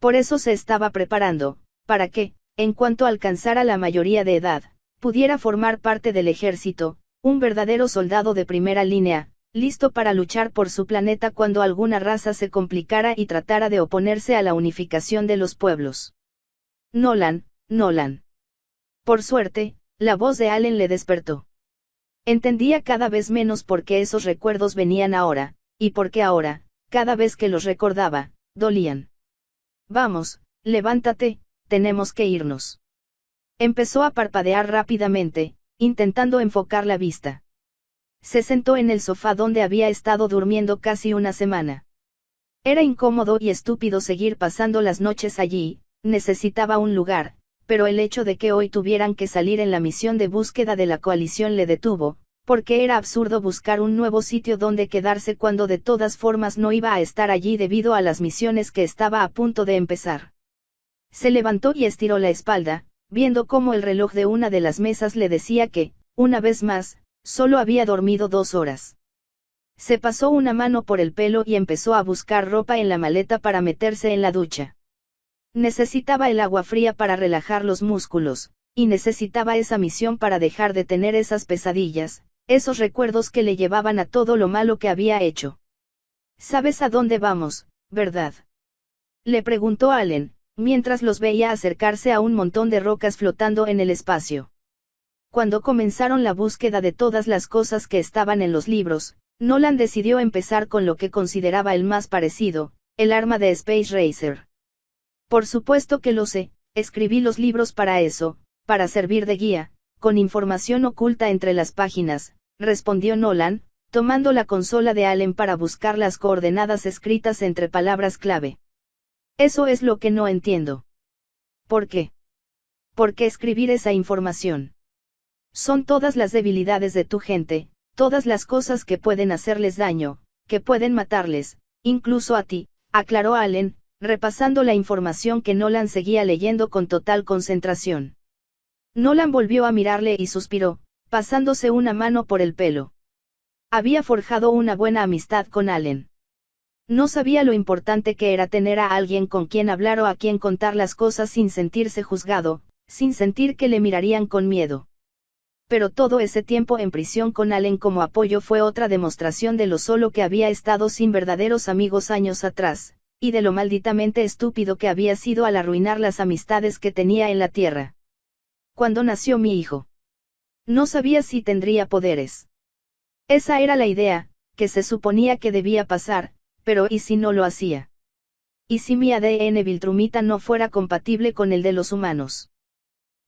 Por eso se estaba preparando, para que, en cuanto alcanzara la mayoría de edad, pudiera formar parte del ejército, un verdadero soldado de primera línea, listo para luchar por su planeta cuando alguna raza se complicara y tratara de oponerse a la unificación de los pueblos. Nolan, Nolan. Por suerte, la voz de Allen le despertó. Entendía cada vez menos por qué esos recuerdos venían ahora, y por qué ahora, cada vez que los recordaba, dolían. Vamos, levántate, tenemos que irnos. Empezó a parpadear rápidamente, intentando enfocar la vista. Se sentó en el sofá donde había estado durmiendo casi una semana. Era incómodo y estúpido seguir pasando las noches allí, necesitaba un lugar, pero el hecho de que hoy tuvieran que salir en la misión de búsqueda de la coalición le detuvo, porque era absurdo buscar un nuevo sitio donde quedarse cuando de todas formas no iba a estar allí debido a las misiones que estaba a punto de empezar. Se levantó y estiró la espalda, viendo cómo el reloj de una de las mesas le decía que, una vez más, solo había dormido 2 horas. Se pasó una mano por el pelo y empezó a buscar ropa en la maleta para meterse en la ducha. Necesitaba el agua fría para relajar los músculos, y necesitaba esa misión para dejar de tener esas pesadillas, esos recuerdos que le llevaban a todo lo malo que había hecho. ¿Sabes a dónde vamos, verdad? Le preguntó Allen, mientras los veía acercarse a un montón de rocas flotando en el espacio. Cuando comenzaron la búsqueda de todas las cosas que estaban en los libros, Nolan decidió empezar con lo que consideraba el más parecido, el arma de Space Racer. Por supuesto que lo sé, escribí los libros para eso, para servir de guía, con información oculta entre las páginas, respondió Nolan, tomando la consola de Allen para buscar las coordenadas escritas entre palabras clave. Eso es lo que no entiendo. ¿Por qué? ¿Por qué escribir esa información? Son todas las debilidades de tu gente, todas las cosas que pueden hacerles daño, que pueden matarles, incluso a ti, aclaró Allen, repasando la información que Nolan seguía leyendo con total concentración. Nolan volvió a mirarle y suspiró, pasándose una mano por el pelo. Había forjado una buena amistad con Allen. No sabía lo importante que era tener a alguien con quien hablar o a quien contar las cosas sin sentirse juzgado, sin sentir que le mirarían con miedo. Pero todo ese tiempo en prisión con Allen como apoyo fue otra demostración de lo solo que había estado sin verdaderos amigos años atrás, y de lo malditamente estúpido que había sido al arruinar las amistades que tenía en la Tierra. Cuando nació mi hijo, no sabía si tendría poderes. Esa era la idea, que se suponía que debía pasar, pero ¿y si no lo hacía? ¿Y si mi ADN viltrumita no fuera compatible con el de los humanos?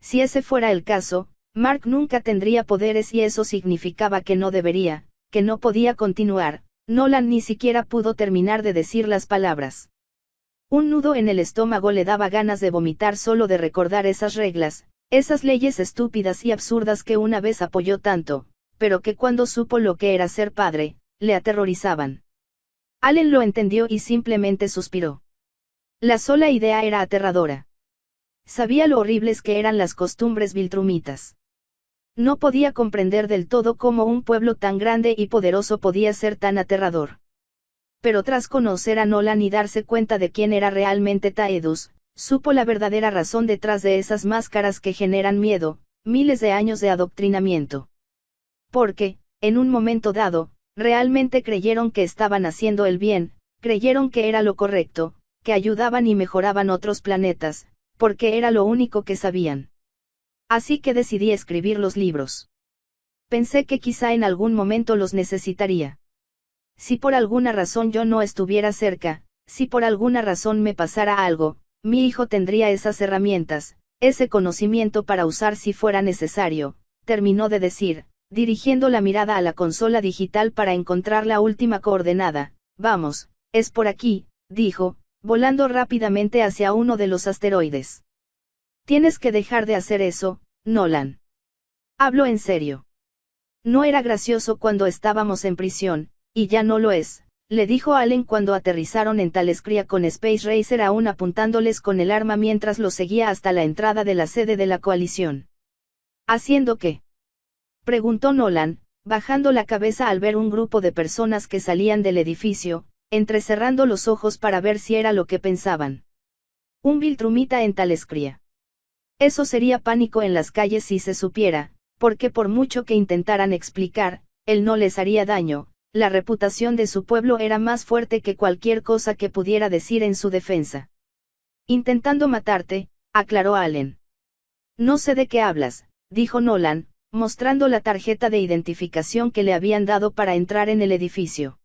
Si ese fuera el caso, Mark nunca tendría poderes y eso significaba que no debería, que no podía continuar. Nolan ni siquiera pudo terminar de decir las palabras. Un nudo en el estómago le daba ganas de vomitar solo de recordar esas reglas, esas leyes estúpidas y absurdas que una vez apoyó tanto, pero que cuando supo lo que era ser padre, le aterrorizaban. Allen lo entendió y simplemente suspiró. La sola idea era aterradora. Sabía lo horribles que eran las costumbres viltrumitas. No podía comprender del todo cómo un pueblo tan grande y poderoso podía ser tan aterrador. pero tras conocer a Nolan y darse cuenta de quién era realmente Taedus, supo la verdadera razón detrás de esas máscaras que generan miedo, miles de años de adoctrinamiento. Porque, en un momento dado, realmente creyeron que estaban haciendo el bien, creyeron que era lo correcto, que ayudaban y mejoraban otros planetas, porque era lo único que sabían. Así que decidí escribir los libros. Pensé que quizá en algún momento los necesitaría. Si por alguna razón yo no estuviera cerca, si por alguna razón me pasara algo, mi hijo tendría esas herramientas, ese conocimiento para usar si fuera necesario, terminó de decir, dirigiendo la mirada a la consola digital para encontrar la última coordenada. Vamos, es por aquí, dijo, volando rápidamente hacia uno de los asteroides. Tienes que dejar de hacer eso, Nolan. Hablo en serio. No era gracioso cuando estábamos en prisión, y ya no lo es, le dijo Allen cuando aterrizaron en Talescria con Space Racer aún apuntándoles con el arma mientras lo seguía hasta la entrada de la sede de la coalición. ¿Haciendo qué?, preguntó Nolan, bajando la cabeza al ver un grupo de personas que salían del edificio, entrecerrando los ojos para ver si era lo que pensaban. Un Viltrumita en Talescria. Eso sería pánico en las calles si se supiera, porque por mucho que intentaran explicar, él no les haría daño. La reputación de su pueblo era más fuerte que cualquier cosa que pudiera decir en su defensa. Intentando matarte, aclaró Allen. No sé de qué hablas, dijo Nolan, mostrando la tarjeta de identificación que le habían dado para entrar en el edificio.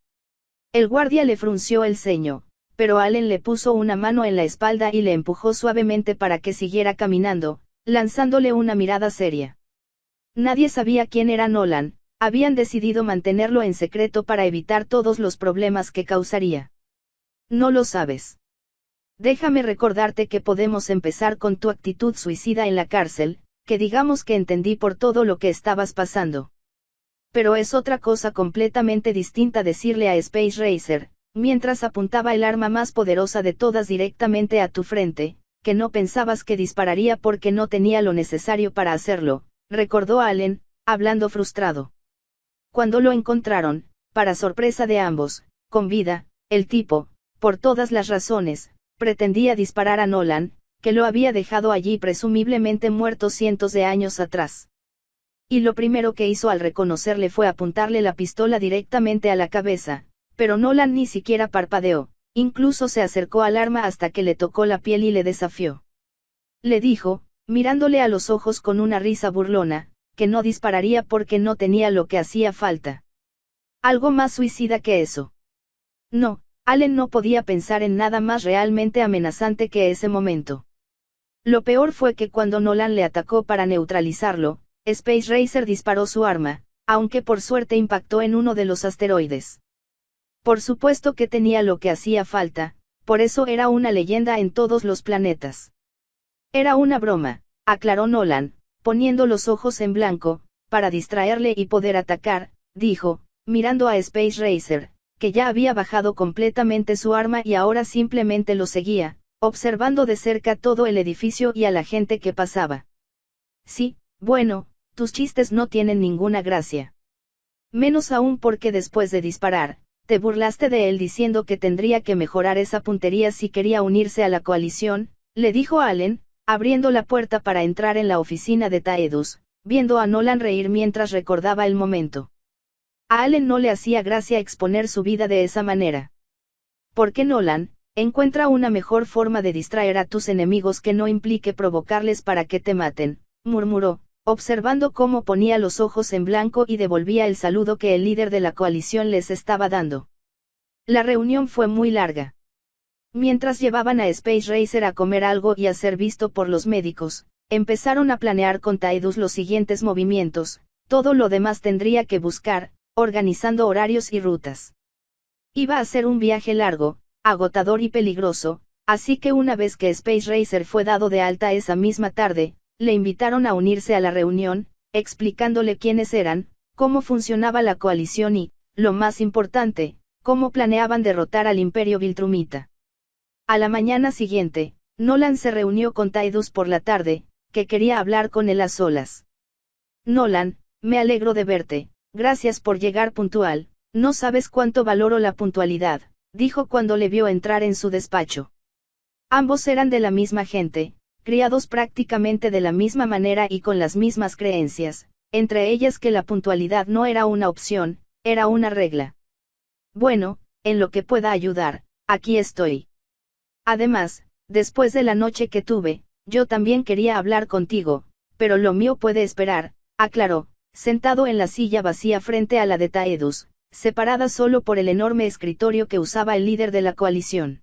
El guardia le frunció el ceño, pero Allen le puso una mano en la espalda y le empujó suavemente para que siguiera caminando, lanzándole una mirada seria. Nadie sabía quién era Nolan. Habían decidido mantenerlo en secreto para evitar todos los problemas que causaría. No lo sabes. Déjame recordarte que podemos empezar con tu actitud suicida en la cárcel, que digamos que entendí por todo lo que estabas pasando. Pero es otra cosa completamente distinta decirle a Space Racer, mientras apuntaba el arma más poderosa de todas directamente a tu frente, que no pensabas que dispararía porque no tenía lo necesario para hacerlo, recordó Allen, hablando frustrado. Cuando lo encontraron, para sorpresa de ambos, con vida, el tipo, por todas las razones, pretendía disparar a Nolan, que lo había dejado allí presumiblemente muerto cientos de años atrás. Y lo primero que hizo al reconocerle fue apuntarle la pistola directamente a la cabeza, pero Nolan ni siquiera parpadeó, incluso se acercó al arma hasta que le tocó la piel y le desafió. Le dijo, mirándole a los ojos con una risa burlona, que no dispararía porque no tenía lo que hacía falta. Algo más suicida que eso. No, Allen no podía pensar en nada más realmente amenazante que ese momento. Lo peor fue que cuando Nolan le atacó para neutralizarlo, Space Racer disparó su arma, aunque por suerte impactó en uno de los asteroides. Por supuesto que tenía lo que hacía falta, por eso era una leyenda en todos los planetas. Era una broma, aclaró Nolan, poniendo los ojos en blanco, para distraerle y poder atacar, dijo, mirando a Space Racer, que ya había bajado completamente su arma y ahora simplemente lo seguía, observando de cerca todo el edificio y a la gente que pasaba. Sí, bueno, tus chistes no tienen ninguna gracia. Menos aún porque después de disparar, te burlaste de él diciendo que tendría que mejorar esa puntería si quería unirse a la coalición, le dijo Allen, abriendo la puerta para entrar en la oficina de Taedus, viendo a Nolan reír mientras recordaba el momento. A Allen no le hacía gracia exponer su vida de esa manera. ¿Por qué Nolan? Encuentra una mejor forma de distraer a tus enemigos que no implique provocarles para que te maten, murmuró, observando cómo ponía los ojos en blanco y devolvía el saludo que el líder de la coalición les estaba dando. La reunión fue muy larga. Mientras llevaban a Space Racer a comer algo y a ser visto por los médicos, empezaron a planear con Taedus los siguientes movimientos, todo lo demás tendría que buscar, organizando horarios y rutas. Iba a ser un viaje largo, agotador y peligroso, así que una vez que Space Racer fue dado de alta esa misma tarde, le invitaron a unirse a la reunión, explicándole quiénes eran, cómo funcionaba la coalición y, lo más importante, cómo planeaban derrotar al Imperio Viltrumita. A la mañana siguiente, Nolan se reunió con Taedus por la tarde, que quería hablar con él a solas. Nolan, me alegro de verte, gracias por llegar puntual, no sabes cuánto valoro la puntualidad, dijo cuando le vio entrar en su despacho. Ambos eran de la misma gente, criados prácticamente de la misma manera y con las mismas creencias, entre ellas que la puntualidad no era una opción, era una regla. Bueno, en lo que pueda ayudar, aquí estoy. Además, después de la noche que tuve, yo también quería hablar contigo, pero lo mío puede esperar, aclaró, sentado en la silla vacía frente a la de Taedus, separada solo por el enorme escritorio que usaba el líder de la coalición.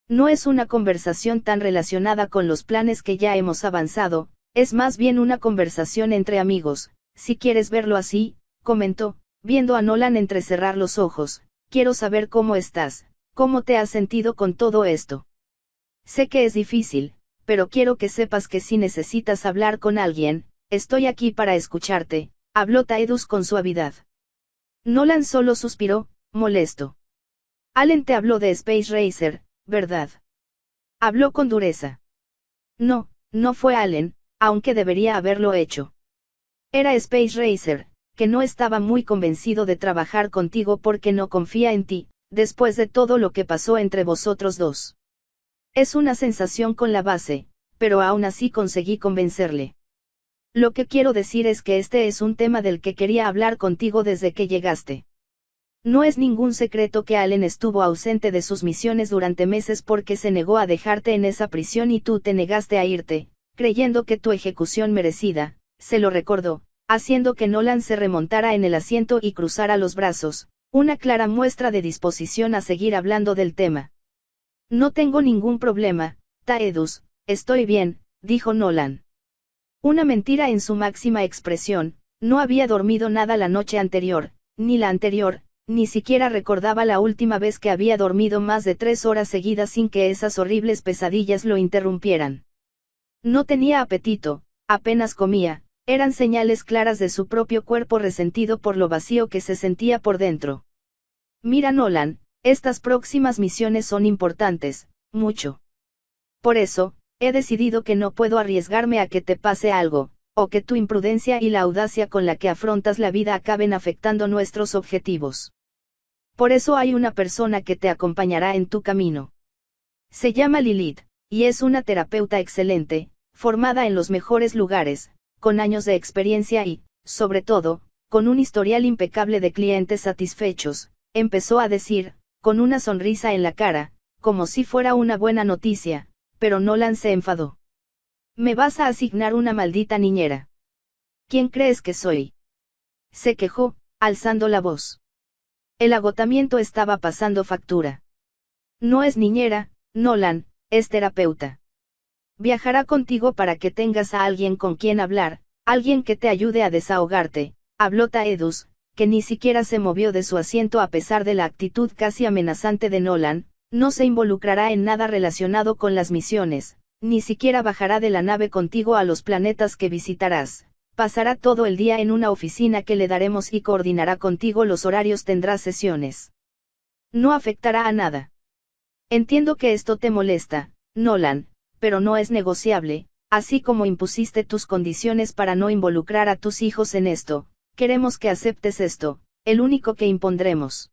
No es una conversación tan relacionada con los planes que ya hemos avanzado, es más bien una conversación entre amigos, si quieres verlo así, comentó, viendo a Nolan entrecerrar los ojos. Quiero saber cómo estás, cómo te has sentido con todo esto. Sé que es difícil, pero quiero que sepas que si necesitas hablar con alguien, estoy aquí para escucharte, habló Taedus con suavidad. Nolan solo suspiró, molesto. Allen te habló de Space Racer, ¿verdad? Habló con dureza. No, no fue Allen, aunque debería haberlo hecho. Era Space Racer, que no estaba muy convencido de trabajar contigo porque no confía en ti, después de todo lo que pasó entre vosotros dos. Es una sensación con la base, pero aún así conseguí convencerle. Lo que quiero decir es que este es un tema del que quería hablar contigo desde que llegaste. No es ningún secreto que Allen estuvo ausente de sus misiones durante meses porque se negó a dejarte en esa prisión y tú te negaste a irte, creyendo que tu ejecución merecida, se lo recordó, haciendo que Nolan se remontara en el asiento y cruzara los brazos, una clara muestra de disposición a seguir hablando del tema. No tengo ningún problema, Taedus, estoy bien, dijo Nolan. Una mentira en su máxima expresión, no había dormido nada la noche anterior, ni la anterior, ni siquiera recordaba la última vez que había dormido más de 3 horas seguidas sin que esas horribles pesadillas lo interrumpieran. No tenía apetito, apenas comía, eran señales claras de su propio cuerpo resentido por lo vacío que se sentía por dentro. Mira Nolan, estas próximas misiones son importantes, mucho. Por eso, he decidido que no puedo arriesgarme a que te pase algo, o que tu imprudencia y la audacia con la que afrontas la vida acaben afectando nuestros objetivos. Por eso hay una persona que te acompañará en tu camino. Se llama Lilith, y es una terapeuta excelente, formada en los mejores lugares, con años de experiencia y, sobre todo, con un historial impecable de clientes satisfechos, empezó a decir, con una sonrisa en la cara, como si fuera una buena noticia, pero Nolan se enfadó. ¿Me vas a asignar una maldita niñera? ¿Quién crees que soy? Se quejó, alzando la voz. El agotamiento estaba pasando factura. No es niñera, Nolan, es terapeuta. Viajará contigo para que tengas a alguien con quien hablar, alguien que te ayude a desahogarte, habló Taedus, que ni siquiera se movió de su asiento a pesar de la actitud casi amenazante de Nolan. No se involucrará en nada relacionado con las misiones, ni siquiera bajará de la nave contigo a los planetas que visitarás. Pasará todo el día en una oficina que le daremos y coordinará contigo los horarios, tendrá sesiones. No afectará a nada. Entiendo que esto te molesta, Nolan, pero no es negociable, así como impusiste tus condiciones para no involucrar a tus hijos en esto, queremos que aceptes esto, el único que impondremos.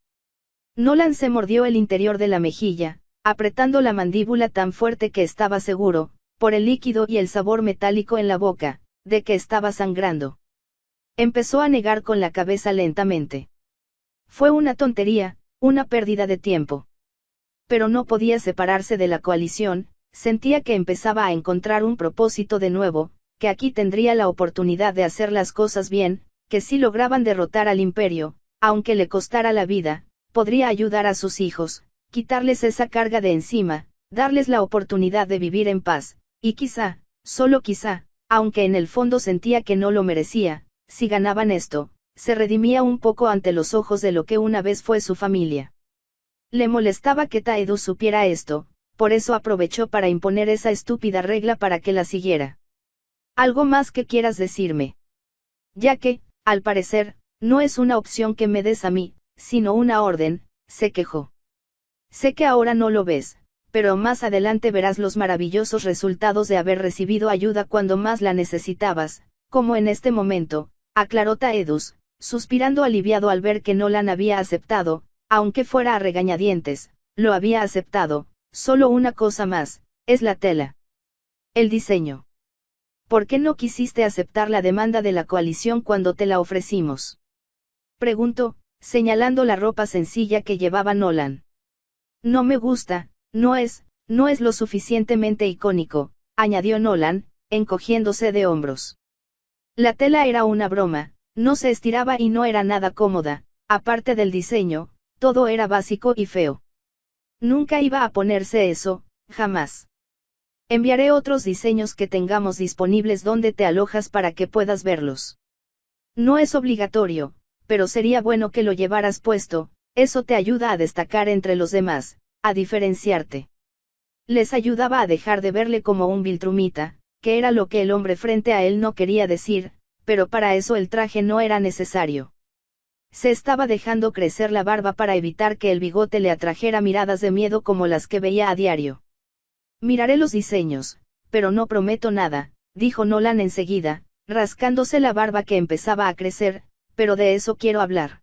Nolan se mordió el interior de la mejilla, apretando la mandíbula tan fuerte que estaba seguro, por el líquido y el sabor metálico en la boca, de que estaba sangrando. Empezó a negar con la cabeza lentamente. Fue una tontería, una pérdida de tiempo. Pero no podía separarse de la coalición, sentía que empezaba a encontrar un propósito de nuevo, que aquí tendría la oportunidad de hacer las cosas bien, que si lograban derrotar al imperio, aunque le costara la vida, podría ayudar a sus hijos, quitarles esa carga de encima, darles la oportunidad de vivir en paz, y quizá, solo quizá, aunque en el fondo sentía que no lo merecía, si ganaban esto, se redimía un poco ante los ojos de lo que una vez fue su familia. Le molestaba que Taedus supiera esto, por eso aprovechó para imponer esa estúpida regla para que la siguiera. ¿Algo más que quieras decirme? Ya que, al parecer, no es una opción que me des a mí, sino una orden, se quejó. Sé que ahora no lo ves, pero más adelante verás los maravillosos resultados de haber recibido ayuda cuando más la necesitabas, como en este momento, aclaró Taedus, suspirando aliviado al ver que Nolan había aceptado, aunque fuera a regañadientes, lo había aceptado, solo una cosa más, es la tela. El diseño. ¿Por qué no quisiste aceptar la demanda de la coalición cuando te la ofrecimos? Preguntó, señalando la ropa sencilla que llevaba Nolan. No me gusta, no es lo suficientemente icónico, añadió Nolan, encogiéndose de hombros. La tela era una broma, no se estiraba y no era nada cómoda, aparte del diseño, todo era básico y feo. Nunca iba a ponerse eso, jamás. Enviaré otros diseños que tengamos disponibles donde te alojas para que puedas verlos. No es obligatorio, pero sería bueno que lo llevaras puesto, eso te ayuda a destacar entre los demás, a diferenciarte. Les ayudaba a dejar de verle como un viltrumita, que era lo que el hombre frente a él no quería decir, pero para eso el traje no era necesario. Se estaba dejando crecer la barba para evitar que el bigote le atrajera miradas de miedo como las que veía a diario. Miraré los diseños, pero no prometo nada, dijo Nolan enseguida, rascándose la barba que empezaba a crecer, pero de eso quiero hablar.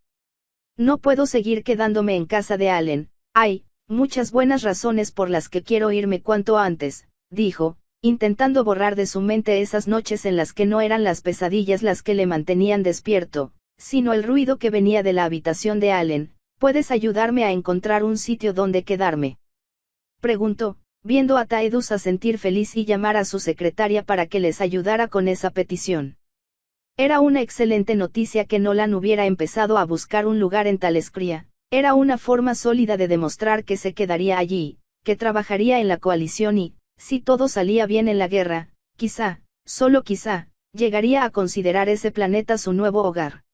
No puedo seguir quedándome en casa de Allen, hay muchas buenas razones por las que quiero irme cuanto antes, dijo, intentando borrar de su mente esas noches en las que no eran las pesadillas las que le mantenían despierto, sino el ruido que venía de la habitación de Allen. ¿Puedes ayudarme a encontrar un sitio donde quedarme?, preguntó, viendo a Taedus a sentir feliz y llamar a su secretaria para que les ayudara con esa petición. Era una excelente noticia que Nolan hubiera empezado a buscar un lugar en Talescria, era una forma sólida de demostrar que se quedaría allí, que trabajaría en la coalición y, si todo salía bien en la guerra, quizá, solo quizá, llegaría a considerar ese planeta su nuevo hogar.